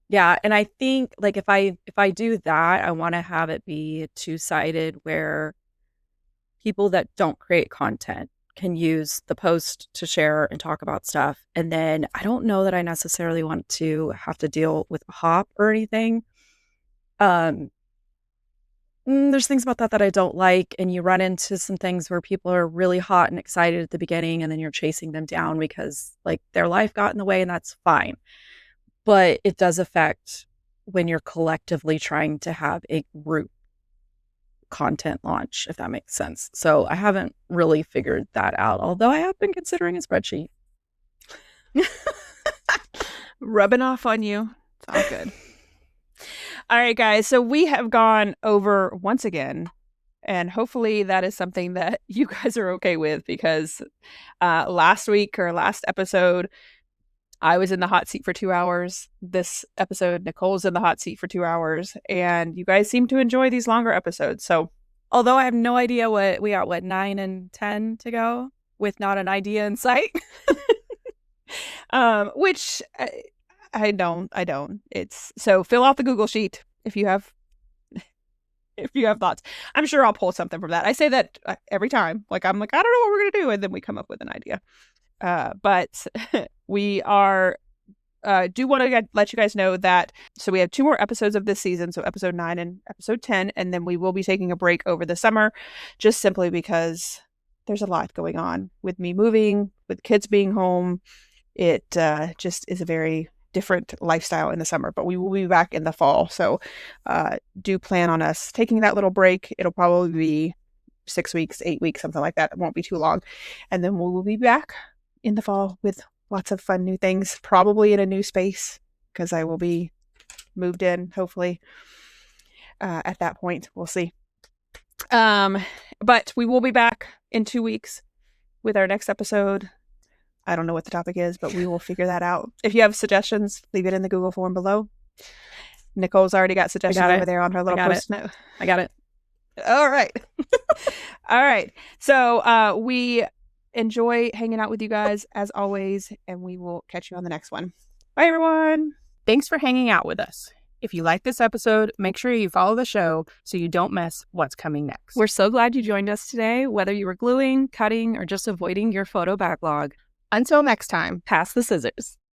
Yeah. And I think like if I do that, I want to have it be two-sided where people that don't create content can use the post to share and talk about stuff. And then I don't know that I necessarily want to have to deal with a hop or anything. There's things about that I don't like. And you run into some things where people are really hot and excited at the beginning and then you're chasing them down because like their life got in the way and that's fine. But it does affect when you're collectively trying to have a group content launch, if that makes sense. So I haven't really figured that out, although I have been considering a spreadsheet. Rubbing off on you. It's all good. All right, guys. So we have gone over once again, and hopefully that is something that you guys are okay with because last week or last episode, I was in the hot seat for 2 hours. This episode, Nicole's in the hot seat for 2 hours. And you guys seem to enjoy these longer episodes. So, although I have no idea we got, 9 and 10 to go? with not an idea in sight. Which I don't. It's so fill out the Google sheet if you have thoughts. I'm sure I'll pull something from that. I say that every time. Like I'm like, I don't know what we're gonna do, and then we come up with an idea. But we are do want to let you guys know that so we have 2 more episodes of this season, so episode 9 and episode 10, and then we will be taking a break over the summer, just simply because there's a lot going on with me moving, with kids being home. It just is a very different lifestyle in the summer, but we will be back in the fall. So do plan on us taking that little break. It'll probably be 6 weeks, 8 weeks, something like that. It won't be too long. And then we will be back in the fall with lots of fun new things, probably in a new space because I will be moved in, hopefully, at that point. We'll see. But we will be back in 2 weeks with our next episode. I don't know what the topic is, but we will figure that out. If you have suggestions, leave it in the Google form below. Nicole's already got suggestions over there on her little post note. I got it. All right. All right. So we enjoy hanging out with you guys as always, and we will catch you on the next one. Bye, everyone. Thanks for hanging out with us. If you like this episode, make sure you follow the show so you don't miss what's coming next. We're so glad you joined us today, whether you were gluing, cutting, or just avoiding your photo backlog. Until next time, pass the scissors.